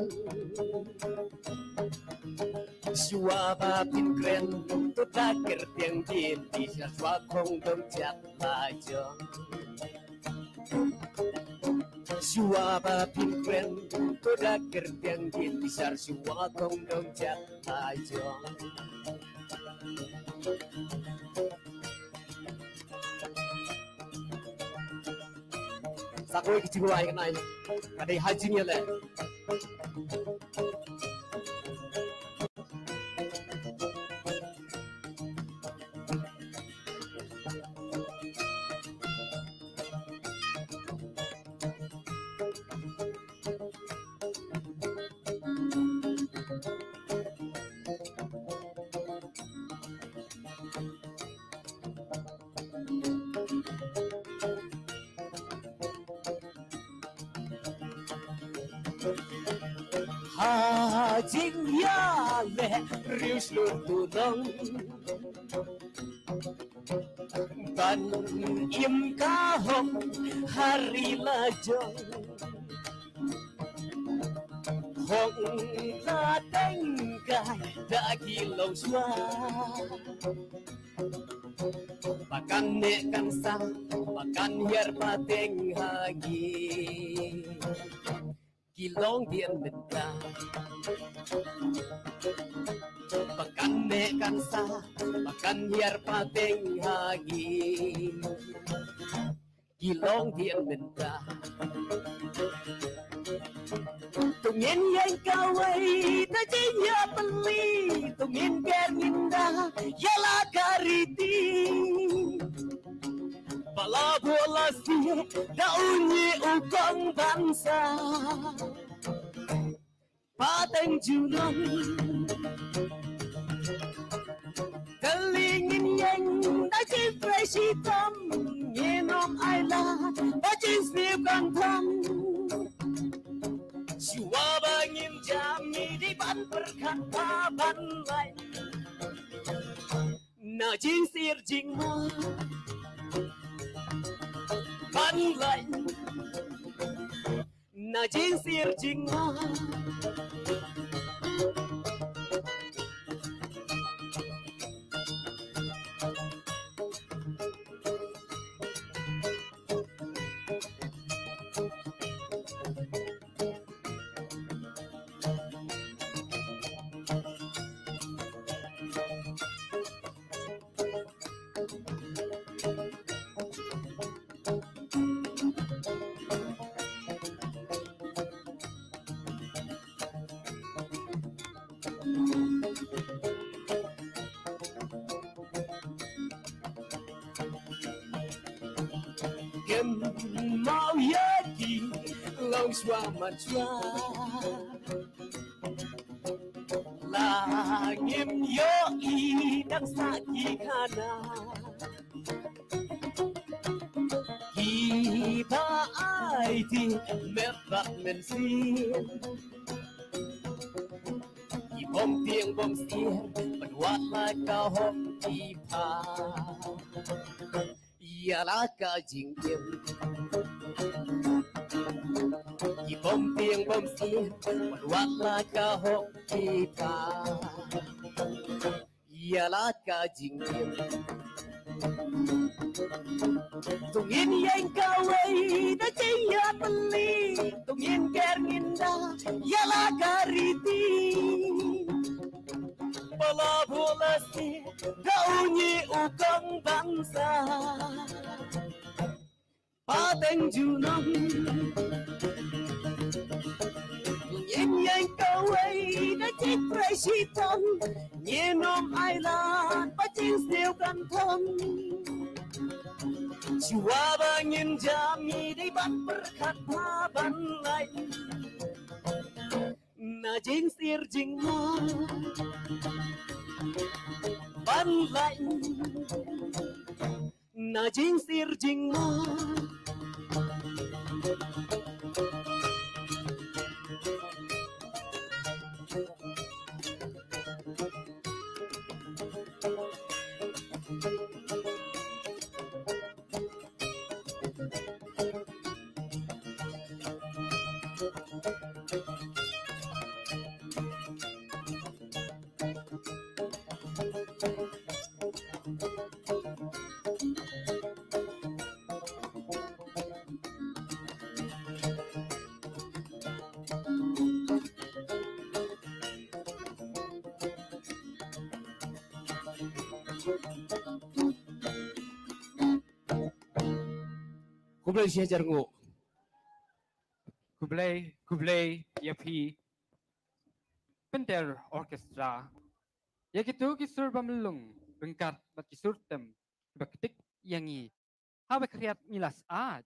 Speaker 10: Shua ba pin kren to ta ker tiang din ti sha swa khong dom chat la jong Shua ba pin kren to ta ker tiang din ti sha swa khong dom chat la jong Sakoi ki chibu ai kanai kadai hajin yale jing ya le riu slur tu dong ban im ka hong hari la jong hong la đánh gai đã ghi lâu xóa Pakan ne kan sa pakan hier pateng hagi kilong dien benta pakan ne kan sa pakan hier pateng hagi kilong dien benta tung yen yang kawai ta jinya peli tung yen ker minda yala kariti Bala bola si daunyi ukong bangsa Pateng junong Kalingin yang dajin presitam Nginom ayla dajin snip kantang Siwa bangin jami di ban perkata ban lain Najin sir jing mo ban lain Najin sir jing mo Kem mau yaki long xóa mặt xóa là nghiêm yo y đang xa kỳ khana kỳ ba ai thì mẹ bắt mình xin kỳ bom tiếng bom xiên bật quát lại cao hông kỳ pa ya la ka jing yem ki bom tiếng bom xiên bật quát lại cao hông kỳ pa ya la ka jing yem tung yên yang kawai da jaya peli tung yên ker nginda ya la kariti Bala bola si daunyi ukang bangsa Pateng junong Yin yang kawai da citrai sitam Nyenom ailan pacing snew kantong Siwa bangin jami di ban berkat ban lain Na jing sir jing mo ban lain Na jing sir jing mo Kublai siajar ngo
Speaker 9: Kublai yapi Penter orchestra ya gitu kisur bamelung bengkat bat kisur tem baktik yangi habe kriat milas ad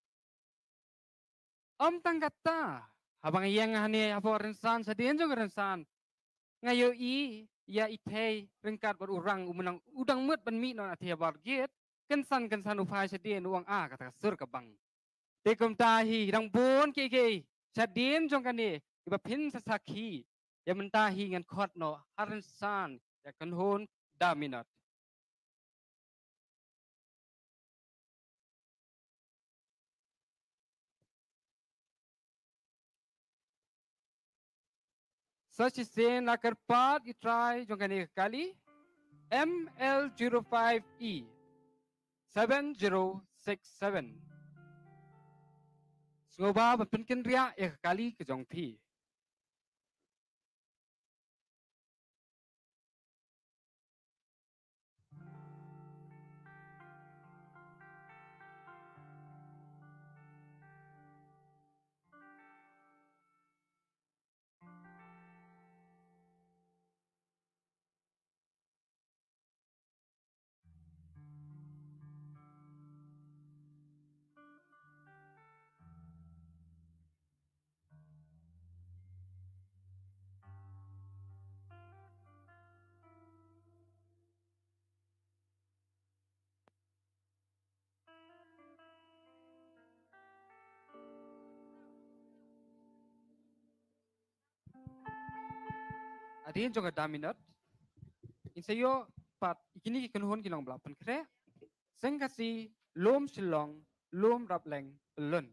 Speaker 9: tanggata habang yang hane apa rensan sadien jong rensan ngayo I ya itei bengkat berurang umenang udang mut ban mi non atia barget kensan upaya sadien uang a kata sur kabang Tekum tahi rang bon ke sadien jong kane iba pin sasaki ya mentahi ngan khot no haransan ya kan hon daminat such a sen akar pat you try jongani kali ML05E 7067 Ngoba berpenkin ria kali ke jong thi. Adin jong daminat. Insayo pat ikini kan hon kilong belapan kre. Seng kasi lom silong lom rapleng pelun.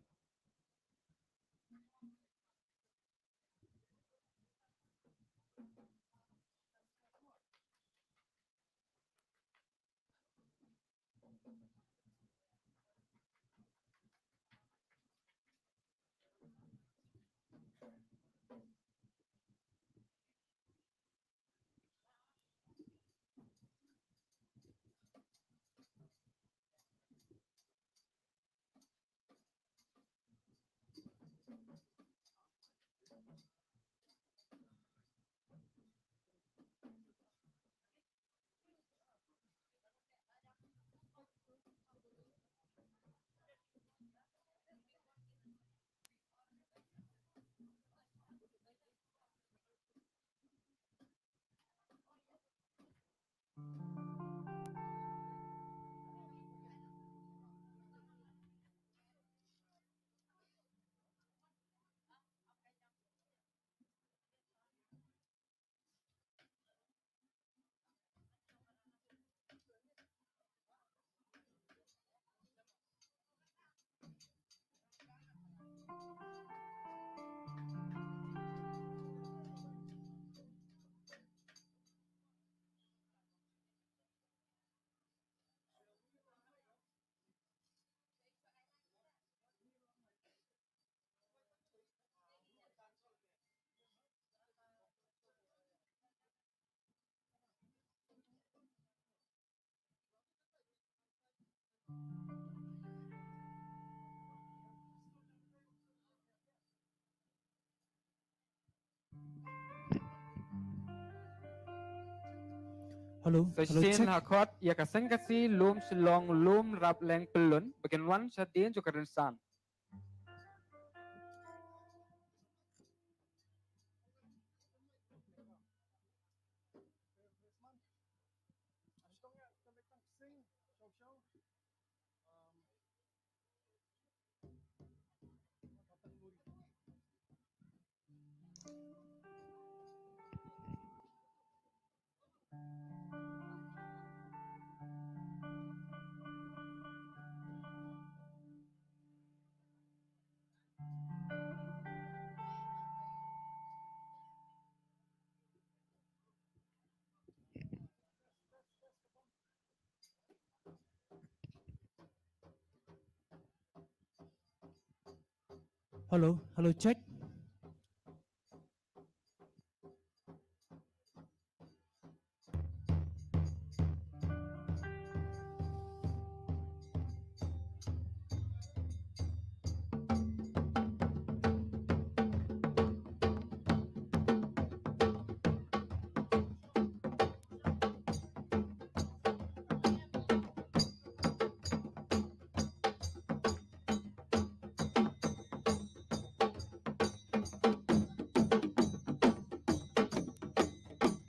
Speaker 11: Hello,
Speaker 9: So
Speaker 11: hello,
Speaker 9: sen
Speaker 11: check.
Speaker 9: ha khot ya ka seng kasi lom silong lom rapleng pelun. Bagian wan sa din jong karansan.
Speaker 11: Hello, hello, check.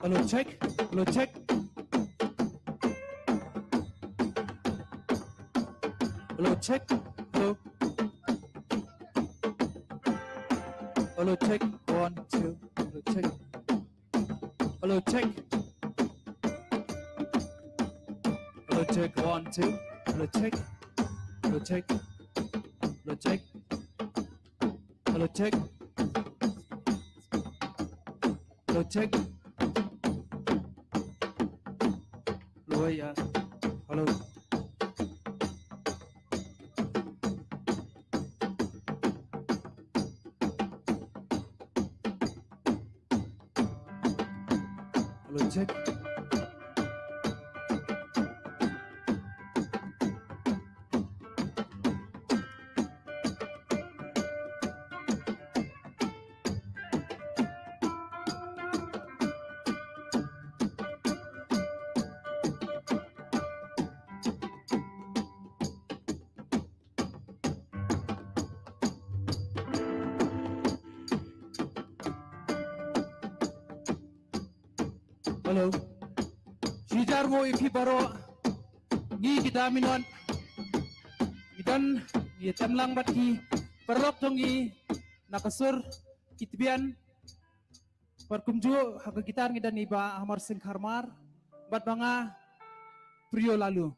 Speaker 11: Hello, check. Hello, check. Hello, check. Hello. Hello, check. 1, 2. Hello, check. Hello, check. Hello, check. 1, 2. Hello, check. Hello, check. Hello, check. Hello, check. Hello, check. Hello, yeah. Hello. Hello, check. Hello. Sijar mo ikibaro ni kita minon. Idan ye temlang batki perok tongi nakasur kitbian perkumju hak gitar ngidan iba hamar sengkarmar bat banga prio lalu.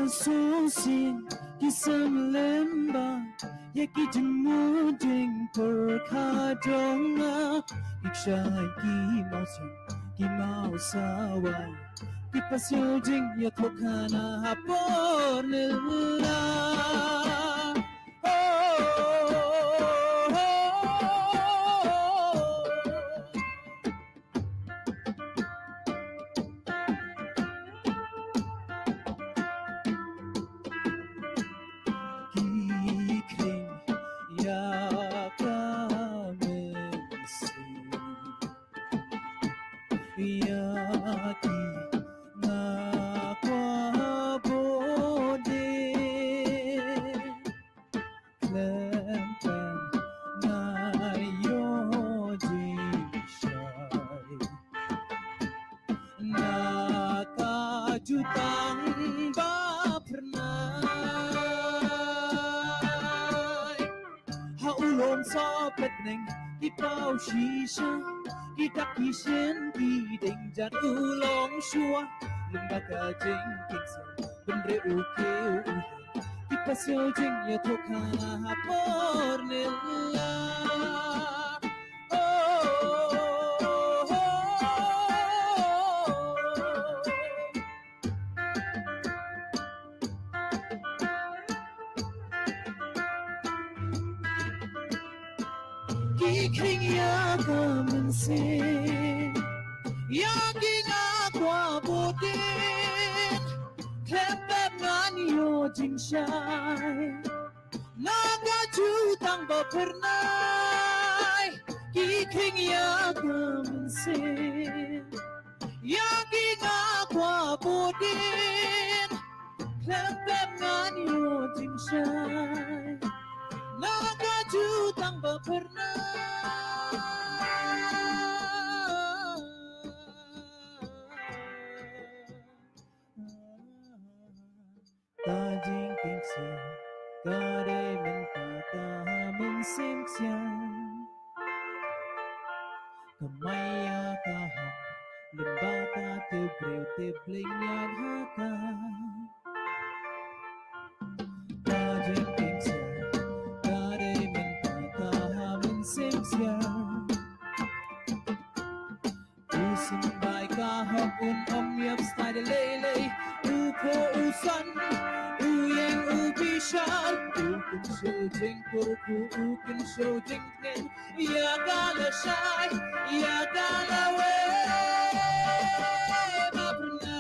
Speaker 11: Susin kisam lemba yaki jemu jeng perkadonga ikshay ki mau sawa ki pasyo jeng ya tokana hapor nila Shisha, kita kishen bideng jan ulong shua, lembaga jeng kingsan, bendre uke uhe, kita sio jeng ya tokana hapor nila. King ya kamansin Yaging aqua bodin Klepep nganyo jingshay Naga jutang bapernay King ya kamansin Yaging aqua bodin Klepep nganyo jingshay Naga jutang bapernay Tajing kingsi kare mentaka mensim siang Kamaya kaham lembata tebreu tebling yang haka Tajing kingsi kare mentaka mensim siang Usim bai kaham om yap style lele Upo usan Uyeng ubishan can shooting kurku can shooting ten ya gala shy ya gala way mabrna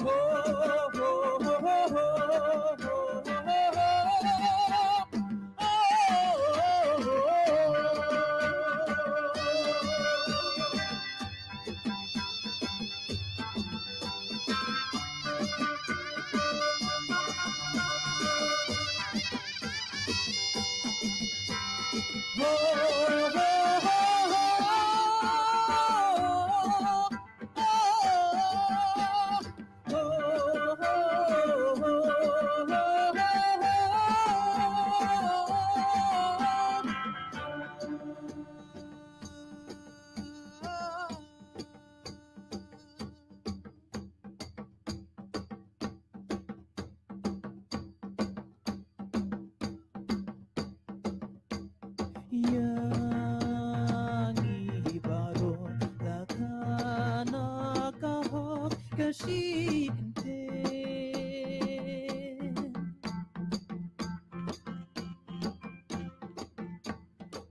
Speaker 11: ho ho ho ho ho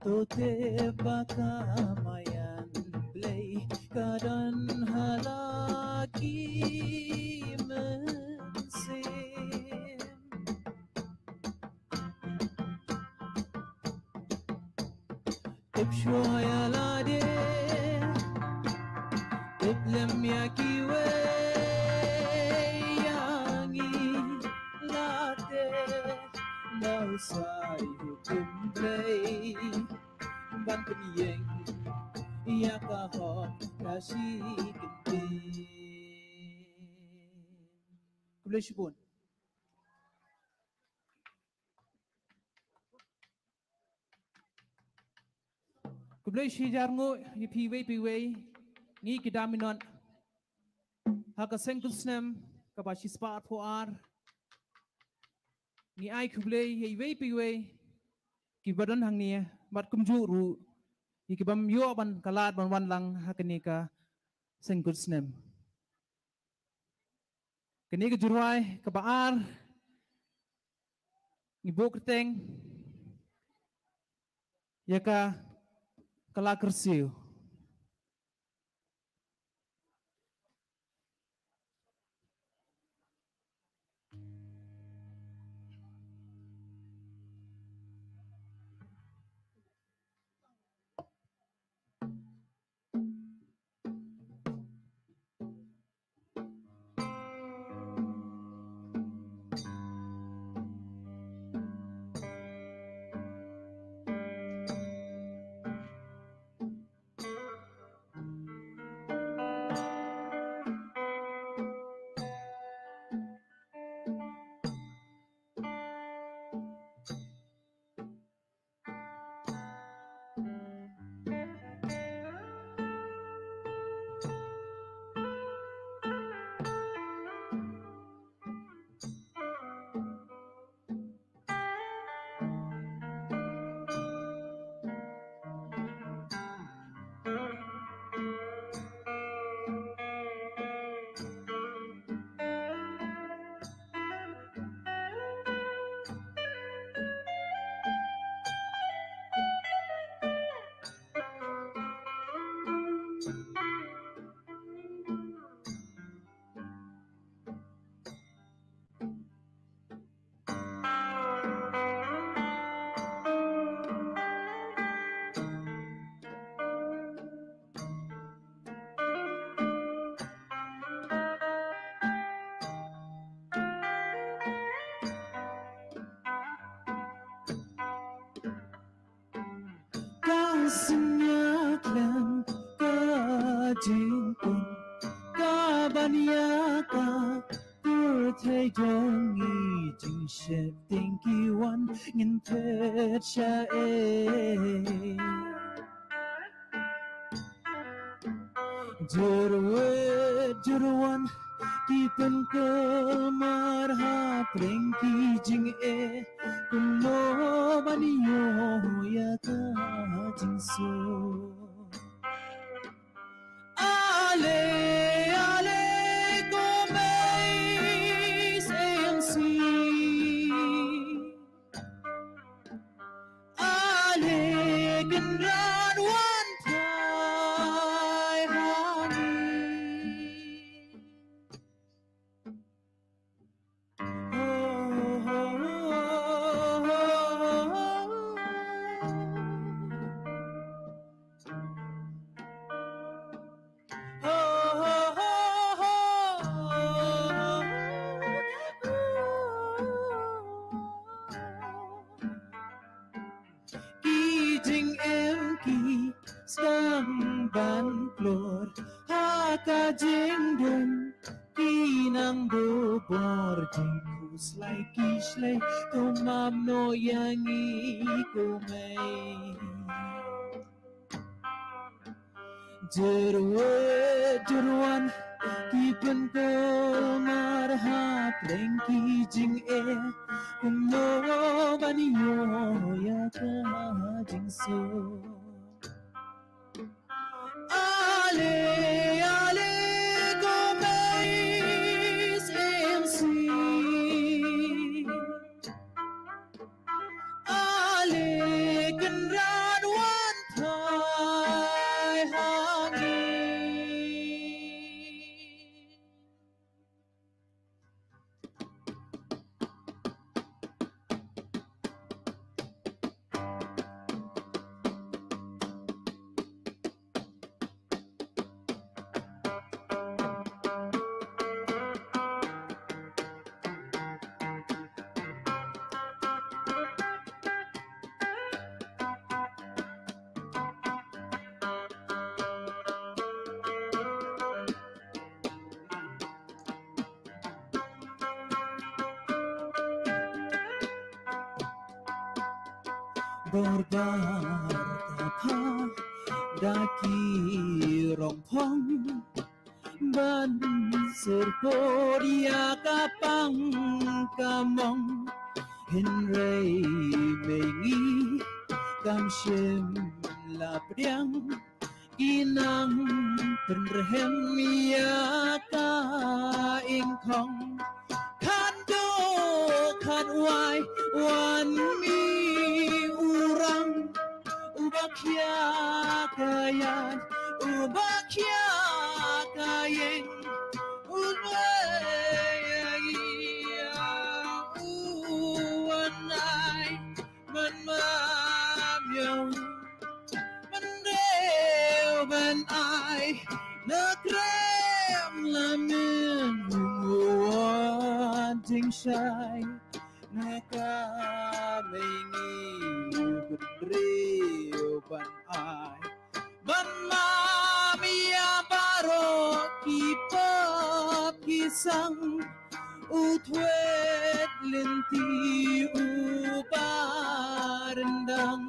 Speaker 11: Tote baka mayan play kadan halaki mensim tip shoya lade tip lem yakiwe yangi lade no sai hukum play ban peniyeng ia kahok kasih kentin kublai shibun kublai shijar ngo ye piwei ni kidaminon haka Seng Kut Snem Kaba Shispah Arphew ni ai kublai ye piwei kibadan hangnia mat kumjuru ikibam yo ban kalat ban wan lang hakenika Seng Kut Snem kenika jurwai kabaar ni bokrteng yaka kala kersiu kasnya klan kajingkun kabanyaka turthai dongi jingshet tingki wan ngin phet sha jurwan kipen kelmar ha prengki jing kuno baniyo ya ka jingso ale ale ko me ka jing dum kinang do bor jing kus lai kish lai to mam no yangi ko mai jeruan kipen ko marha plengki jing e kumo bani yo ya ka jing so ale ale go mais MC ale kan ran wan thai hangi Borbar tapa daki rong phong ban serporia kapang kamong Henry mengi kam shem la priang inang penrehem ya ka ing khong kan do kan wai wan mi urang ubakia kayan ubakia kayeng ubaya uanai man mamyong man reo man ai nakrem lamin uan ting shai naka mengi bedreo ban ai ban mamia baro kipap kisang utwet linti uparendang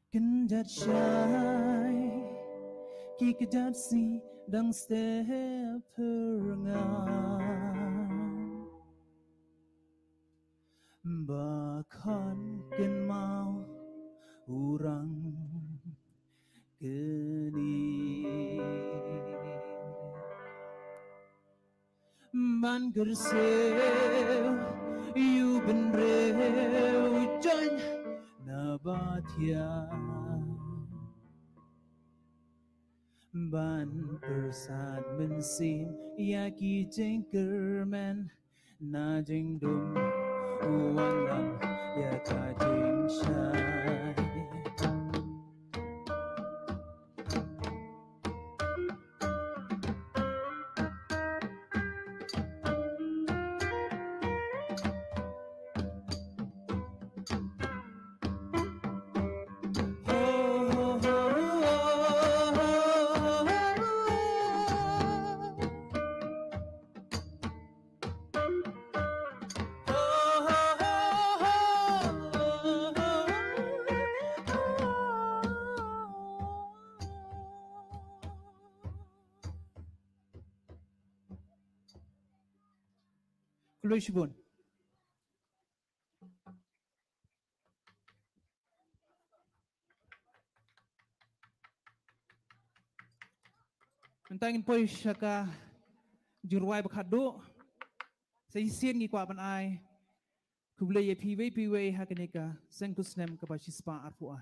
Speaker 11: Kendat syai ki kedat si dang step perengang bahkan ken mau urang keni man gerseu you ben reu join nabatia ban persat mensim yaki jengkerman na jeng dum uang lam ya ka jeng shai Pelui Shibun. Mentangin poi syaka juruai berkado. Saya sian ni kuat panai. Kubulai piwe hakaneka Seng Kut Snem Kaba Shispah Arphew.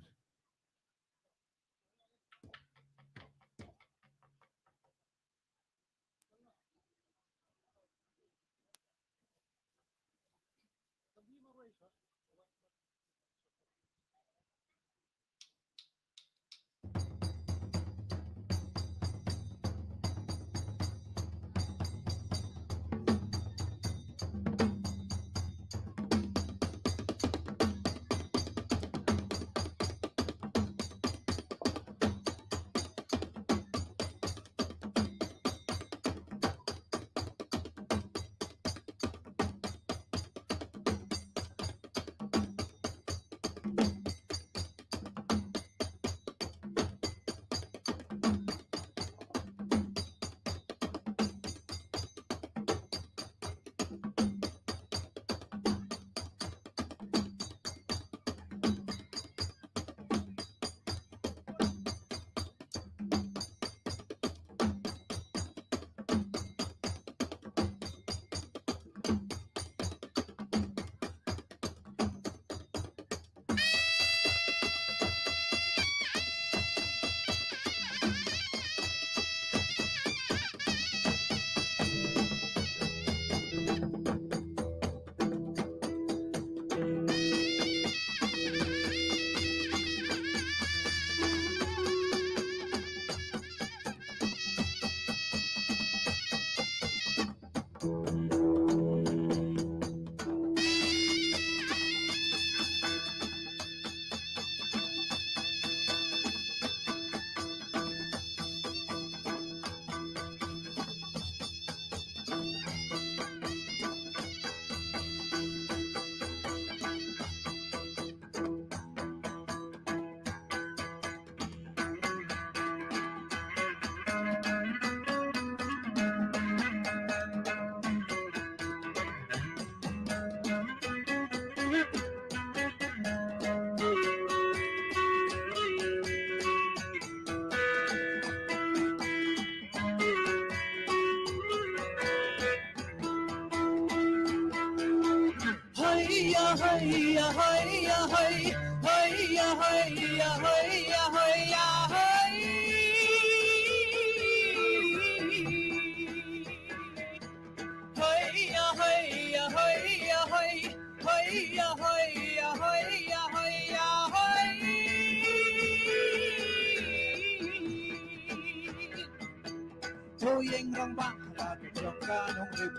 Speaker 11: Yang rong bang la trong ca nong rực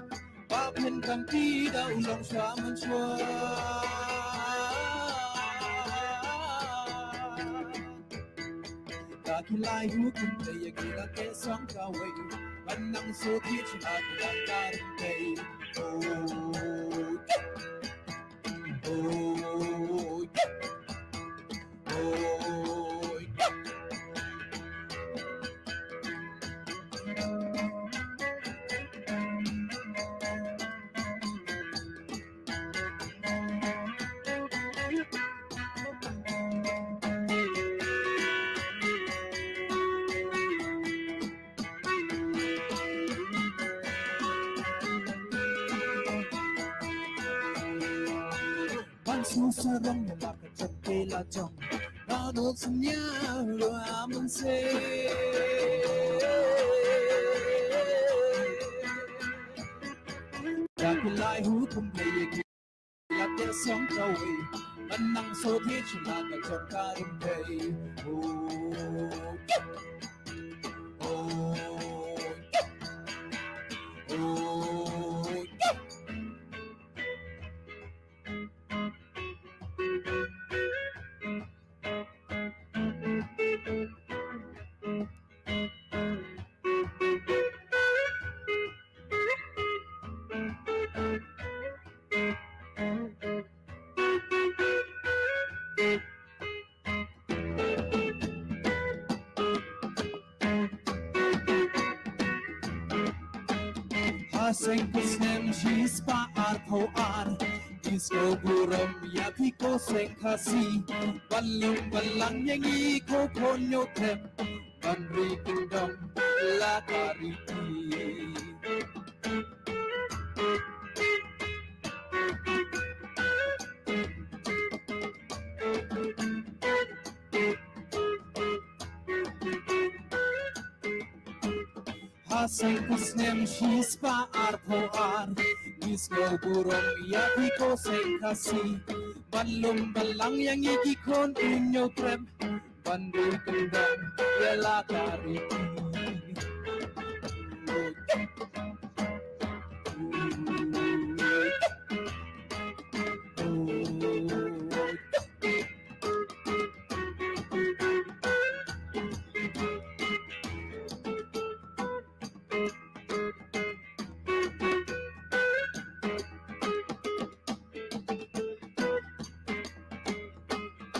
Speaker 11: ba bên cầm ti đâu lòng xóa mơn xóa cả khi lai hú cùng tây kia là kẻ sóng cao vậy vẫn năng số thiết chỉ là ca tây sarong na bakit kila jong nadot sanya ruaman se dakilai hukum play kila te song kawi manang so thi chula ka jong karum day Seng Kut Snem Shispah Arphew Disco buram ya piko seng kasi balung balang yang iko konyo tem Bandri kingdom la kariti Seng Kut Snem Arphew Disco buram ya piko seng kasi balung balang yang iko konyo tem Bandri kingdom la kariti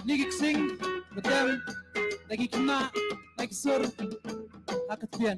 Speaker 11: Nigik sing, betem, lagi kena, lagi sur, akat pian.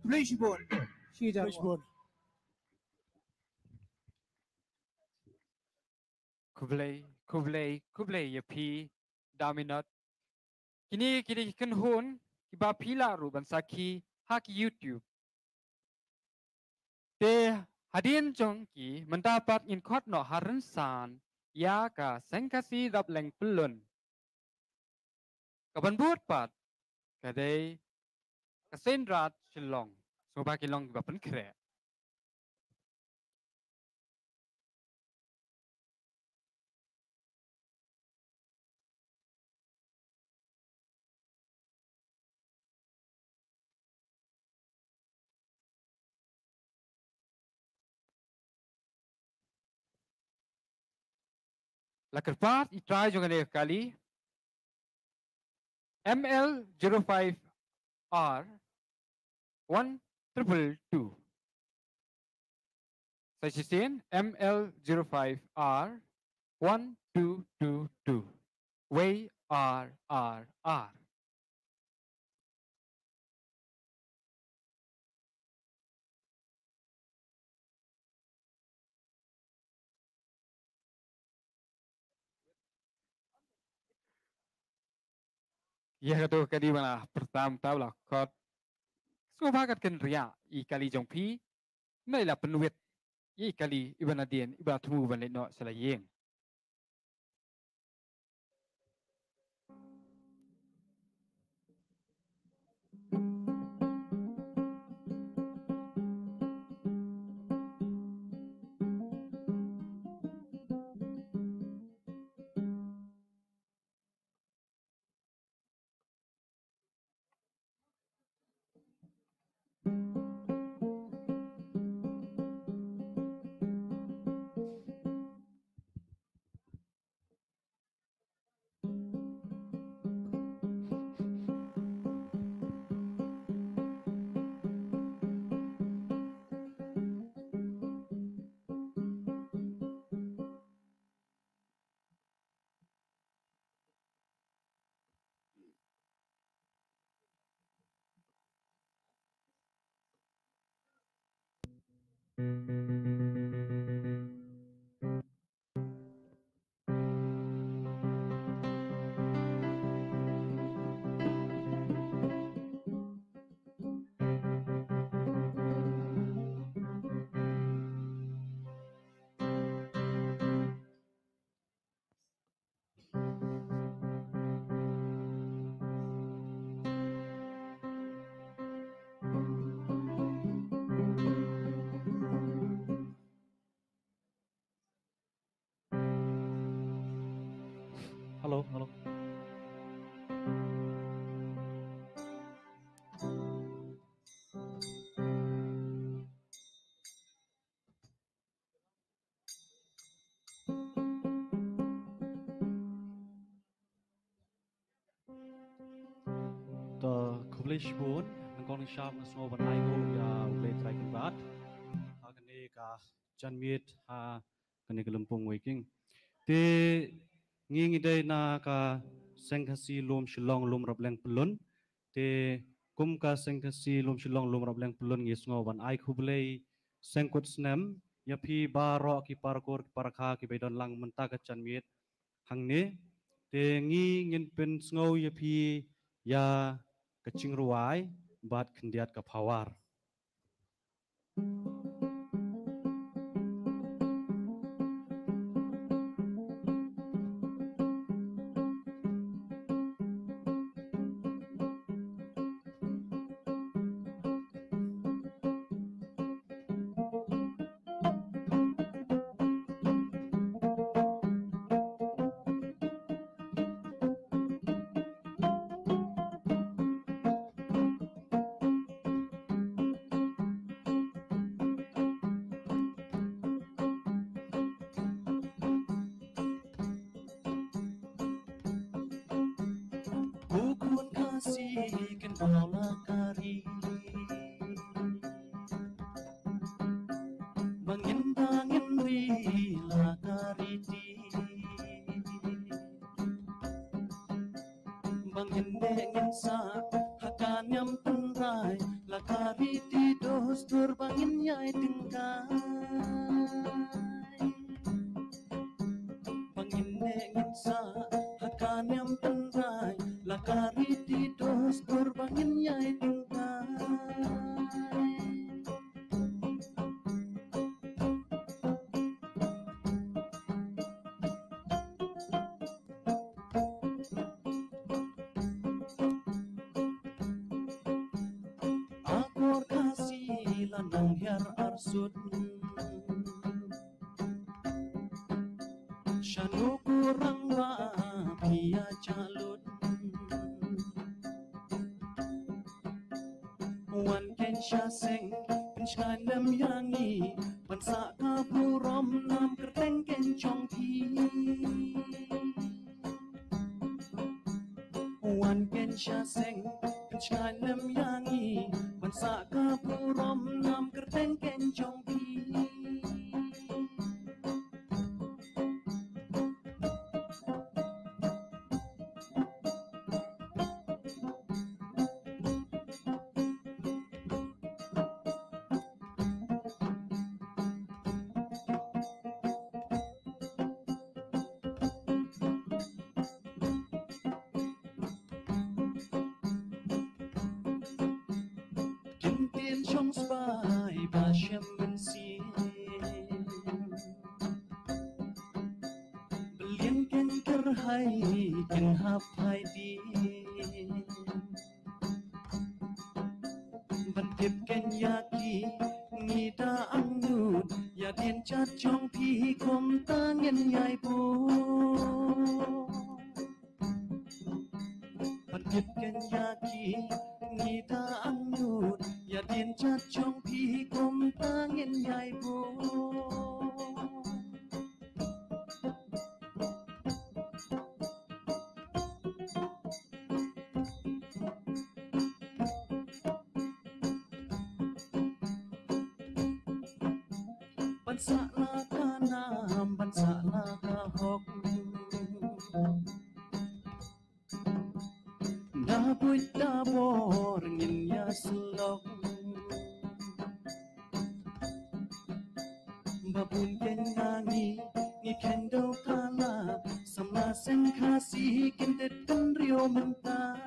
Speaker 11: Flashbone. Flashbone.
Speaker 9: Kublai ya pi daminat. Kini kan hun kiba pila ru bansaki hak YouTube. Te hadin jong ki mendapat inkot no harensan ya ka sengkasi dap leng pelun. Kaban buat pat kadai kasendrat silong. So ba kilong kiba pen kre. Lakerpat itry jong ane kali ML05R 1222. Saya sisin ML05R 1222. Way R. Ya kata kadi mana pertama lah kot. Semua bagat kan ria I kali jong pi. Nai lah penuit I kali iban adien iba temu ban no selayeng.
Speaker 1: publish pun nangkong ni syam ngasno ban ai go ya ulay try kan bat kani ka janmit ha kani kelempung waking te ngi day na ka sengkasi lom shilong lom rableng pelun te kum ka sengkasi lom shilong lom rableng pelun ngisno ban ai khublei Seng Kut Snem ya pi baro ki parkor ki parakha ki bedon lang menta ka janmit hang ni te ngi ngin pen sngo ya pi ya kaching ruai bat kendiat ka pawar
Speaker 10: Bukun kasih kendola kari Bangin bangin rila kariti Bangin dengin sa hakan yang tengrai La kariti dos tur bangin yai tingkai Bangin dengin sa hakan yang tengrai La kariti dos tur bangin yai tingkai Akor kasih landang hiar arsut Shanu kurang wa pia calut Wan ken seng Snem yangi Bansa kapurom nam kerteng ken chong pi Wan ken seng Snem yangi Bansa kapurom nam kerteng ken chong pi Kintin chong spai ba shem ben si Belien ken kerhai ken hap hai di Bantip ken yaki ngida angut ya dien chat chong pi kom tangen yai bu Bantip ken yaki ngida angut ya dien chat chong pi kom tangen yai bu Bansa la kanam bansa la kahok Dabuit dabor ngin ya selok Babun ken ngangi ni kendo kala Sama sen kasih kindet kan rio menta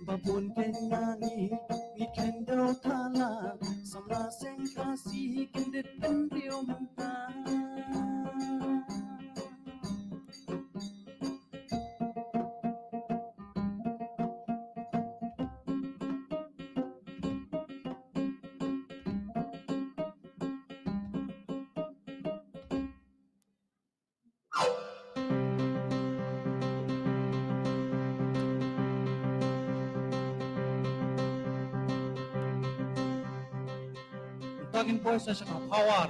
Speaker 10: Babun ken ngangi ni kendo kala Sama sen kasih kindet kan rio menta
Speaker 1: Tagin voice sa power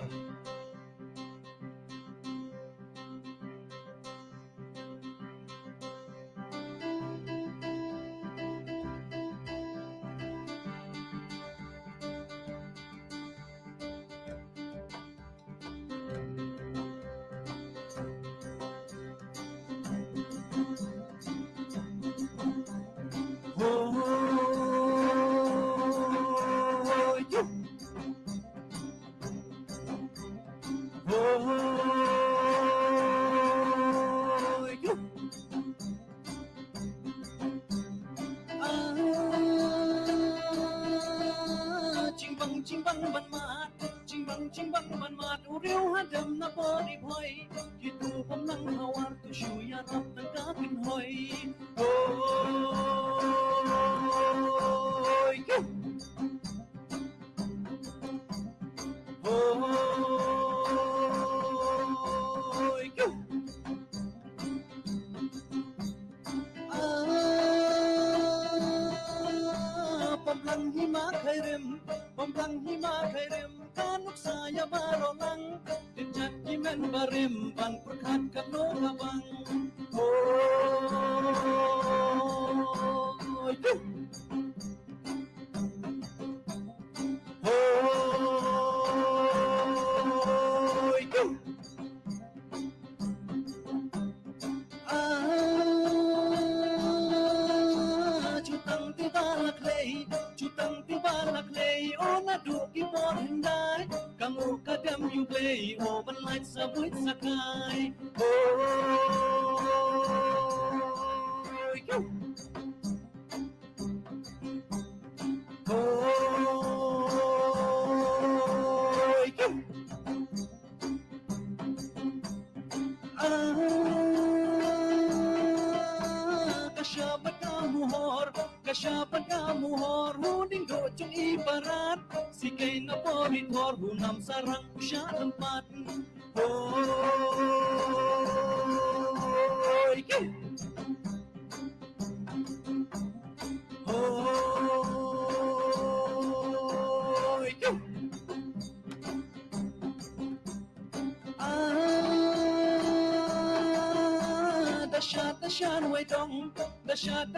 Speaker 10: bang ban mat ching bang ban mat u riu ha dam na body boy ki tu pom nang hawar tu shu ya rap na ka kin hoi oi pamlang hima khairem kanuk saya barolang dijat kimen barim ban perkhat kano labang chutang ti balak lei ona du ki por hindai kamu kadam you play open light sa buit sakai kasyapan kamu hor huning do chung ibarat si kay na pori thor hunam sarang usya tempat hoy ke hoy ke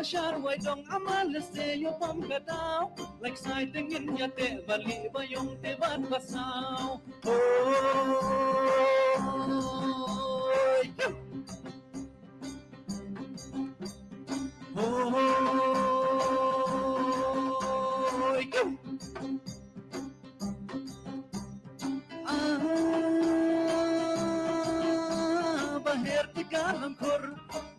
Speaker 10: dashan way dong amal se yo pom kadao like sai tingin ya te bali bayong te ban basao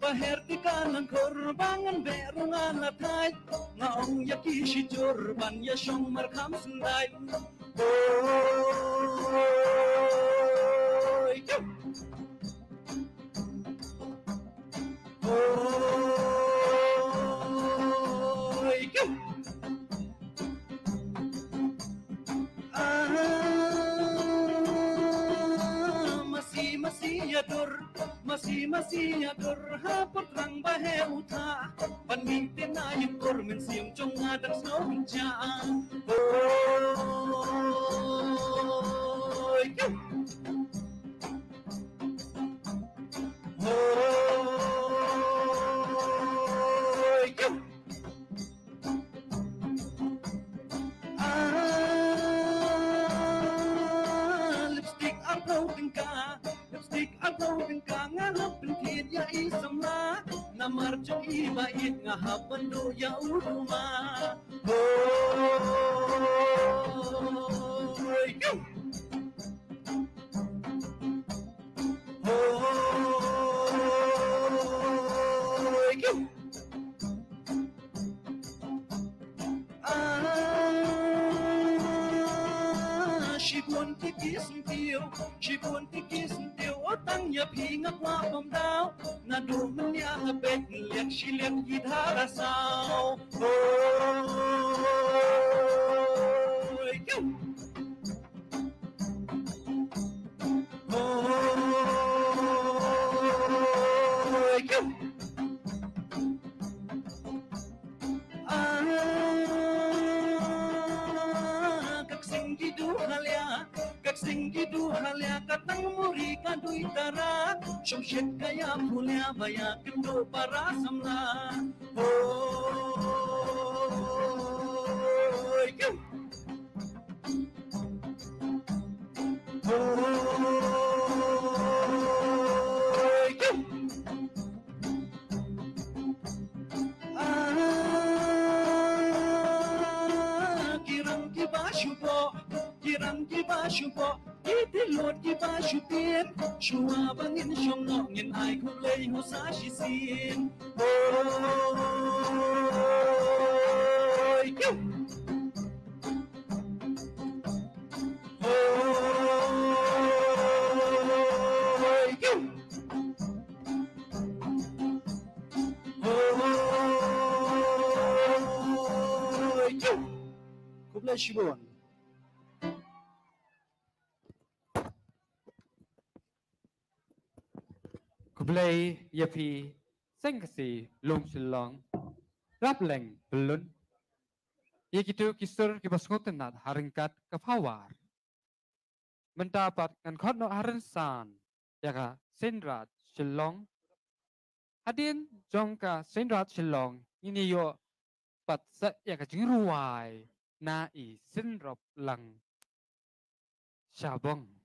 Speaker 10: Baher di kanan korbangan berungan latai ngaong yaki shijur ban ya shong markham sendai masih adur hapot lang bahe uta panitin na yung kormen siyong chong ngadang snow hinjaan lipstick uploading ka nganap pintit ya isamla namar chong ibait ngahapan do ya uruma she buồn tiki sentiu otang ya pinga kwa pom dao na du men ya ngabek liak shi liak gitara sao Singgi du halya katang muri kadui tara shomshet kaya phulya baya kindo para samla hoy kim hoy kim kirang ki ba shupo iti lot ki ba shupin shua bangin shom no ngin ai khu lei ho sa shi sin hoy kim
Speaker 12: Kublai Shibon.
Speaker 9: Kublai Yapi Sengkasi Lung Silong Rableng Belun Yakitu Kisur Kibasngotenat Haringkat Kepawar Mendapat kan no Harensan Yaka Senrat Shilong Hadin Jongka Senrat Shilong Ini yo Pat Set Yaka Jingruai Na I Senrop Lang Shabong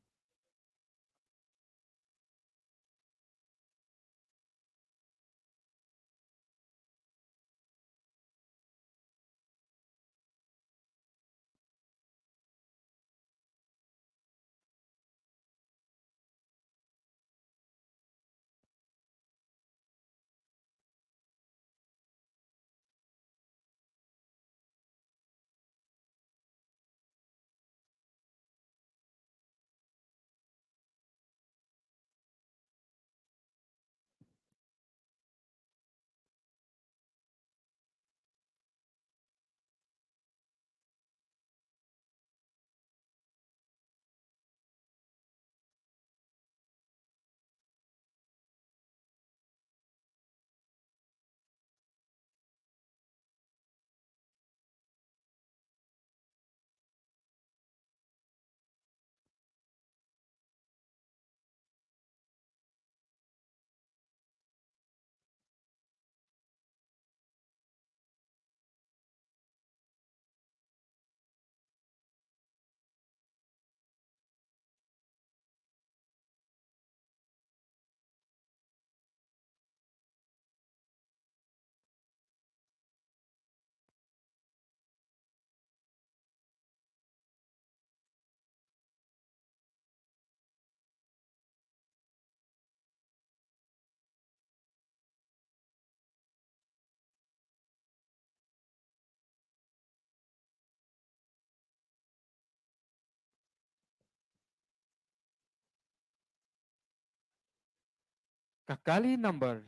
Speaker 9: Kakali number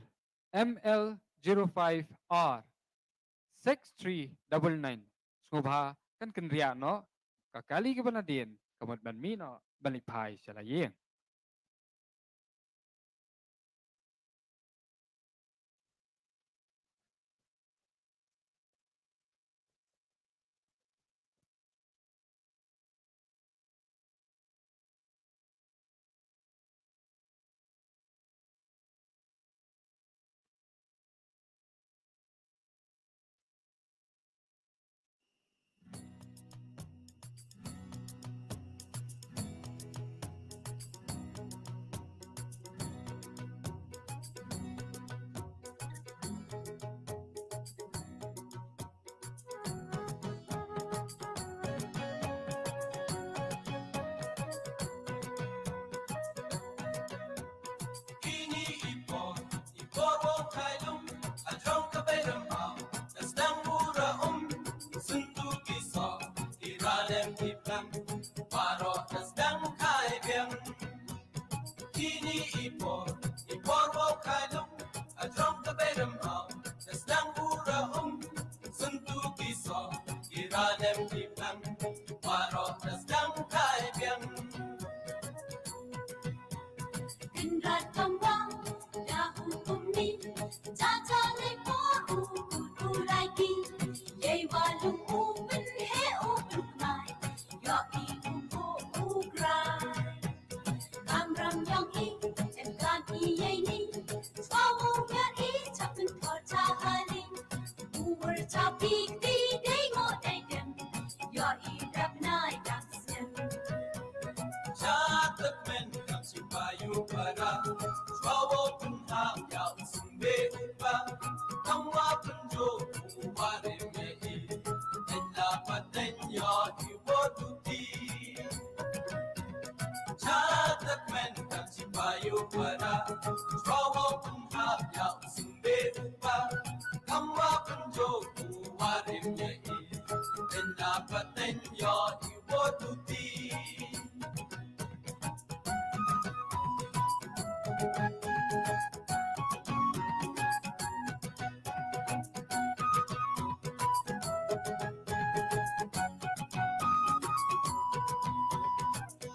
Speaker 9: ML05R 6399 Sngubha kan kenria no kakali ke banadin kamut ban mi no balipai salayeng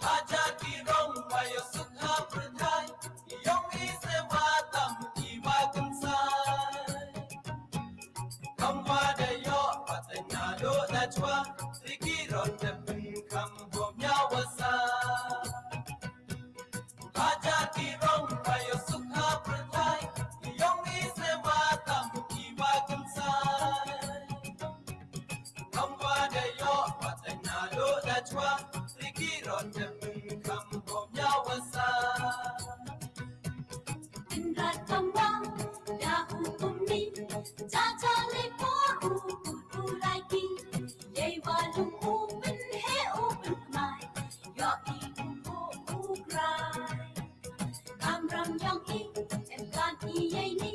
Speaker 10: Haja kirong wayo sukha pradhai, yong ise watam iwa kansai. Kamwa de yo patanya do na chwa, rikiron de bin kam hom ya wasa. Haja kirong wayo sukha pradhai, yong ise watam iwa kansai. Kamwa de yo patanya do na chwa, rikiron de bin kam hom ya wasa.
Speaker 3: Indrat kamwa dahu kumni Tata le por u like Ye walum open he open my Yo I u cry Kamram yang I and kan I ye ni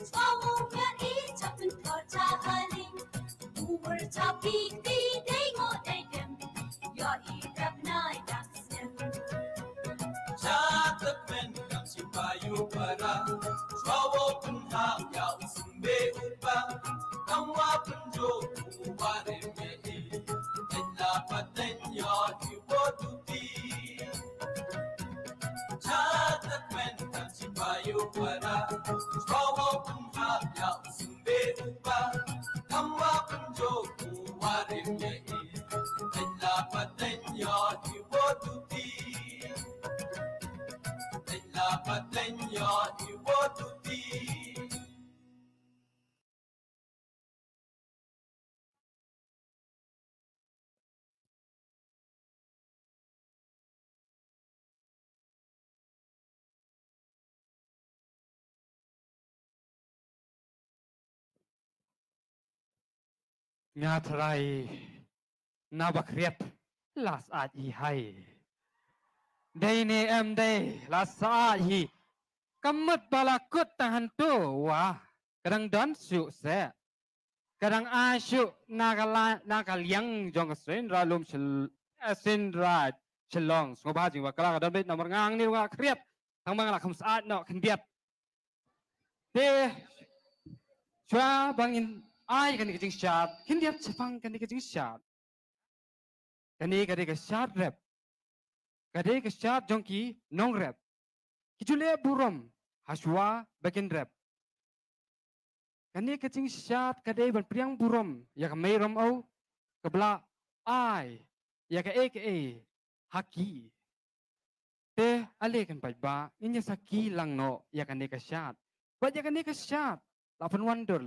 Speaker 3: Swawo ya I chapin torta ali Uber chapi di day mo day dem Yo I rap night dance them
Speaker 10: Chatak men kam si payu para Swawo pun hang ya usumbe upa Kamwa punjo uware me I Ella paten yo di wotuti Chatak men kam si payu para Swawo pun hang ya usumbe upa Kamwa punjo uware me I Ella paten yo di wotuti La patenya iwotuti.
Speaker 9: Nga trai na bakriat las at I hai. Day ni em day las at hi. Kamut balakut tahan tu wah. Kadang don su se. Kadang asyuk nakaliang jong sendra lum sendra chelong. Semua bahasa wakala kadang bet nomor ngang ni wak kriat. Tang bang lah saat no kendiat. Deh Chua bangin ai kan kecing syat. Kendiat sepang kan kecing syat. Kani kadai ke syat rap. Kadai ke syat jongki nong rap. Kijule burom haswa bagian rap. Kani kecing syat kadai ban priang burom ya ke mai rom au kebla ai ya ke haki. Te ale kan ba inya saki lang no ya kani ke syat. Ba ya kani ke syat. Lapan wonder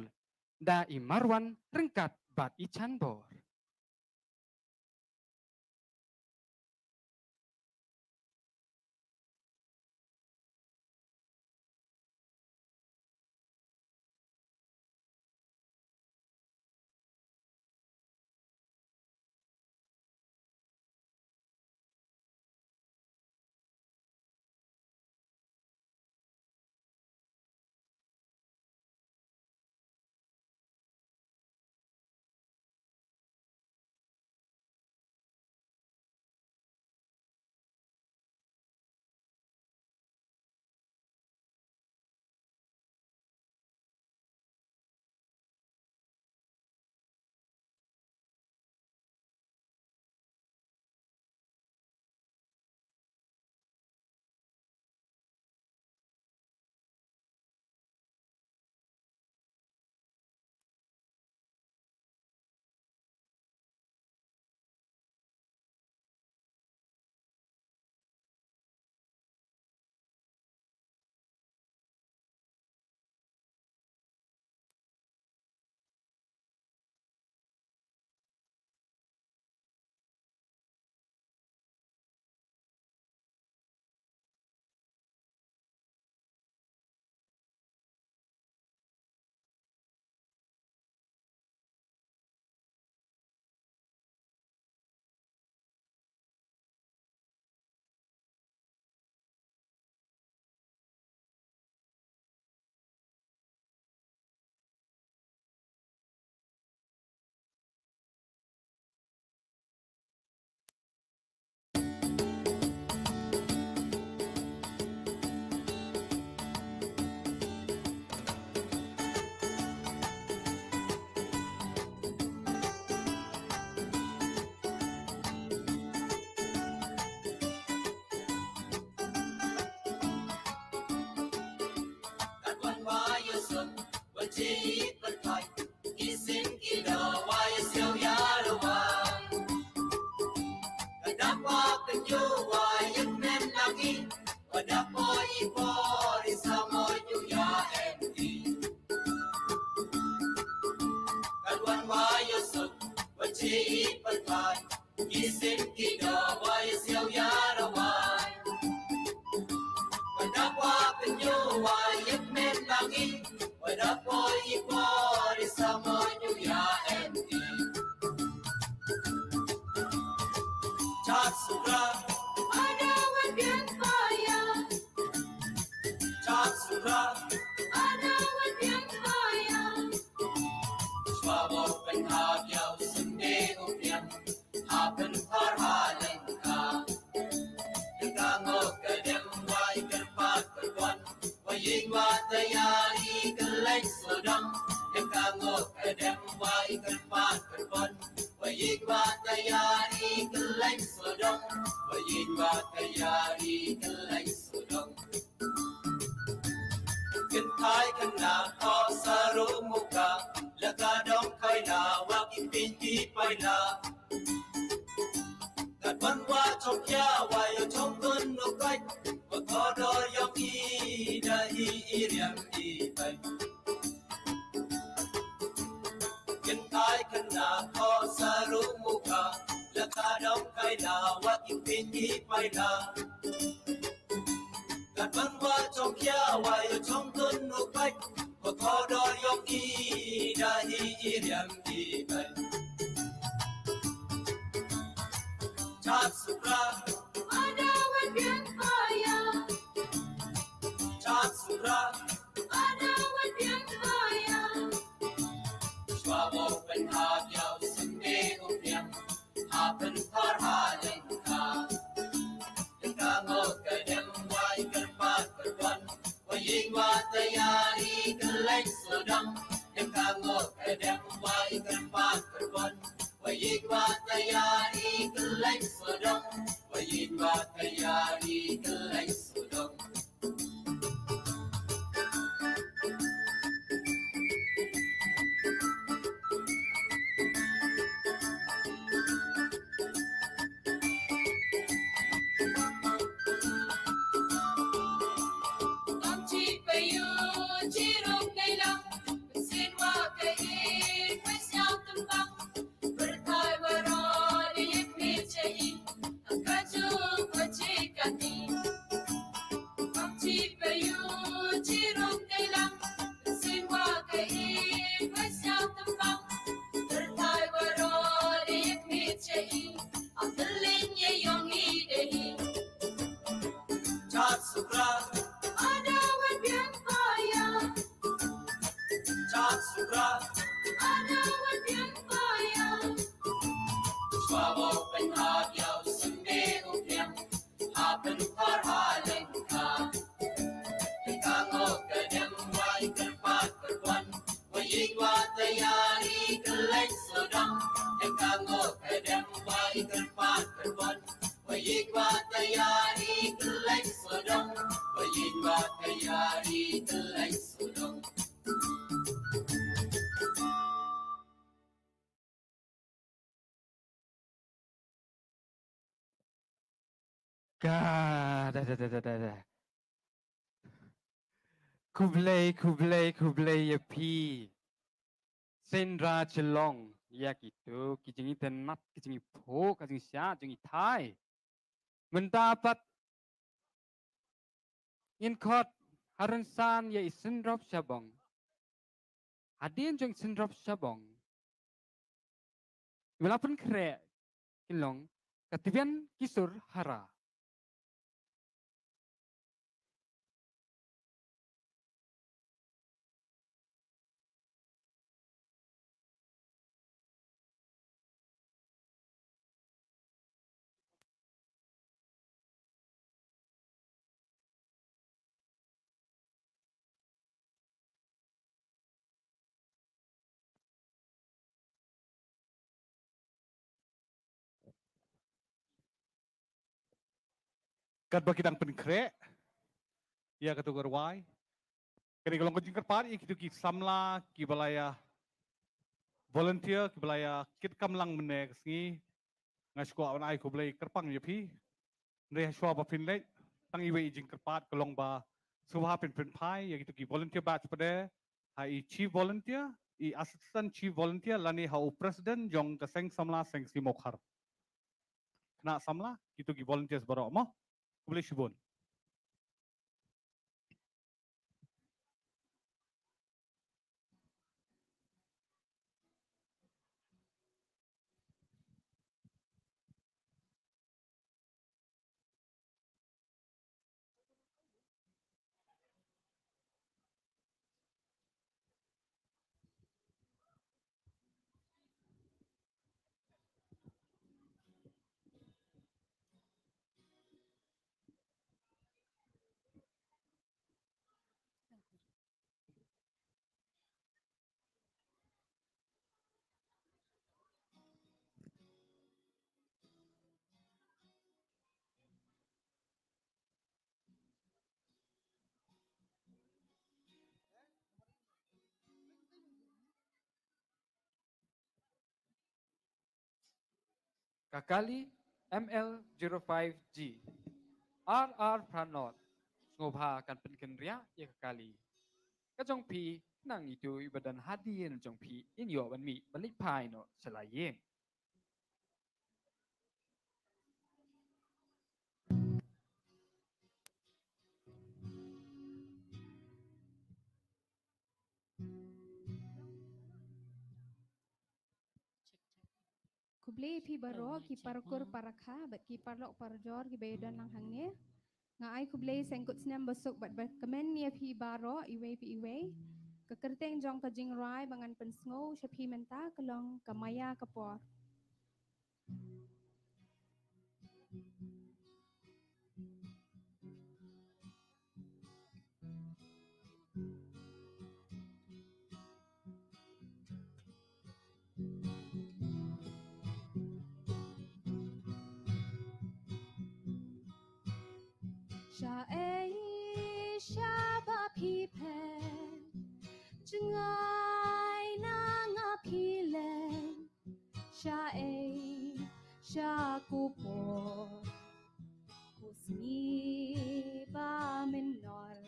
Speaker 9: da imarwan rengkat bat ichan bor.
Speaker 10: chi pan thai ki sim ki do wai siêu ya ra wai pada qua pen yo wai yet men bangi pada poi po di samo nyu ya en ti chat sura
Speaker 3: ada wan bian paya
Speaker 10: chat sura
Speaker 3: ada wan bian paya
Speaker 10: swabo pen ha yau sim de o pian ha pen par ha len ka Kangok kadem wai kerpat kerwan waying watayari keleng sodam Kangok kadem wai kerpat kerwan waying watayari keleng sodam waying watayari keleng sodam Kentai kena ko saru muka lakadong kai na wakin pinti pai na Kat ban wa chok ya wa yo chok kun no kai wa ko do yo ki da hi I riam I pai Ken ai kan na ko saru muka la ka dong kai na wa ki pin ki pai na Kat ban wa chok ya wa yo chok kun no kai wa ko do yo ki da hi I riam I pai Chat sura
Speaker 3: ada wan bian paya
Speaker 10: Chat sura
Speaker 3: ada wan bian paya
Speaker 10: Swabo pen ha yau sim de o pian ha pen par ha len ka Kango kadem wai kerpat kerwan waying watayari keleng sodam Kango kadem wai kerpat kerwan waying watayari keleng sodam waying watayari keleng sodam
Speaker 3: Tom chi payu chi rong kai lang sin wa kai kwai xiao tum bang ber thai wa ro de yek mi che yi ka chu ko chi ka ni Tom chi payu chi rong kai lang sin wa kai kwai xiao tum bang ber thai wa ro de yek mi che yi a lin ye yong yi de yi
Speaker 10: Chat sura
Speaker 3: ada wan bian paya
Speaker 10: Chat sura
Speaker 3: ada wan bian paya
Speaker 10: Swabo pen ha yau sim de o pian ha pen par ha len ka Kango kadem wai kerpat kerwan waying watayari keleng sodam Kango kadem wai kerpat kerwan waying watayari keleng sodam waying watayari keleng sodam
Speaker 9: Ka dah. Kublai ya pi. Sendra celong ya gitu. Kijingi tenat, kijingi po, kijingi sia, kijingi thai. Mendapat inkot haransan ya isendrop sabong. Hadin jong sendrop sabong. Walaupun kere kilong katibian kisur hara.
Speaker 1: Kat bagi dang pen kre ya katu garwai kani kalau kau jingkar par itu ki samla ki balaya volunteer ki balaya kit kamlang mene kesni ngasko awan ai ko blai kerpang ya pi ndai shwa ba pin le tang iwe jingkar par kalong ba subha pen pai ya itu ki volunteer batch pada hai chief volunteer I Assistant Chief Volunteer lani hau President jong kaseng samla seng simokhar. Kena samla itu ki volunteers baru mo. Boleh shibon.
Speaker 9: Kakali ML05G RR Pranot ngobha kan penken ria ya kakali kajong pi nang itu ibadan hadirin jong pi inyo ban mi balik pai no selayeng
Speaker 12: Kublai pi baro ki parkur parakha bat ki parlok parjor ki bedan lang hangne nga ai kublai Seng Kut Snem besuk bat kemen nia pi baro iwe pi iwe kekerteng jong ka jing rai bangan pensngo shapi menta kelong kamaya kapor Sha ei sha ba pi pen Jangai na nga pi len Sha ei sha ku por Kusni ba menor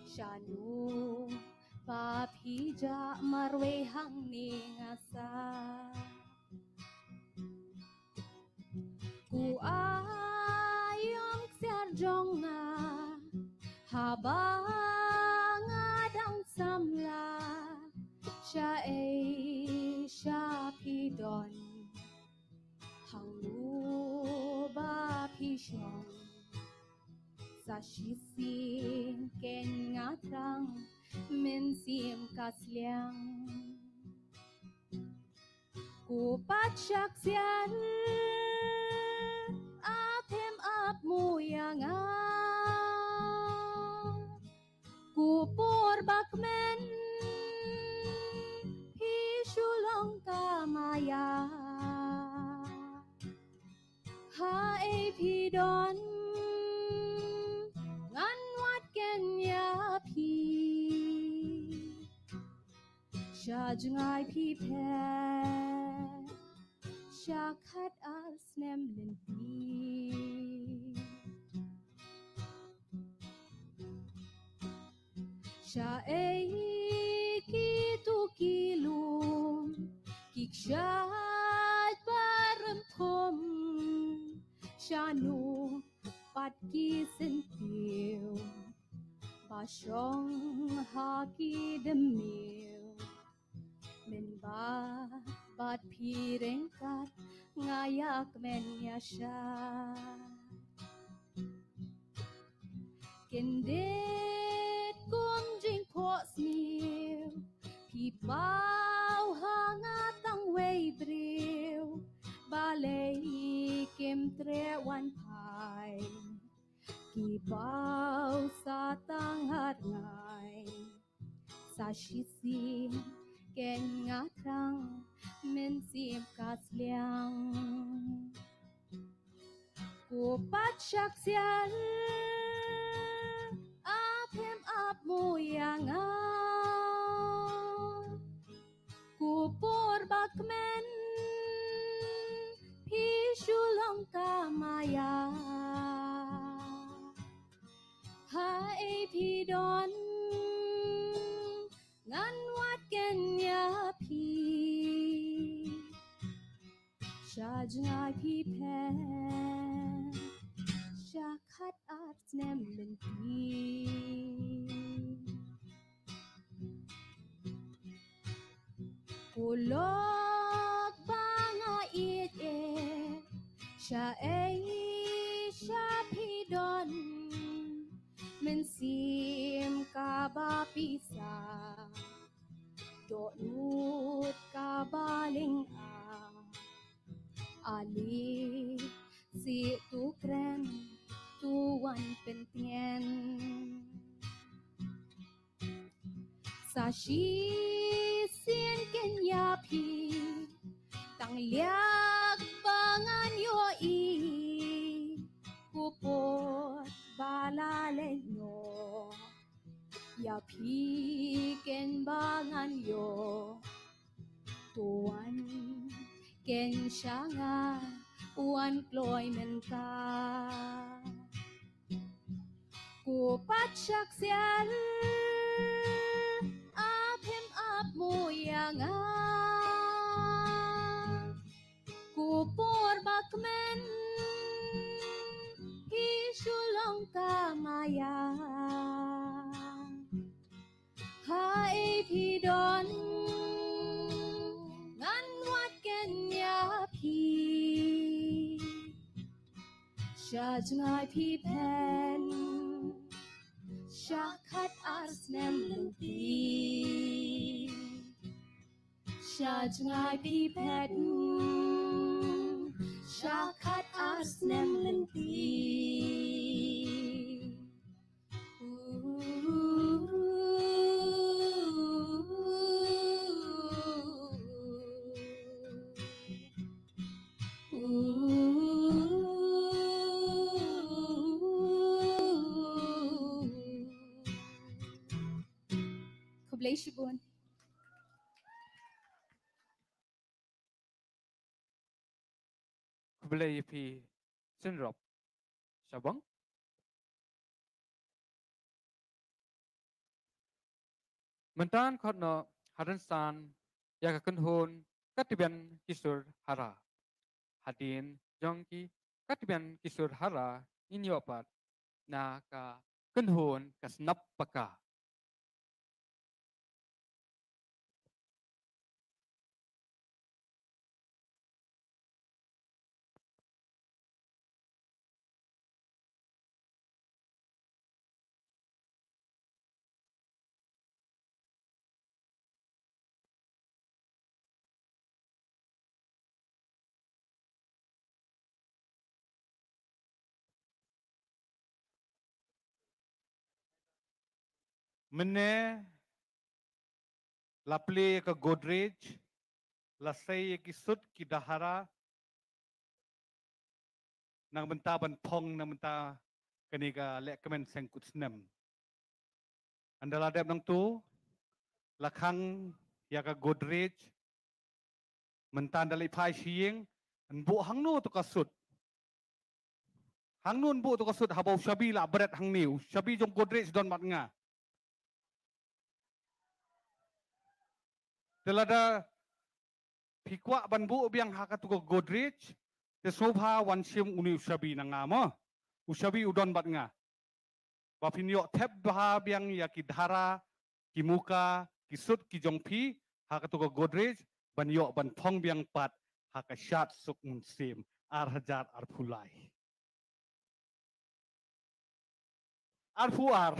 Speaker 12: Sha nu ba pi ja marwe hang ni ngasa Ku ayom ksiar jong nga habang adang samla Sha ei sha pi don hang nu ba pi shong Sa shising ken ngatrang men sim kasliang Ku pat syak sian apem ap muyanga Ku por bakmen hi shulong kamaya Ha ei pi don ngan wat kenya pi Sha jangai pi pe Sha khat al snem lin pi Sha ei ki tu kilum kik shat barem thom Sha nu pat ki sen piu Ba shong ha ki demiu Men ba bat pi rengkat ngayak men yasha Kendet kum jing po sniu Pi pau hangatang way briu Balay kim tre wan pai Ki pau sa tang hat ngai Sa shisi ken ngatrang men sim kasliang Ku pat syak sian apem ap muyanga Ku por bakmen pi shulong kamaya Ha ei pi don ngan wat ken Shajngai pipen Shakat art snem menti Kulok banga it Sha sha pidon Mensim kaba pisa Dot nut kabaling Ali si tu kren tuan pentien Sashi sien kenya pi tang liak bangan yo kupot balale no ya pi ken bangan yo tuan ken shanga uan kloy menta kupat syak sial apem ap moyanga kupor bakmen hisulong kamaya hai pidon ngan wat kenya pi shajngai pi pen shakat arsnem lenti shajngai pi pen shakat arsnem lenti Kublai Shibun.
Speaker 9: Kublai pi Sinrop Sabang Mentan khotno Haransan Yakakunhun Katiban Kisur Hara Hadin Jongki Katiban Kisur Hara Inyopat Na ka Kunhun Kasnap Paka
Speaker 1: Mene la play ke Godrej, la say ki sut ki dahara, nang benta ban pong nang benta kani ka lek kemen Seng Kut Snem. Andala dep nang tu, la khang ya ka Godrej, mentan dalai pai sieng, bu hang nu tu ka sut. Hang nun bu tu ka sut habau shabi la beret hang niu, shabi jong Godrej don mat nga. Telada pikwa ban bu biang haka tu ka Godrej, te sobha wan sim uni ushabi na nga mo. Ushabi udon bat nga. Wapinyo tep baha biang ya ki dhara, ki muka, ki sut, ki jongpi, haka tu ka Godrej, ban yo ban pong biang pat, haka syat suk sim, hajar arpulai. Arpuar.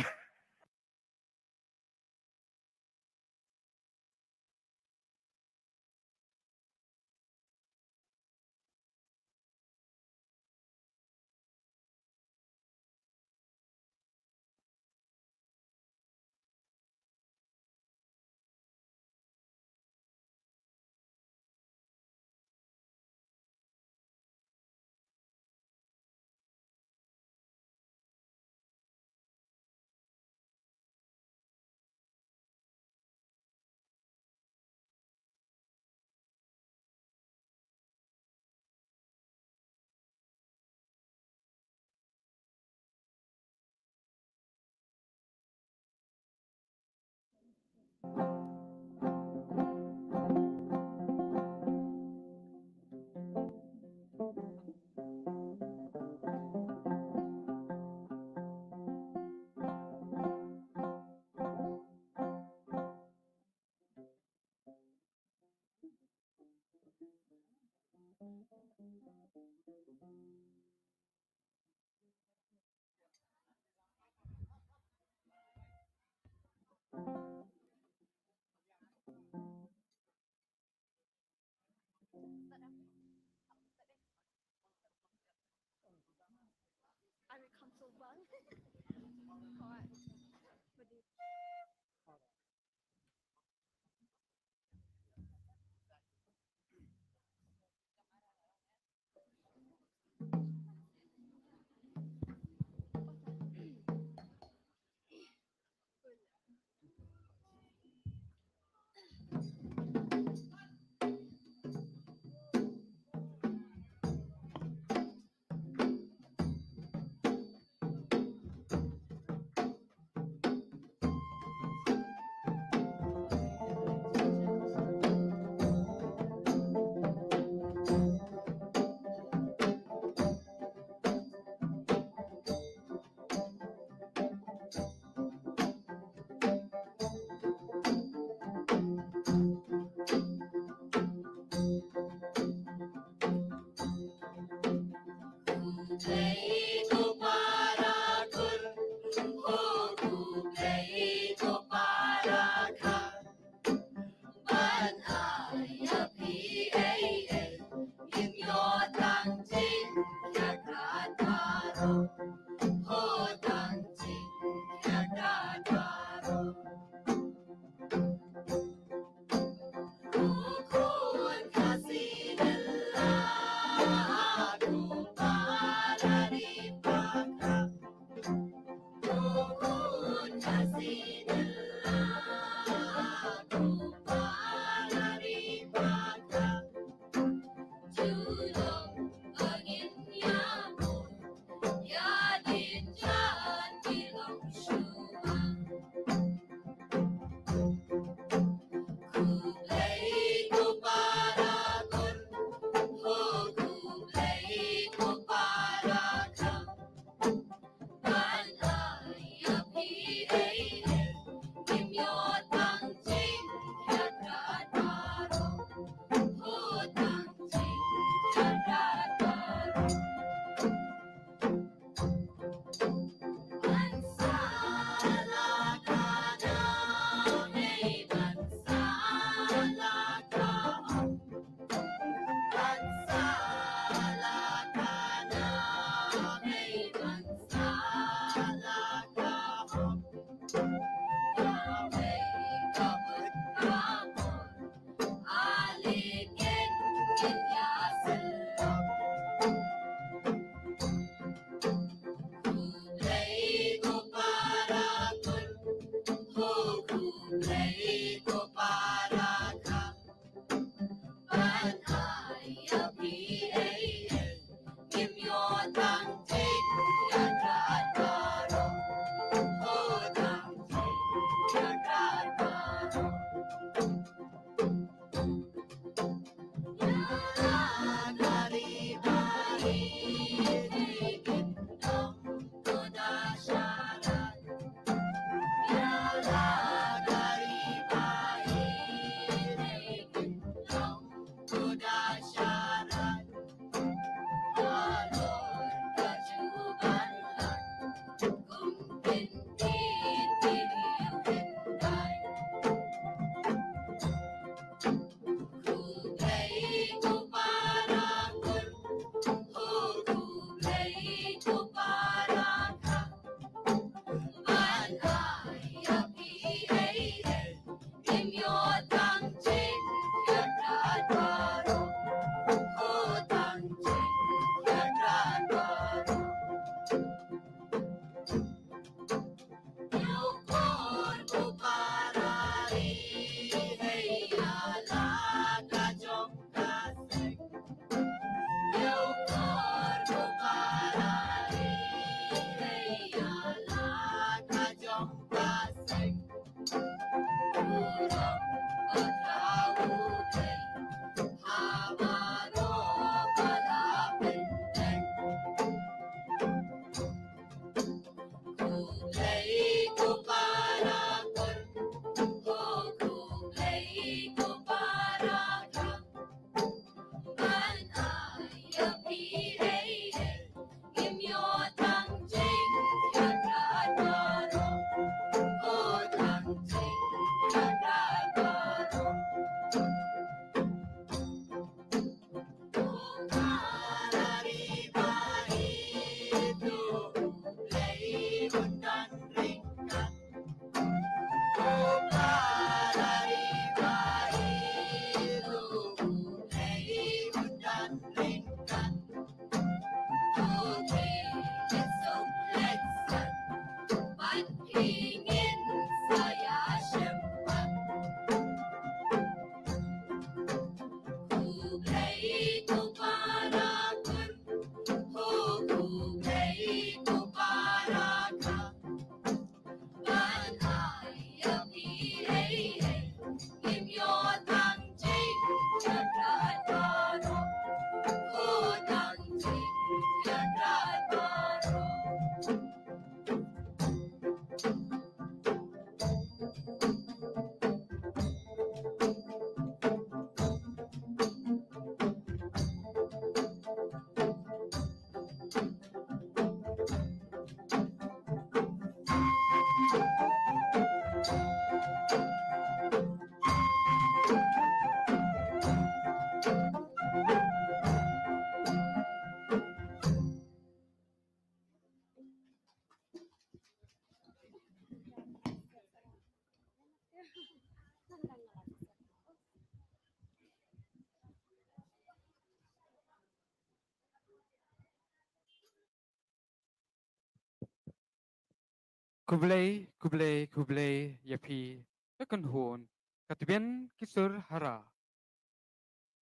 Speaker 9: kublai yapi kan hon katben kisur hara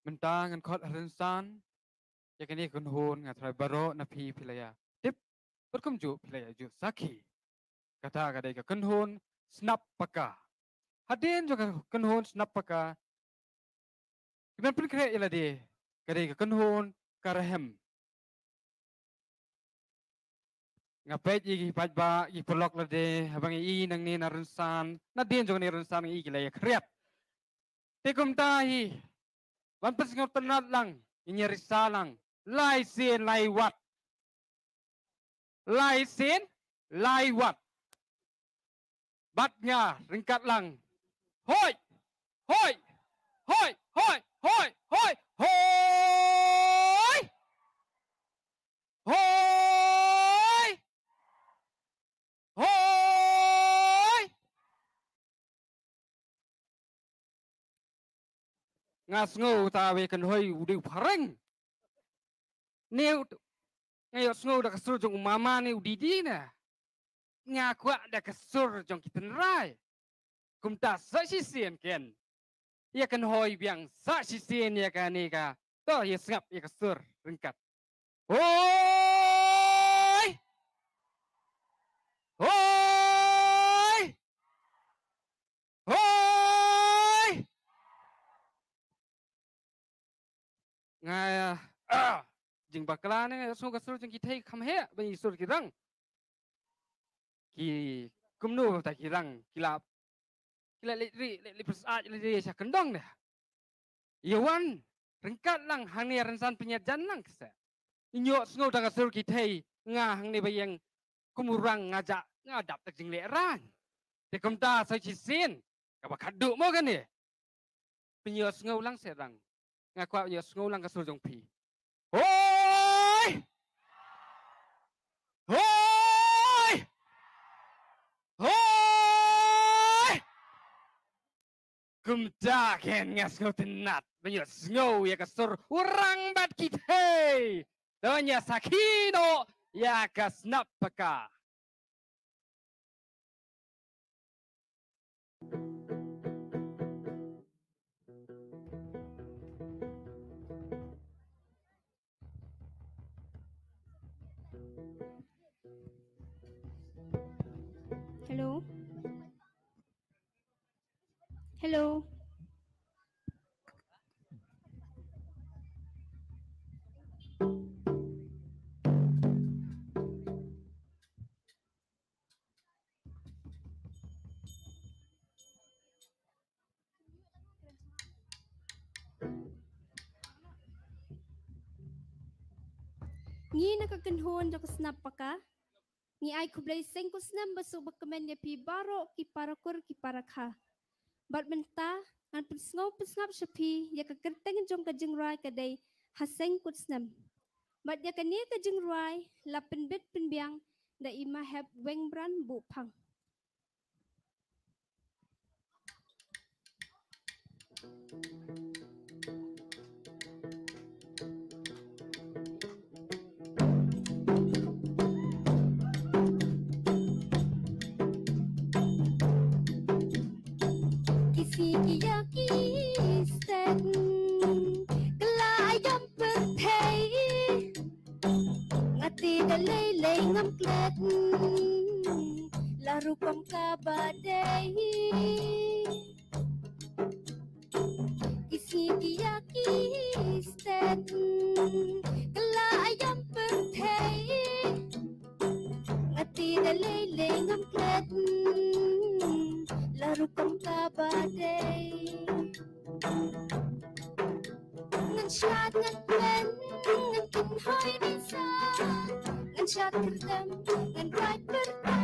Speaker 9: mentang ngan khot harinsan yakani kan hon ngatrai baro napi pilaya tip berkum ju pilaya ju saki kata kadai ka kan hon snap paka hadin juga kan hon snap paka kemen pun kre ilade kadai ka kan hon karahem ngapet i paj ba i polok lade habang i nang ni narinsan na din jo ni rinsan i gilay kriat tekum tahi wan pas ngot tenat lang inya risalang lai sin lai wat lai sin lai wat batnya ringkat lang hoi hoi hoi hoi hoi hoi hoi hoi hoi ngas ngô ta về cần hơi udah pareng neu ngayo ngô dah kesur jong mama neu didi na ngaku dah kesur jong kita rai kum ta sa si sien ken ya kan hoi biang sa si sien ya kan ni ka to ya ngap ya kesur ringkat hoi hoi hoi ngaya jing bakla ne so ka sur jing ki thei kham he ba ni sur ki rang ki kumnu ta ki rang kila li pesat li sa kendong ne yawan ringkat lang hang ni rensan penyajan lang kesa inyo sngo ta ka sur ki thei nga hang ni ba yang kumurang ngajak ngadap tak jing le ran te kum ta sa chi sin ka ba khadu mo kan ni penyo sngo lang serang ngakwa penyo sngo lang ka sur jong pi hoi hoi hoi kumta ken ngas ngau tenat banyak ngau ya kasur urang bat kita donya sakino ya kasnap paka
Speaker 12: Hello. Hello. Ni nakakanhon jo kasnap paka ni ay kublay Seng Kut Snem baso bakamen ya pi baro ki parakur ki parakha bat menta an pesngop shapi ya kakerteng jong ka jingrai kadai ha Seng Kut Snem bat ya kani ka jingrai la penbet penbiang da ima heb wengbran bu phang Kisten kelayam berthei ngati dalay ngam klet laru pam kaba dei kisten kelayam berthei ngati dalay ngam klet laru pam kaba dei ngan shat ngan pen ngan kin hoi bisa ngan shat kerdam ngan right berta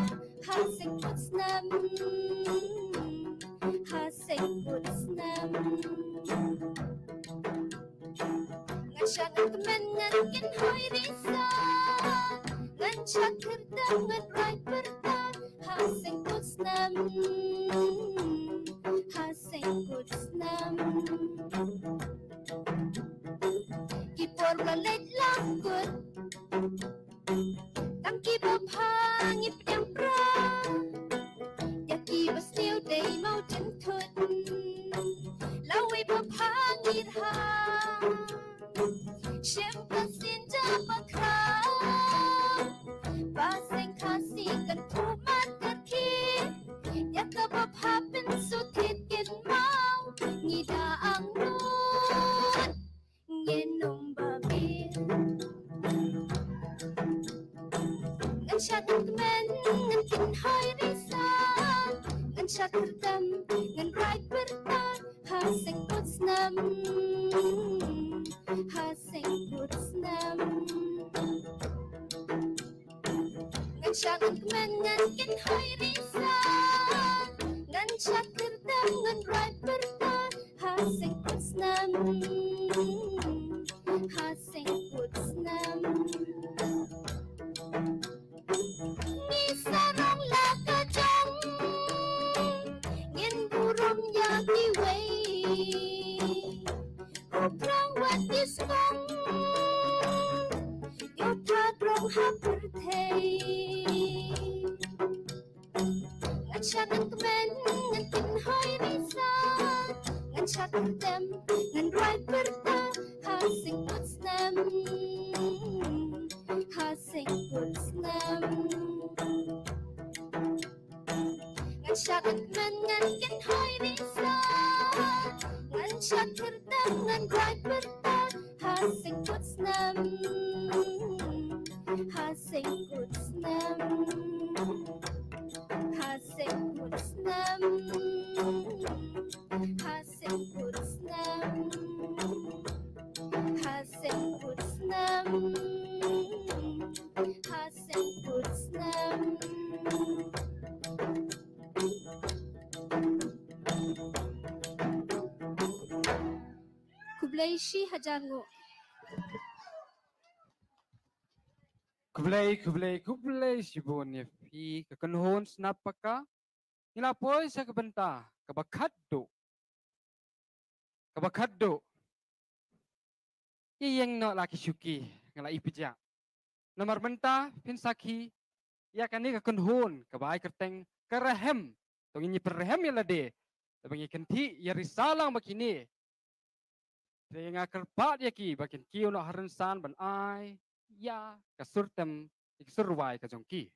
Speaker 12: ha Seng Kut Snem ha Seng Kut Snem ngan shat ngan ngan kin hoi bisa ngan shat kerdam ngan right berta ha Seng Kut Snem ha Seng Kut Snem kipor lalet lakut tang kibab hangip yang pra
Speaker 3: shat men ngan kin hoi risa ngan shat dam ngan rai bertan ha seng kut snem ha seng kut snem ngan shat men ngan kin hoi risa ngan shat dam ngan rai bertan ha seng kut snem ha seng kut snem ni sarong la ka jong ngin burom ya ki wei uprang wat is kong yo tra drong ha per thei ngan shat men ngan kin hoi risa ngan shat dem ngan rai per ta ha sing kut snem ha sing kut snem ngan shat men ngan kin hoi risa ngan shat dem ngan rai per ta ha sing kut snem ha sing kut snem ha sing kut snem ha sing kut snem ha sing kut snem ha sing kut snem kublai shi hajango
Speaker 9: Kublai sibon ya fi kakanhon snapaka nilapoi sa kabenta kabakaddo iyeng no laki syuki ngala ipija nomor benta pinsaki ya kani kakanhon kabai kerteng karahem tongini perhem ya lade tabangi kenti ya risalang bakini tenga kerpat ya ki bakin kiu no harensan ban ai ya kasurtem iksurwai kajongki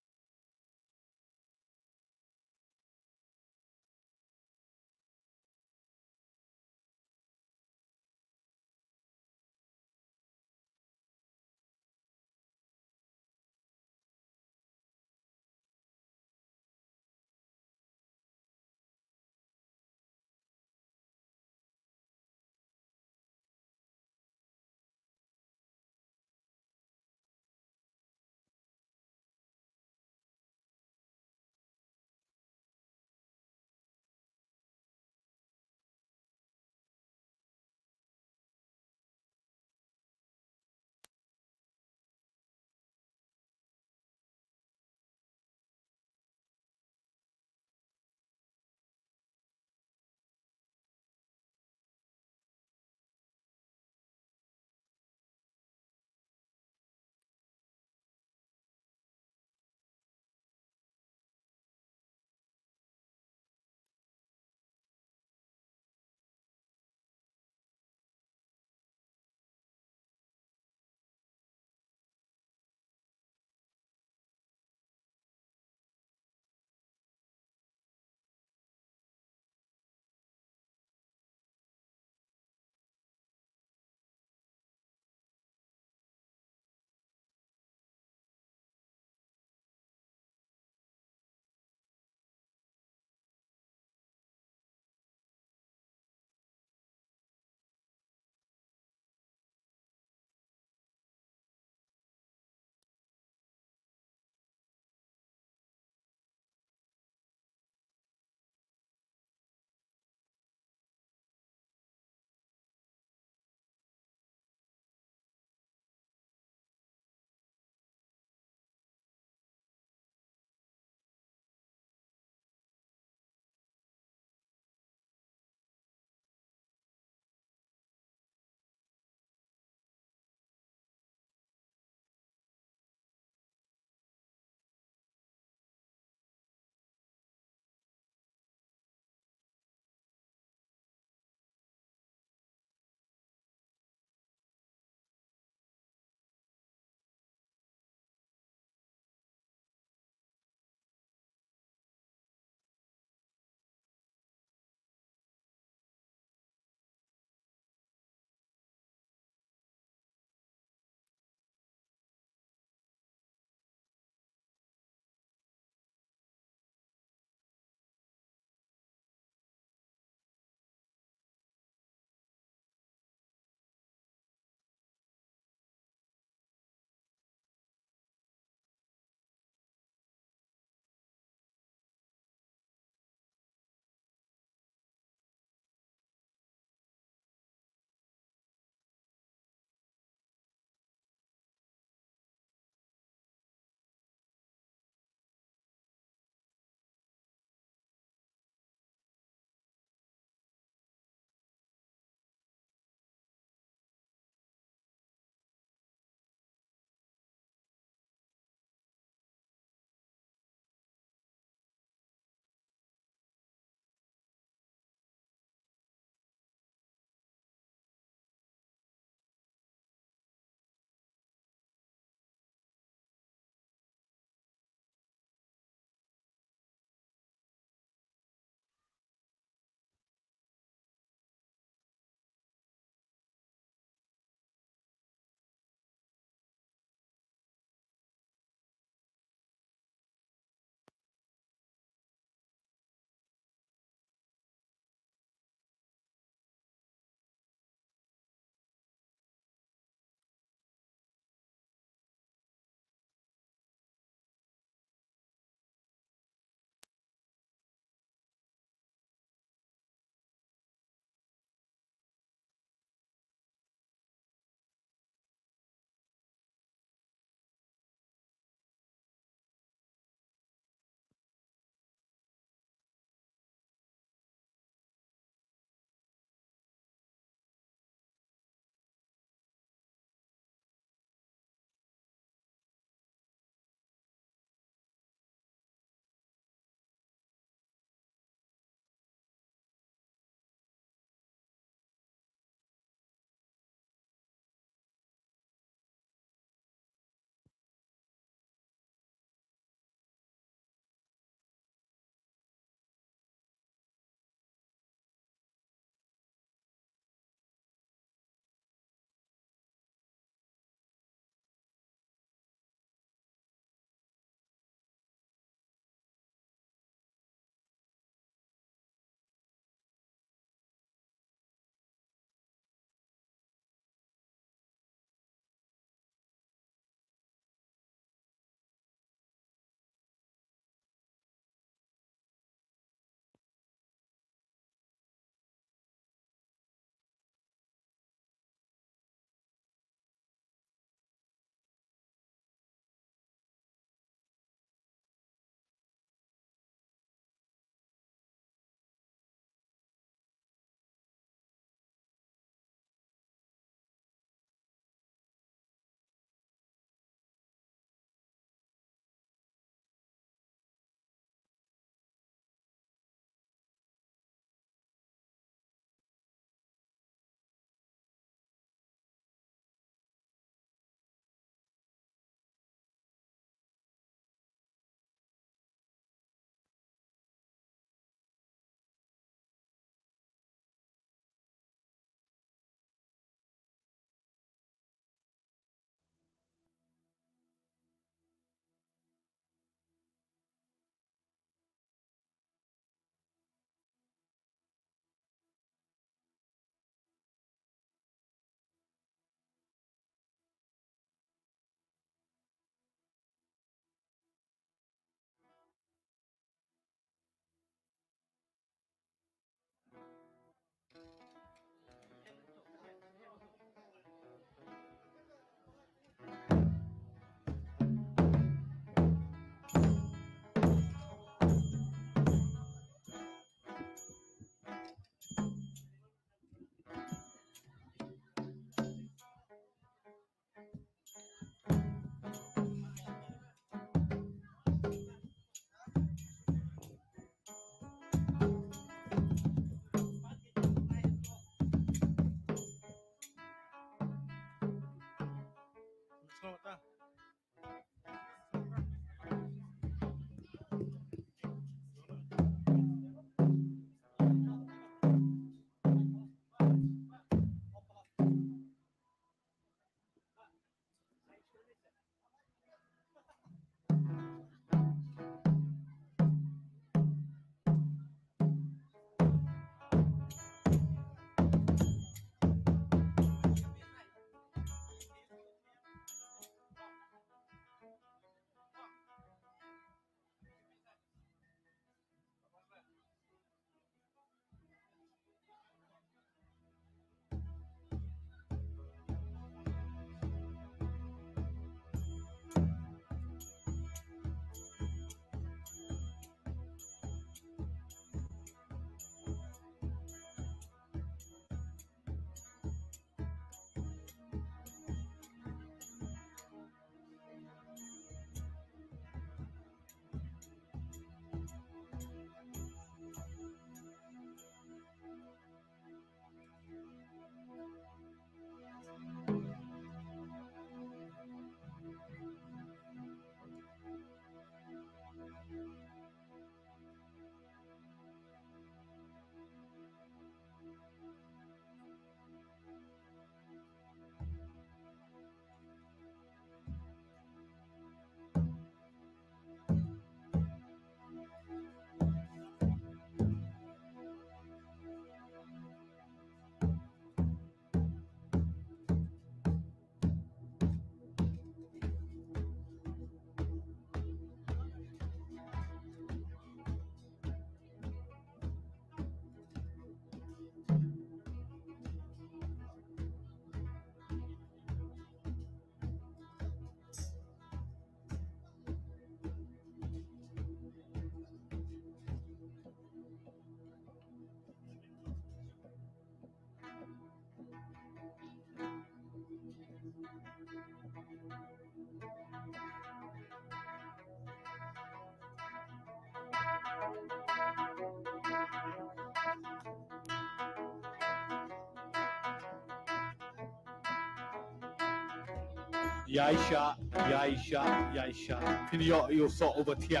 Speaker 1: Yaisha, Yaisha, Yaisha. Pinyo yo so over here.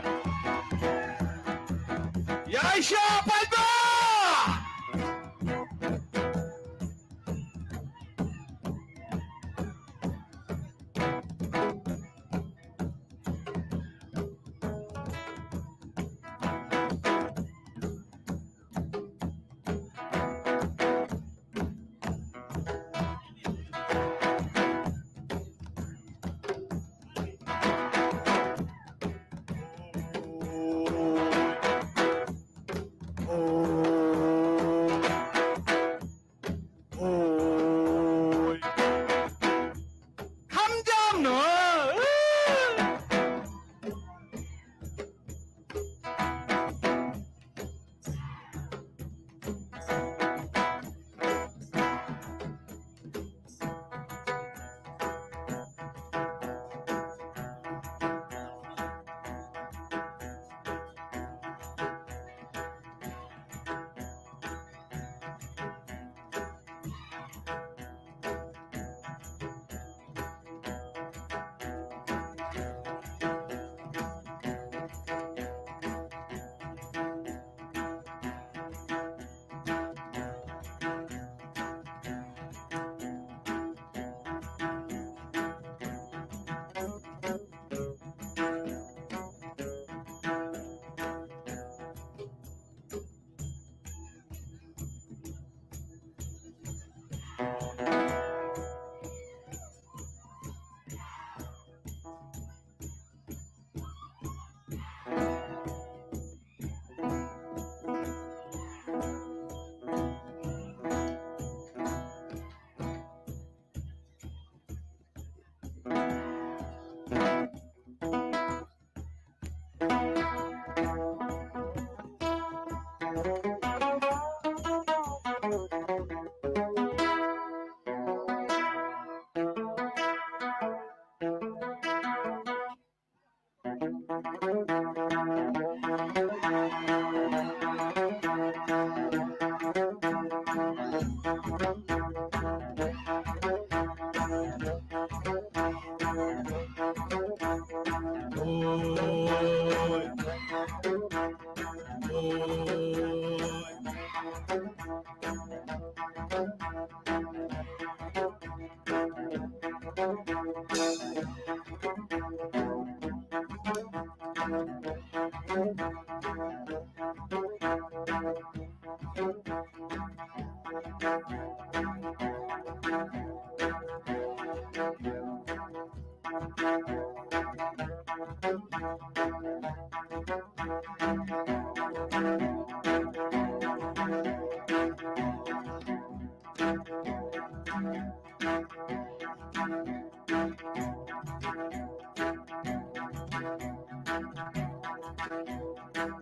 Speaker 1: Yaisha, Piper!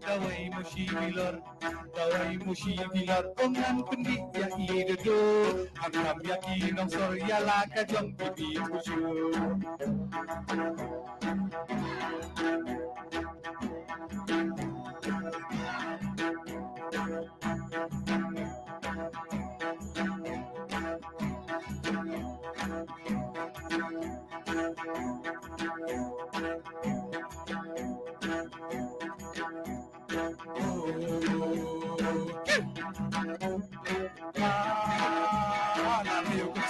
Speaker 1: Dawai mushibilar, dawai mushibilar, ongan pendi ya idodo, akam yakin nong sor yala kajong pipi kusyu.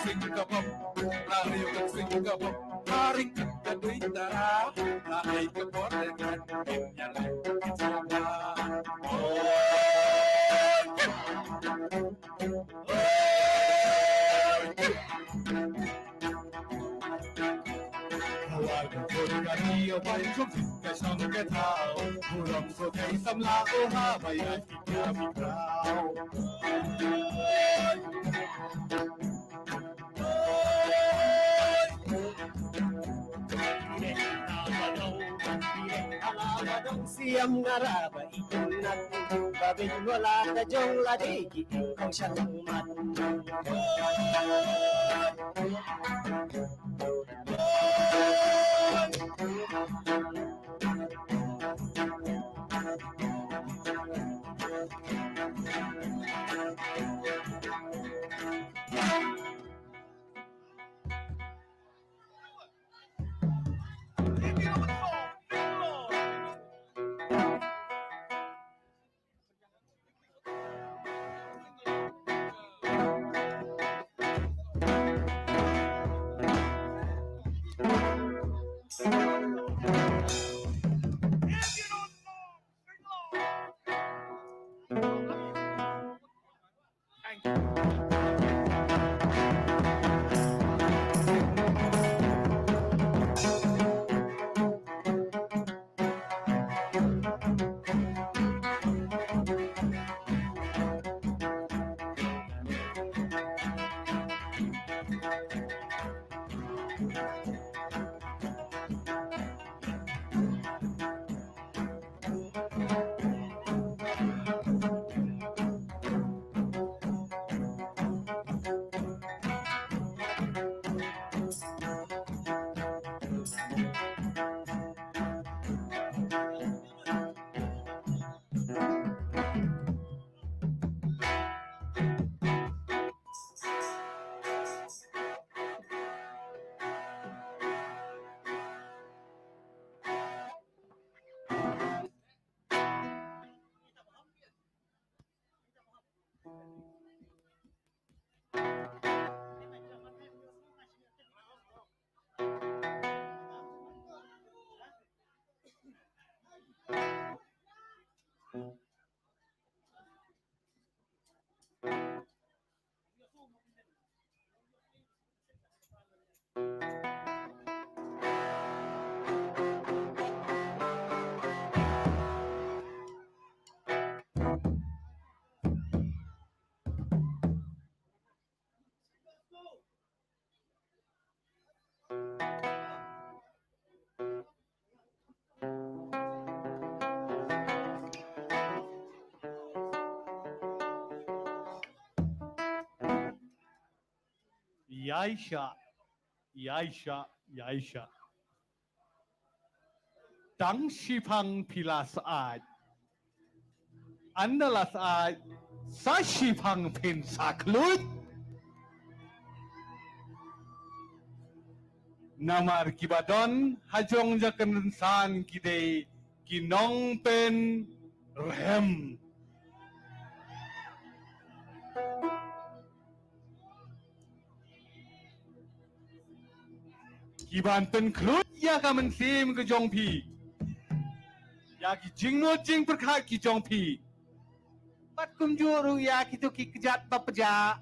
Speaker 1: Seng Kaba, Seng Kaba, tarik ke duitara, naik ke bordegan, nyala sama. Dia pai chúc cái sông cái thảo, phù lòng số thấy tâm la ô ha bay ai kia bị cao. Siam ngaraba ikunat, babin wala ka jong ladi kong siyang mat. Yaisha, Yaisha, Yaisha. Tang Shipang Pilas Aj. Andalas Aj. Sashipang Pin Saklut. Namar Kibadon Hajong Jakansan Kide Kinong Pen Rem. Kiban Pen Klut Ya Kamen Sim ke Jong Pi. Ya ki jing no jing perkhat ki Jong Pi. Pat kum juru ya ki tu ki kejat bapeja.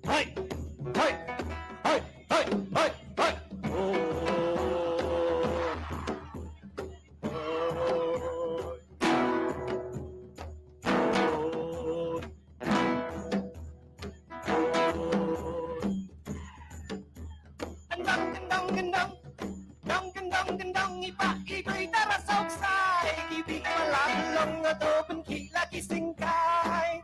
Speaker 1: Hai, hai, hai, hai, hai, hai.
Speaker 10: Gendang ipa ito'y darasok sa ibig malalong na doon kilaki singkay.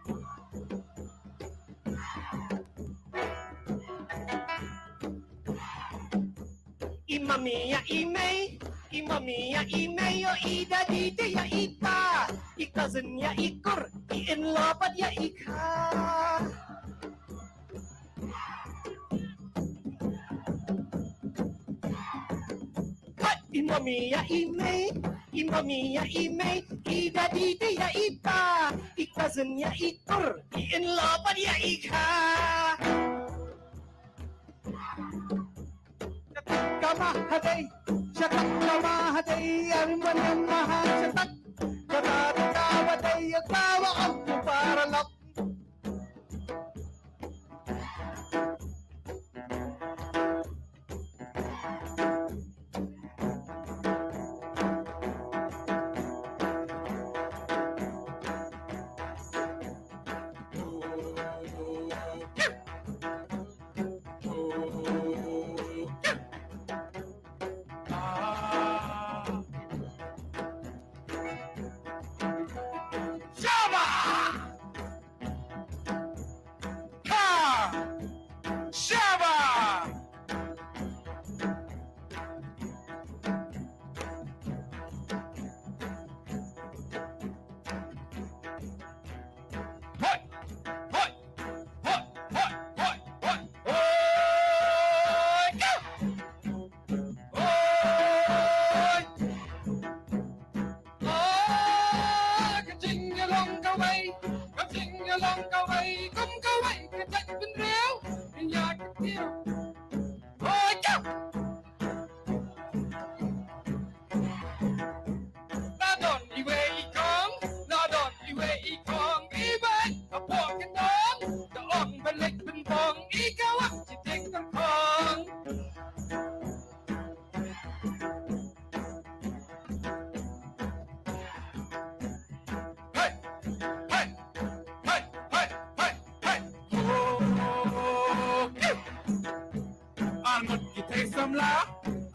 Speaker 10: Imamiya imay, o ida dite ya ita, ikazin ya ikur, iinlapad ya ika. Imamiya imay, ida dite ya ita, ikazin ya ikur, iinlapad ya ika. Kamahaday, syakat kamahaday, ang manang mahasyatak. Katatawaday, ang tawa ang puparalap.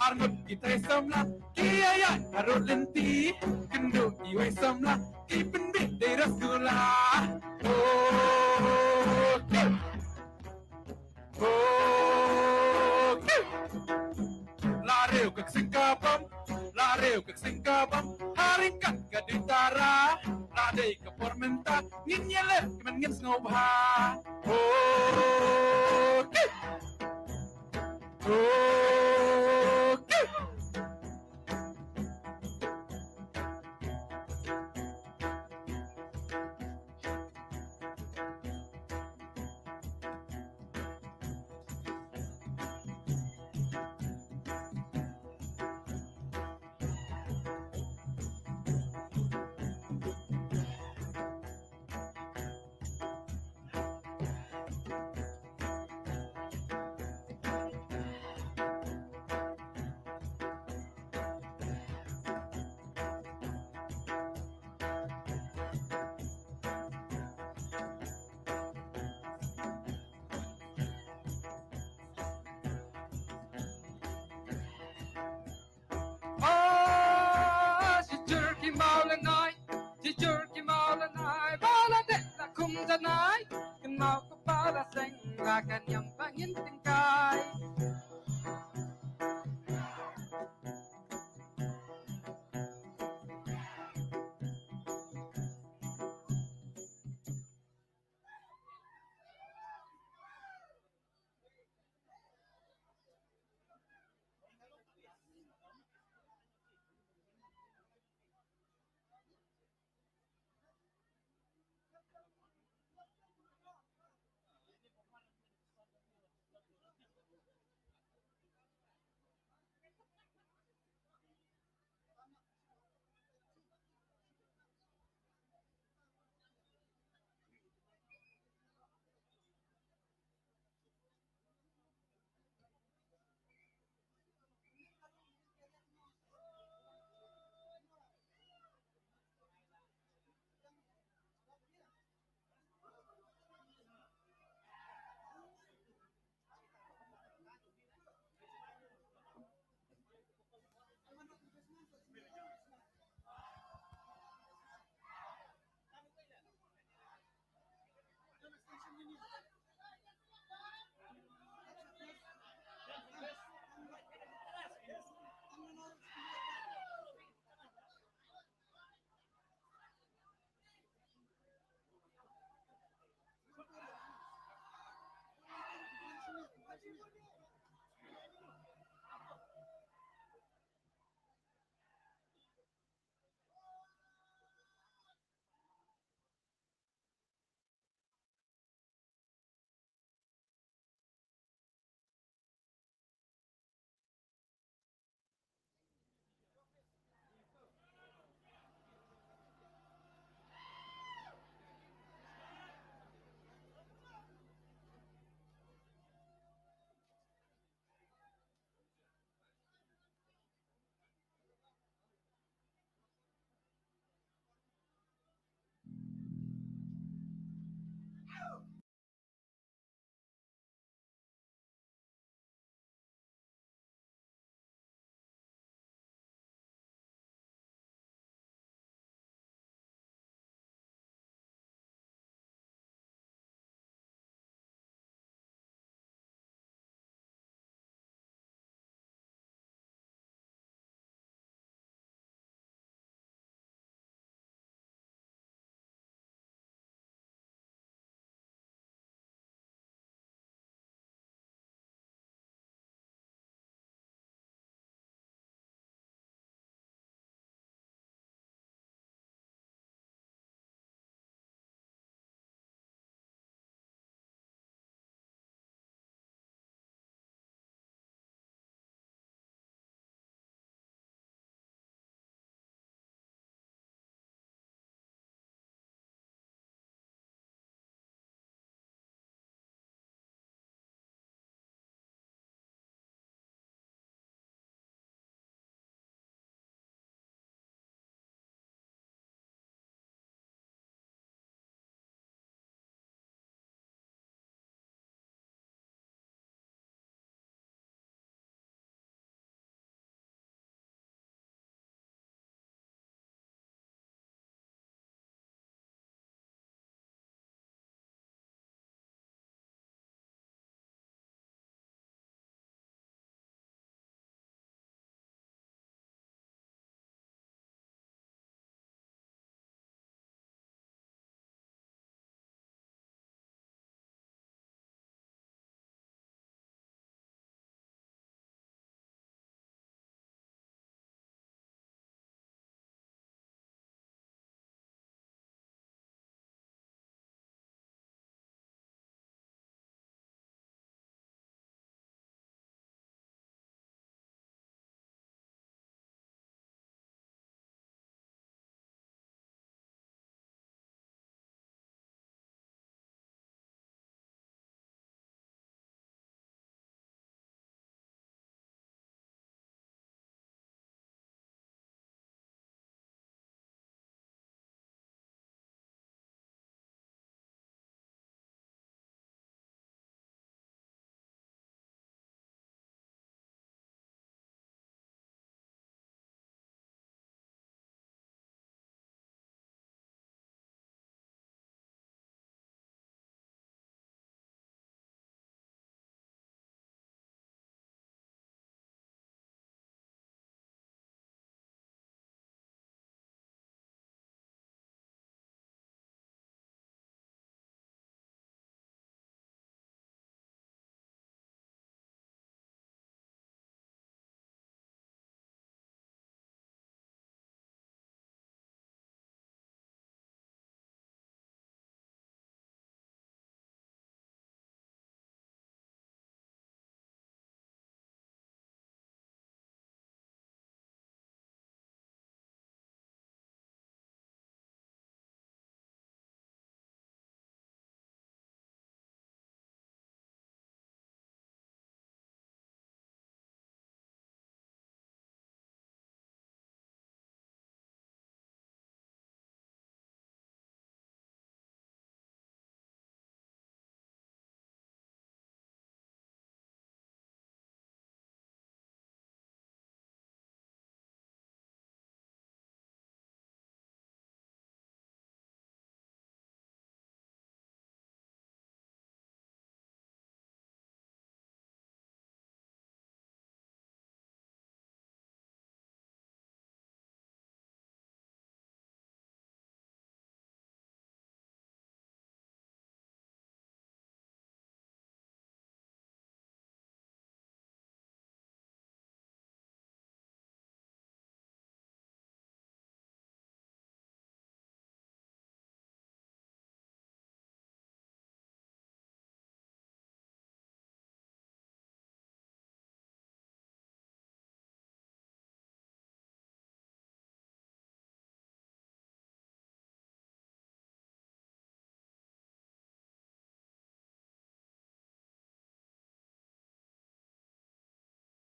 Speaker 10: Arnut kita samla, kiaya harut lenti, kendu iwe samla, kipendit di rasgula. Oh,
Speaker 11: menta ngin yele man ngin snow ha oh Kenal kepada seng akan yang pangin tingkai